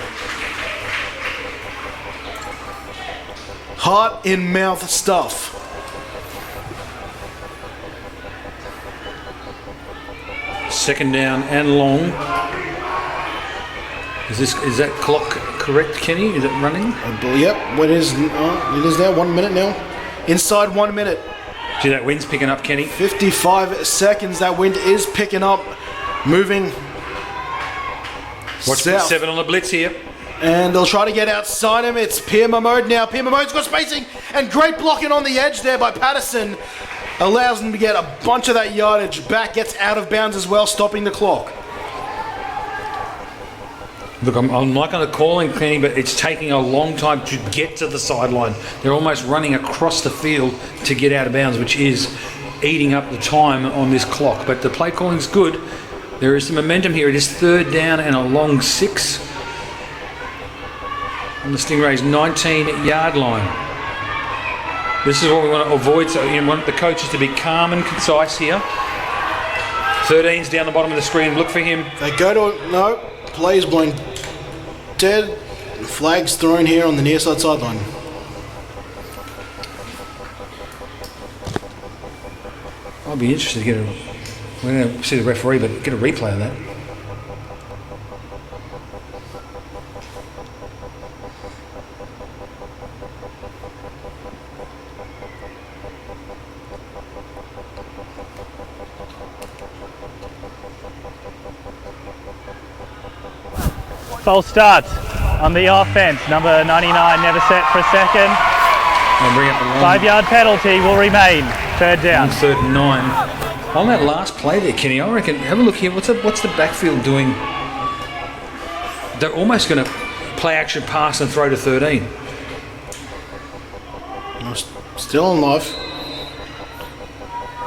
Heart-in-mouth stuff. Second down and long. Is that clock correct, Kenny? Is it running? Yep, it is now 1 minute now. Inside 1 minute. See that wind's picking up, Kenny. 55 seconds. That wind is picking up, moving Watch south. 7 on the blitz here. And they'll try to get outside him. It's Pierre Mahmoud now. Pierre Mahmoud's got spacing and great blocking on the edge there by Patterson. Allows him to get a bunch of that yardage back. Gets out of bounds as well, stopping the clock. Look, I'm not going to call him, Kenny, but it's taking a long time to get to the sideline. They're almost running across the field to get out of bounds, which is eating up the time on this clock. But the play calling's good. There is some momentum here. It is third down and a long 6 on the Stingrays' 19-yard line. This is what we want to avoid. So you want the coaches to be calm and concise here. 13's down the bottom of the screen. Look for him. They go to no. Play's blown dead. Flags thrown here on the near side sideline. I'll be interested to get a. We're going to see the referee, but get a replay of that. False start on the offense. Number 99 never set for a second. And bring up the line. 5-yard penalty will remain. Third down. On third and 9. On that last play there, Kenny, I reckon, have a look here. What's the backfield doing? They're almost going to play action pass and throw to 13. Still on live.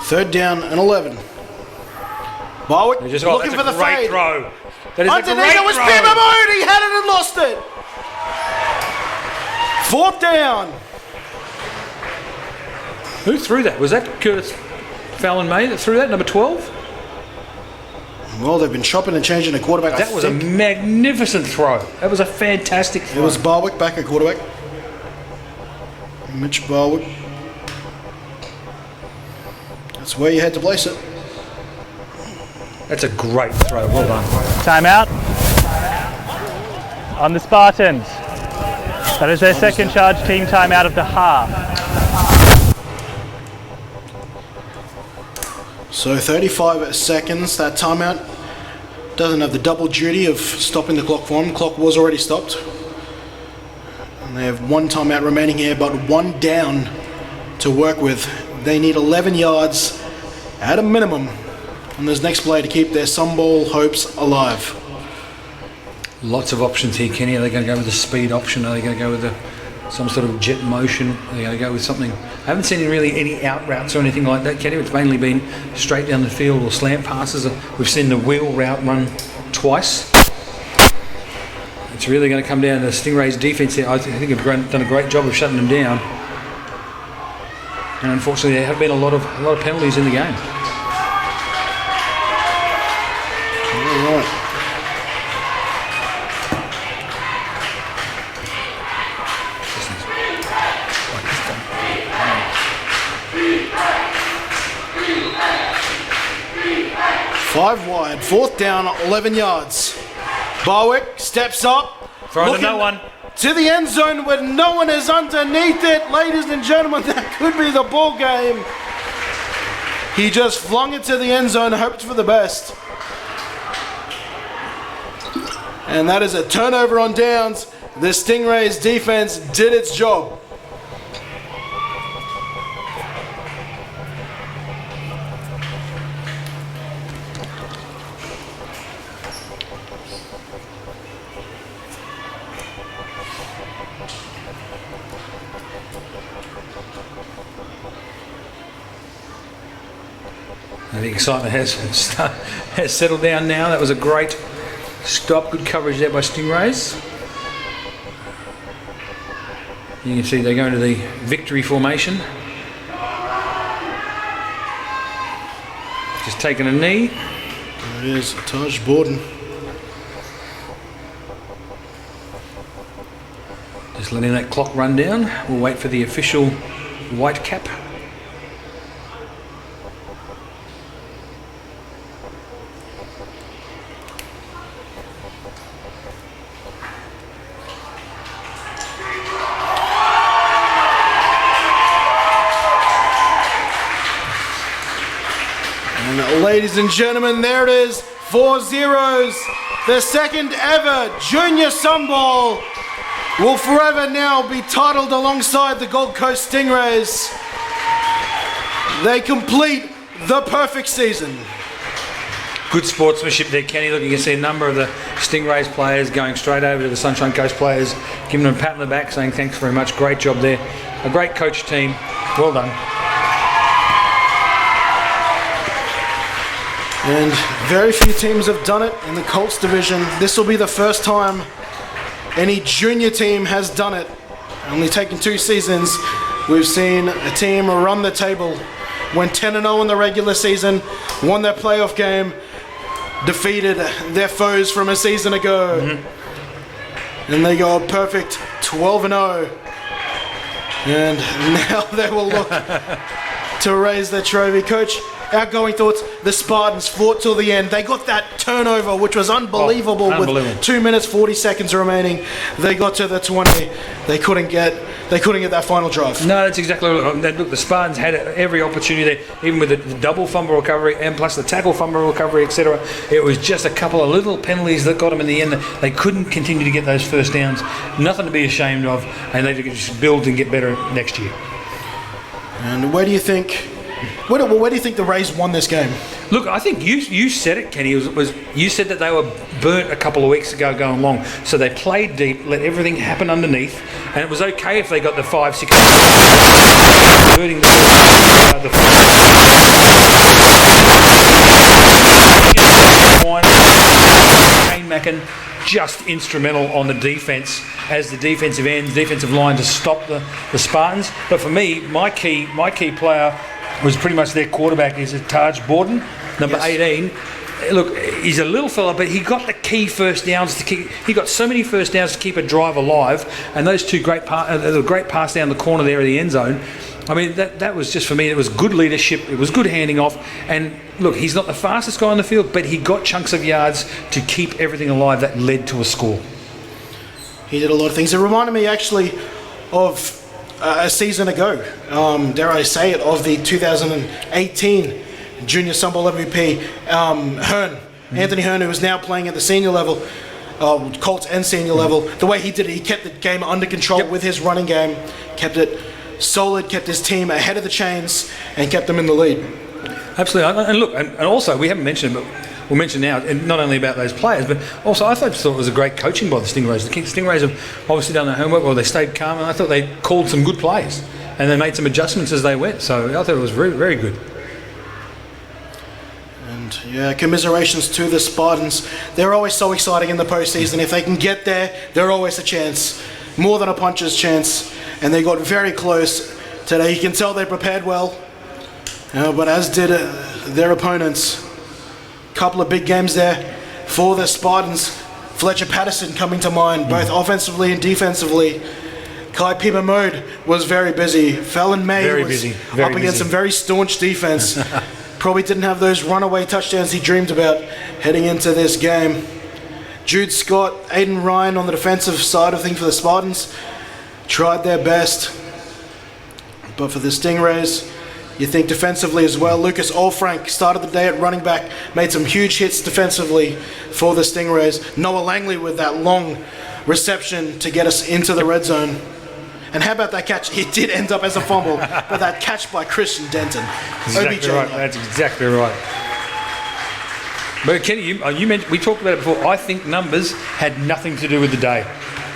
Third down and 11. Barwick They just looking that's for a the great fade. throw. That is Underneath a great it was throw. Pierre Mahmoud. He had it and lost it. Fourth down. Who threw that? Was that Curtis Fallon May that threw that, number 12? Well, they've been chopping and changing the quarterback. That was a magnificent throw. That was a fantastic throw. It was Barwick back at quarterback. Mitch Barwick. That's where you had to place it. That's a great throw. Well done. Timeout on the Spartans. That is their second charge team timeout of the half. So 35 seconds. That timeout doesn't have the double duty of stopping the clock for them. Clock was already stopped. And they have one timeout remaining here, but one down to work with. They need 11 yards at a minimum on this next play to keep their SUNBOWL hopes alive. Lots of options here, Kenny. Are they going to go with the speed option? Are they going to go with some sort of jet motion? Are they going to go with something? I haven't seen really any out routes or anything like that, Kenny. It's mainly been straight down the field or slant passes. We've seen the wheel route run twice. It's really going to come down to Stingray's defence here. I think they've done a great job of shutting them down. And unfortunately, there have been a lot of penalties in the game. All right. Five wide, fourth down, 11 yards. Barwick steps up. Throw to looking no one. To the end zone where no one is underneath it. Ladies and gentlemen, that could be the ball game. He just flung it to the end zone, hoped for the best. And that is a turnover on downs. The Stingrays defense did its job. And the excitement has settled down now. That was a great stop. Good coverage there by Stingrays. You can see they go into the victory formation. Just taking a knee. There it is, Taj Borden. Just letting that clock run down. We'll wait for the official white cap. And ladies and gentlemen, there it is, 4 zeros. The second ever Junior SUNBOWL will forever now be titled alongside the Gold Coast Stingrays. They complete the perfect season. Good sportsmanship there, Kenny. Look, you can see a number of the Stingrays players going straight over to the Sunshine Coast players, giving them a pat on the back, saying thanks very much. Great job there. A great coach team. Well done. And very few teams have done it in the Colts division. This will be the first time any junior team has done it. Only taken 2 seasons. We've seen a team run the table, went 10-0 in the regular season, won their playoff game, defeated their foes from a season ago. And they go a perfect 12-0. And now they will look to raise their trophy. Coach, outgoing thoughts, the Spartans fought till the end. They got that turnover, which was unbelievable, with 2 minutes 40 seconds remaining. They got to the 20. They couldn't get that final drive. No, that's exactly what. Look, the Spartans had every opportunity there, even with the double fumble recovery and plus the tackle fumble recovery, etc. It was just a couple of little penalties that got them in the end. They couldn't continue to get those first downs. Nothing to be ashamed of, and they could just build and get better next year. And where do you think the Rays won this game? Look, I think you said it, Kenny. You said that they were burnt a couple of weeks ago going long, so they played deep, let everything happen underneath, and it was okay if they got the 5-6. Burning the Kane Mackin just instrumental on the defence as the defensive line to stop the Spartans. But for me, my key player was pretty much their quarterback, is Taj Borden, number 18. Look, he's a little fella, but he got the key first downs to keep. He got so many first downs to keep a drive alive, and those two great pass down the corner there of the end zone. I mean, that was just, for me, it was good leadership, it was good handing off, and look, he's not the fastest guy on the field, but he got chunks of yards to keep everything alive that led to a score. He did a lot of things. It reminded me actually of a season ago, dare I say it, of the 2018 Junior SUNBOWL MVP, Anthony Hearn, who is now playing at the senior level, Colts and senior level. The way he did it, he kept the game under control with his running game, kept it solid, kept his team ahead of the chains, and kept them in the lead. Absolutely. And look, and also, we haven't mentioned it, but we'll mention now, and not only about those players, but also I thought it was a great coaching by the Stingrays. The Stingrays have obviously done their homework, or they stayed calm, and I thought they called some good plays, and they made some adjustments as they went. So I thought it was very, very good. And yeah, commiserations to the Spartans. They're always so exciting in the postseason. If they can get there, they're always a chance, more than a puncher's chance. And they got very close today. You can tell they prepared well, but as did their opponents. Couple of big games there for the Spartans. Fletcher Patterson coming to mind, both offensively and defensively. Kai Pima Mode was very busy. Fallon May was up against some very staunch defense. Probably didn't have those runaway touchdowns he dreamed about heading into this game. Jude Scott, Aiden Ryan on the defensive side of things for the Spartans tried their best. But for the Stingrays, you think defensively as well. Lucas Allfrank started the day at running back, made some huge hits defensively for the Stingrays. Noah Langley with that long reception to get us into the red zone. And how about that catch? It did end up as a fumble, but that catch by Christian Denton. Exactly right. That's exactly right. But Kenny, you mentioned, we talked about it before. I think numbers had nothing to do with the day.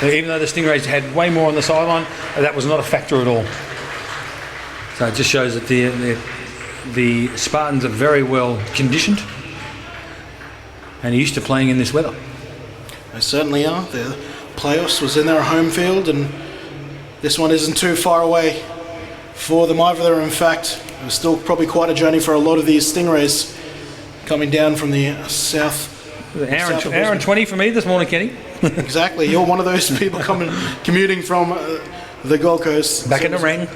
Even though the Stingrays had way more on the sideline, that was not a factor at all. So it just shows that the Spartans are very well conditioned and are used to playing in this weather. They certainly are. The playoffs was in their home field, and this one isn't too far away for them either. In fact, it was still probably quite a journey for a lot of these Stingrays coming down from the south. Hour and 20 for me this morning, Kenny. Exactly. You're one of those people commuting from the Gold Coast. Back in the ring.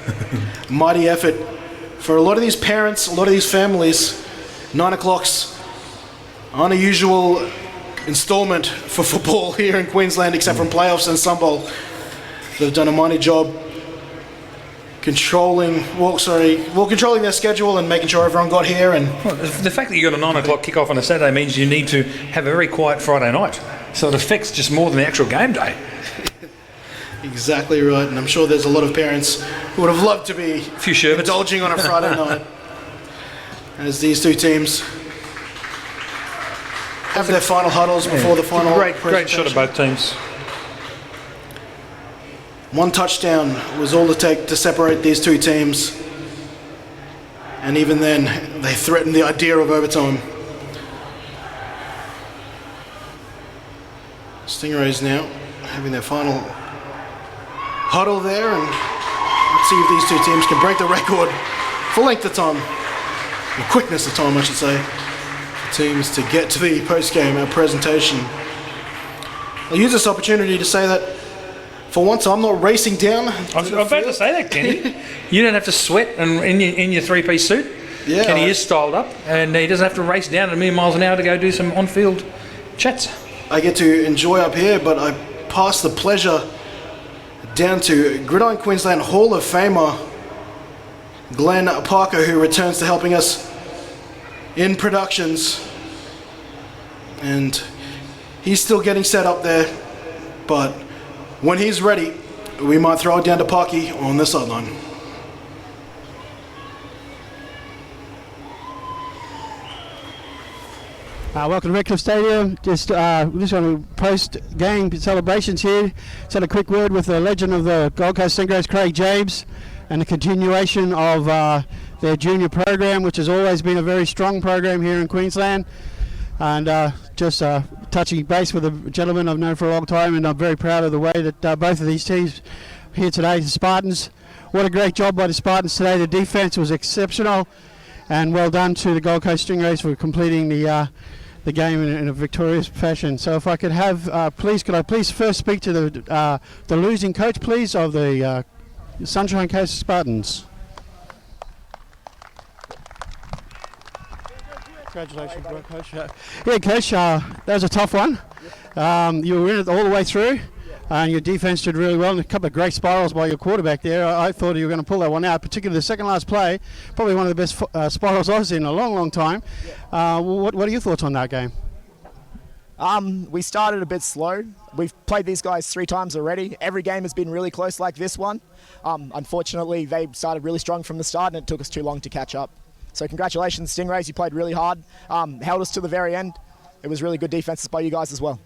Mighty effort for a lot of these parents, a lot of these families. 9 o'clock's unusual installment for football here in Queensland, except from playoffs and SUNBOWL. They've done a mighty job controlling their schedule and making sure everyone got here. And well, the fact that you got a 9 o'clock kickoff on a Saturday means you need to have a very quiet Friday night, so it affects just more than the actual game day. Exactly right, and I'm sure there's a lot of parents who would have loved to be A few sherbets. indulging on a Friday night as these two teams have their final huddles before the final. Great shot of both teams. One touchdown was all to take to separate these two teams, and even then they threatened the idea of overtime. Stingrays now having their final huddle there, and let's see if these two teams can break the record for length of time, or quickness of time I should say, for teams to get to the post-game presentation. I'll use this opportunity to say that for once, I'm not racing down. I was about to say that, Kenny. You don't have to sweat in your three-piece suit. Yeah, Kenny is styled up, and he doesn't have to race down at a million miles an hour to go do some on-field chats. I get to enjoy up here, but I pass the pleasure down to Gridiron Queensland Hall of Famer Glenn Parker, who returns to helping us in productions. And he's still getting set up there, but when he's ready, we might throw it down to Parky on the sideline. Welcome to Redcliffe Stadium. Just on post-game celebrations here. Just had a quick word with the legend of the Gold Coast Stingrays, Craig James, and the continuation of their junior program, which has always been a very strong program here in Queensland. And just touching base with a gentleman I've known for a long time, and I'm very proud of the way that both of these teams here today, the Spartans. What a great job by the Spartans today. The defense was exceptional, and well done to the Gold Coast Stingrays for completing the game in a victorious fashion. So if I could have, could I please first speak to the losing coach, please, of the Sunshine Coast Spartans. Congratulations, Coach. Yeah, Coach, that was a tough one. You were in it all the way through, and your defense did really well, and a couple of great spirals by your quarterback there. I thought you were going to pull that one out, particularly the second last play, probably one of the best spirals I've seen in a long, long time. What are your thoughts on that game? We started a bit slow. We've played these guys 3 times already. Every game has been really close like this one. Unfortunately, they started really strong from the start, and it took us too long to catch up. So congratulations, Stingrays. You played really hard, held us to the very end. It was really good defenses by you guys as well.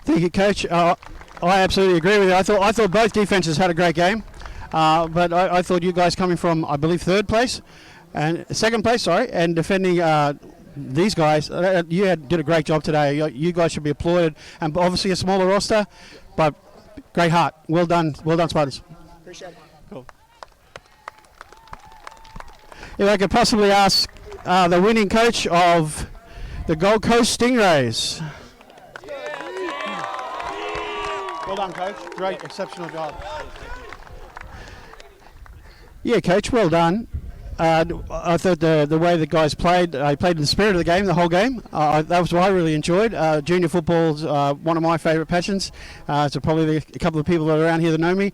Thank you, Coach. I absolutely agree with you. I thought both defenses had a great game, but I thought you guys coming from, I believe, second place, and defending these guys, you did a great job today. You guys should be applauded, and obviously a smaller roster, but great heart. Well done, Spartans. Appreciate it. Cool. If I could possibly ask the winning coach of the Gold Coast Stingrays. Well done, Coach. Great, exceptional job. Yeah, Coach, well done. I thought the way the guys played, they played in the spirit of the game, the whole game. That was what I really enjoyed. Junior football's one of my favourite passions. So probably a couple of people that are around here that know me.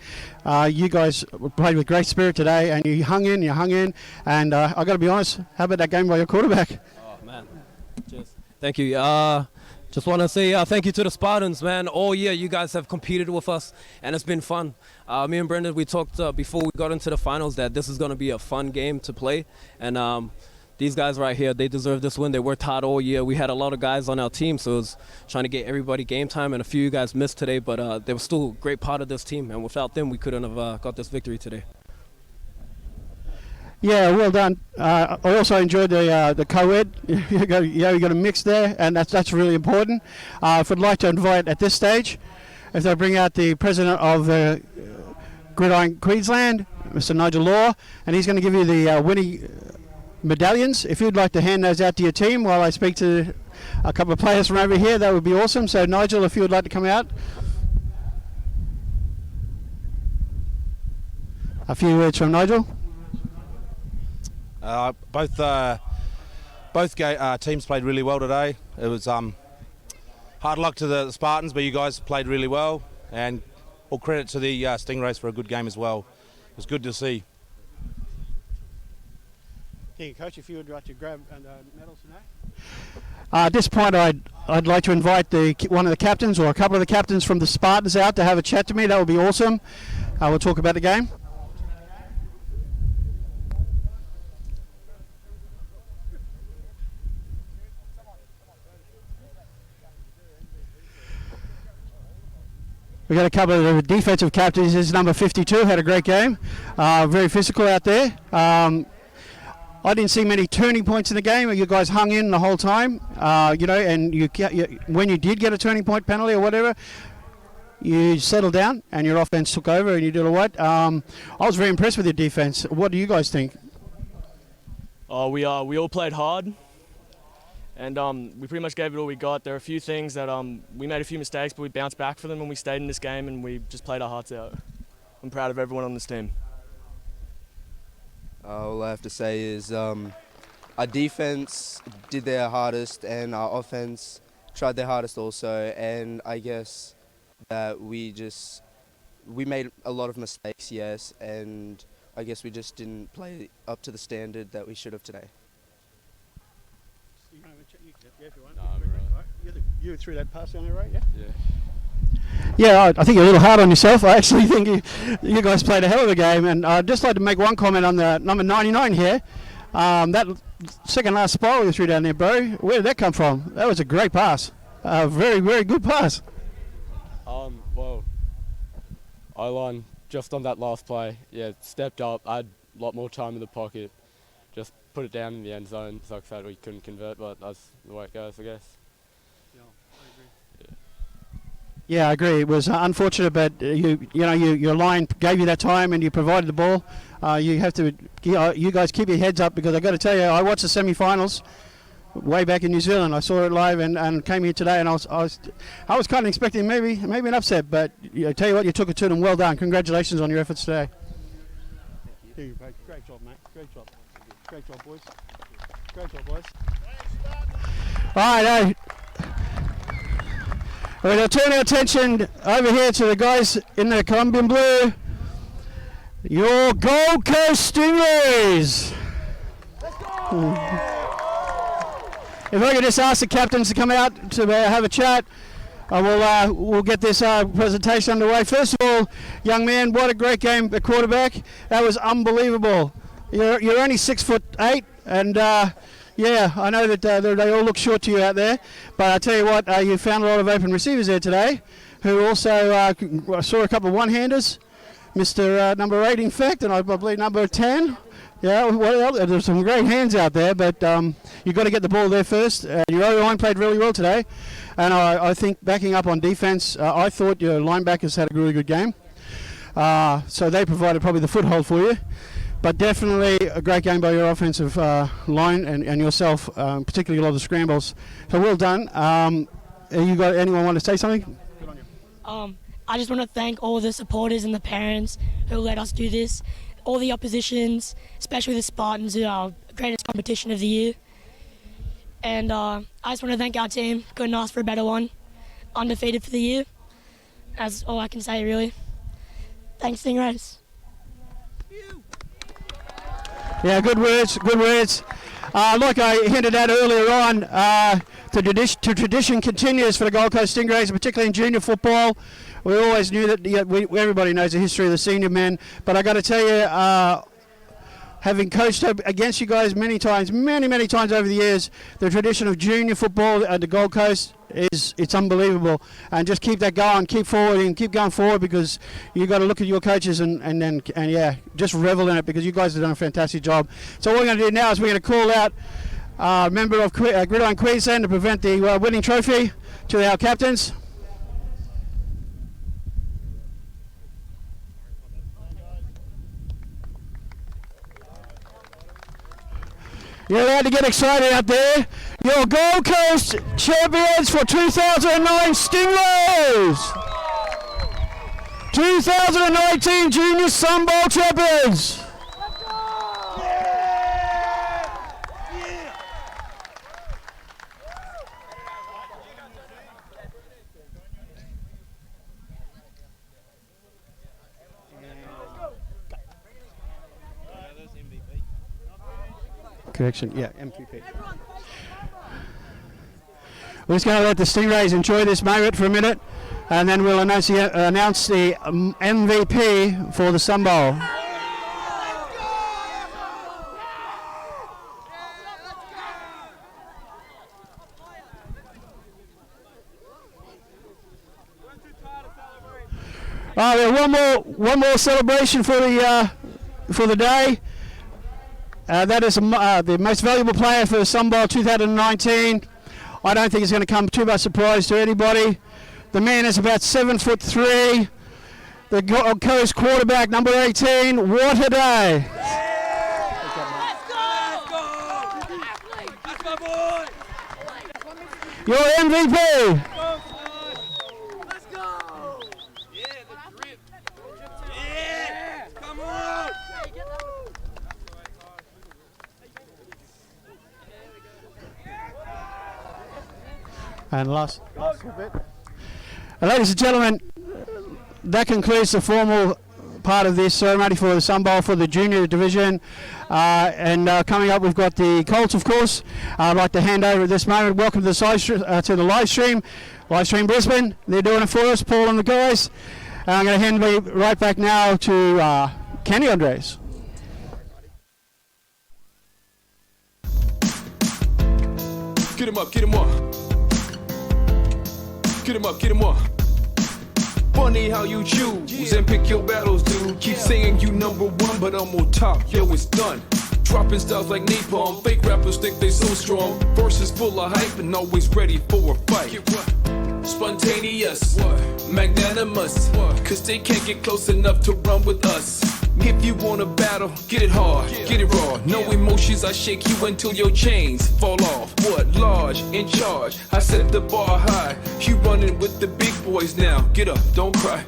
You guys played with great spirit today, and you hung in. And I got to be honest, how about that game by your quarterback? Oh man, cheers. Thank you. Just want to say thank you to the Spartans, man. All year you guys have competed with us, and it's been fun. Me and Brendan, we talked before we got into the finals that this is going to be a fun game to play. And these guys right here, they deserve this win. They worked hard all year. We had a lot of guys on our team, so it was trying to get everybody game time. And a few of you guys missed today, but they were still a great part of this team. And without them, we couldn't have got this victory today. Yeah, well done. I also enjoyed the co-ed. You got a mix there, and that's really important. If I'd like to invite at this stage, if they bring out the president of the Gridiron Queensland, Mr. Nigel Law, and he's going to give you the winning medallions. If you'd like to hand those out to your team while I speak to a couple of players from over here, that would be awesome. So Nigel, if you would like to come out. A few words from Nigel. Both teams played really well today. It was hard luck to the Spartans, but you guys played really well, and all credit to the Stingrays for a good game as well. It was good to see. Thank you, Coach. If you would like to grab medals tonight. At this point, I'd like to invite one of the captains or a couple of the captains from the Spartans out to have a chat to me. That would be awesome. We'll talk about the game. We've got a couple of the defensive captains. This is number 52, had a great game. Very physical out there. I didn't see many turning points in the game. You guys hung in the whole time, and when you did get a turning point penalty or whatever, you settled down and your offense took over and you did all right. I was very impressed with your defense. What do you guys think? We all played hard. And we pretty much gave it all we got. There are a few things that we made a few mistakes, but we bounced back for them and we stayed in this game and we just played our hearts out. I'm proud of everyone on this team. All I have to say is our defense did their hardest and our offense tried their hardest also. And I guess that we made a lot of mistakes, yes, and I guess we just didn't play up to the standard that we should have today. You threw that pass down there, right? Yeah. Yeah. I think you're a little hard on yourself. I actually think you guys played a hell of a game, and I'd just like to make one comment on the number 99 here. That second last spiral you threw down there, bro. Where did that come from? That was a great pass. Very, very good pass. Well, I-line just on that last play, stepped up. I had a lot more time in the pocket. Just put it down in the end zone. Like I said, we couldn't convert, but that's the way it goes, I guess. Yeah, I agree. It was unfortunate, but your line gave you that time and you provided the ball. You guys keep your heads up, because I got to tell you, I watched the semi-finals way back in New Zealand. I saw it live and came here today, and I was kind of expecting maybe an upset, but I tell you what, you took it to them. Well done. Congratulations on your efforts today. Thank you, mate. Great job, mate. Great job. Great job, boys. Great job, boys. All right, we'll turn our attention over here to the guys in the Colombian blue. Your Gold Coast Stingrays. Let's go! If I could just ask the captains to come out to have a chat, we'll get this presentation underway. First of all, young man, what a great game at quarterback. That was unbelievable. You're only 6'8", and I know that they all look short to you out there, but I tell you what, you found a lot of open receivers there today, who also saw a couple of one-handers, Mr. number 8 in fact, and I believe number 10. Yeah, well, there's some great hands out there, but you've got to get the ball there first. Your O-line played really well today, and I think backing up on defense, I thought your linebackers had a really good game. So they provided probably the foothold for you. But definitely a great game by your offensive line and yourself, particularly a lot of the scrambles. So well done. You got anyone want to say something? I just want to thank all the supporters and the parents who let us do this, all the oppositions, especially the Spartans, who are the greatest competition of the year. And I just want to thank our team. Couldn't ask for a better one. Undefeated for the year. That's all I can say, really. Thanks, Stingrays. Yeah, good words, good words. Like I hinted at earlier on, the tradition continues for the Gold Coast Stingrays, particularly in junior football. We always knew that everybody knows the history of the senior men, but I got to tell you, having coached against you guys many times over the years. The tradition of junior football at the Gold Coast it's unbelievable, and just keep that going, keep going forward, because you got to look at your coaches and yeah, just revel in it, because you guys have done a fantastic job. So what we're going to do now is we're going to call out a member of Gridiron Queensland to present the winning trophy to our captains. You're allowed to get excited out there. Your Gold Coast champions for 2009 Stingrays. 2019 Junior SUNBOWL champions. Correction, yeah, MVP. We're just going to let the Stingrays enjoy this moment for a minute, and then we'll announce the MVP for the SUNBOWL. All right, one more celebration for the day. That is the most valuable player for the SUNBOWL 2019. I don't think it's going to come too much surprise to anybody. The man is about 7'3". The Gold Coast quarterback, number 18. What a day! Your MVP. And last bit. Ladies and gentlemen, that concludes the formal part of this ceremony for the SUNBOWL for the junior division. And coming up, we've got the Colts, of course. I'd like to hand over at this moment. Welcome to the live stream Brisbane. They're doing it for us, Paul and the guys. And I'm going to hand me right back now to Kenny Andres. Get him up, get him up. Get him up, get him up. Funny how you choose and pick your battles, dude. Keep saying you number one, but I'm on top, yo, it's done. Dropping styles like napalm, fake rappers think they so strong. Verses full of hype and always ready for a fight. Spontaneous, magnanimous, cause they can't get close enough to run with us. If you wanna battle, get it hard, get it raw. No emotions, I shake you until your chains fall off. What? Large, in charge, I set the bar high. You running with the big boys now, get up, don't cry.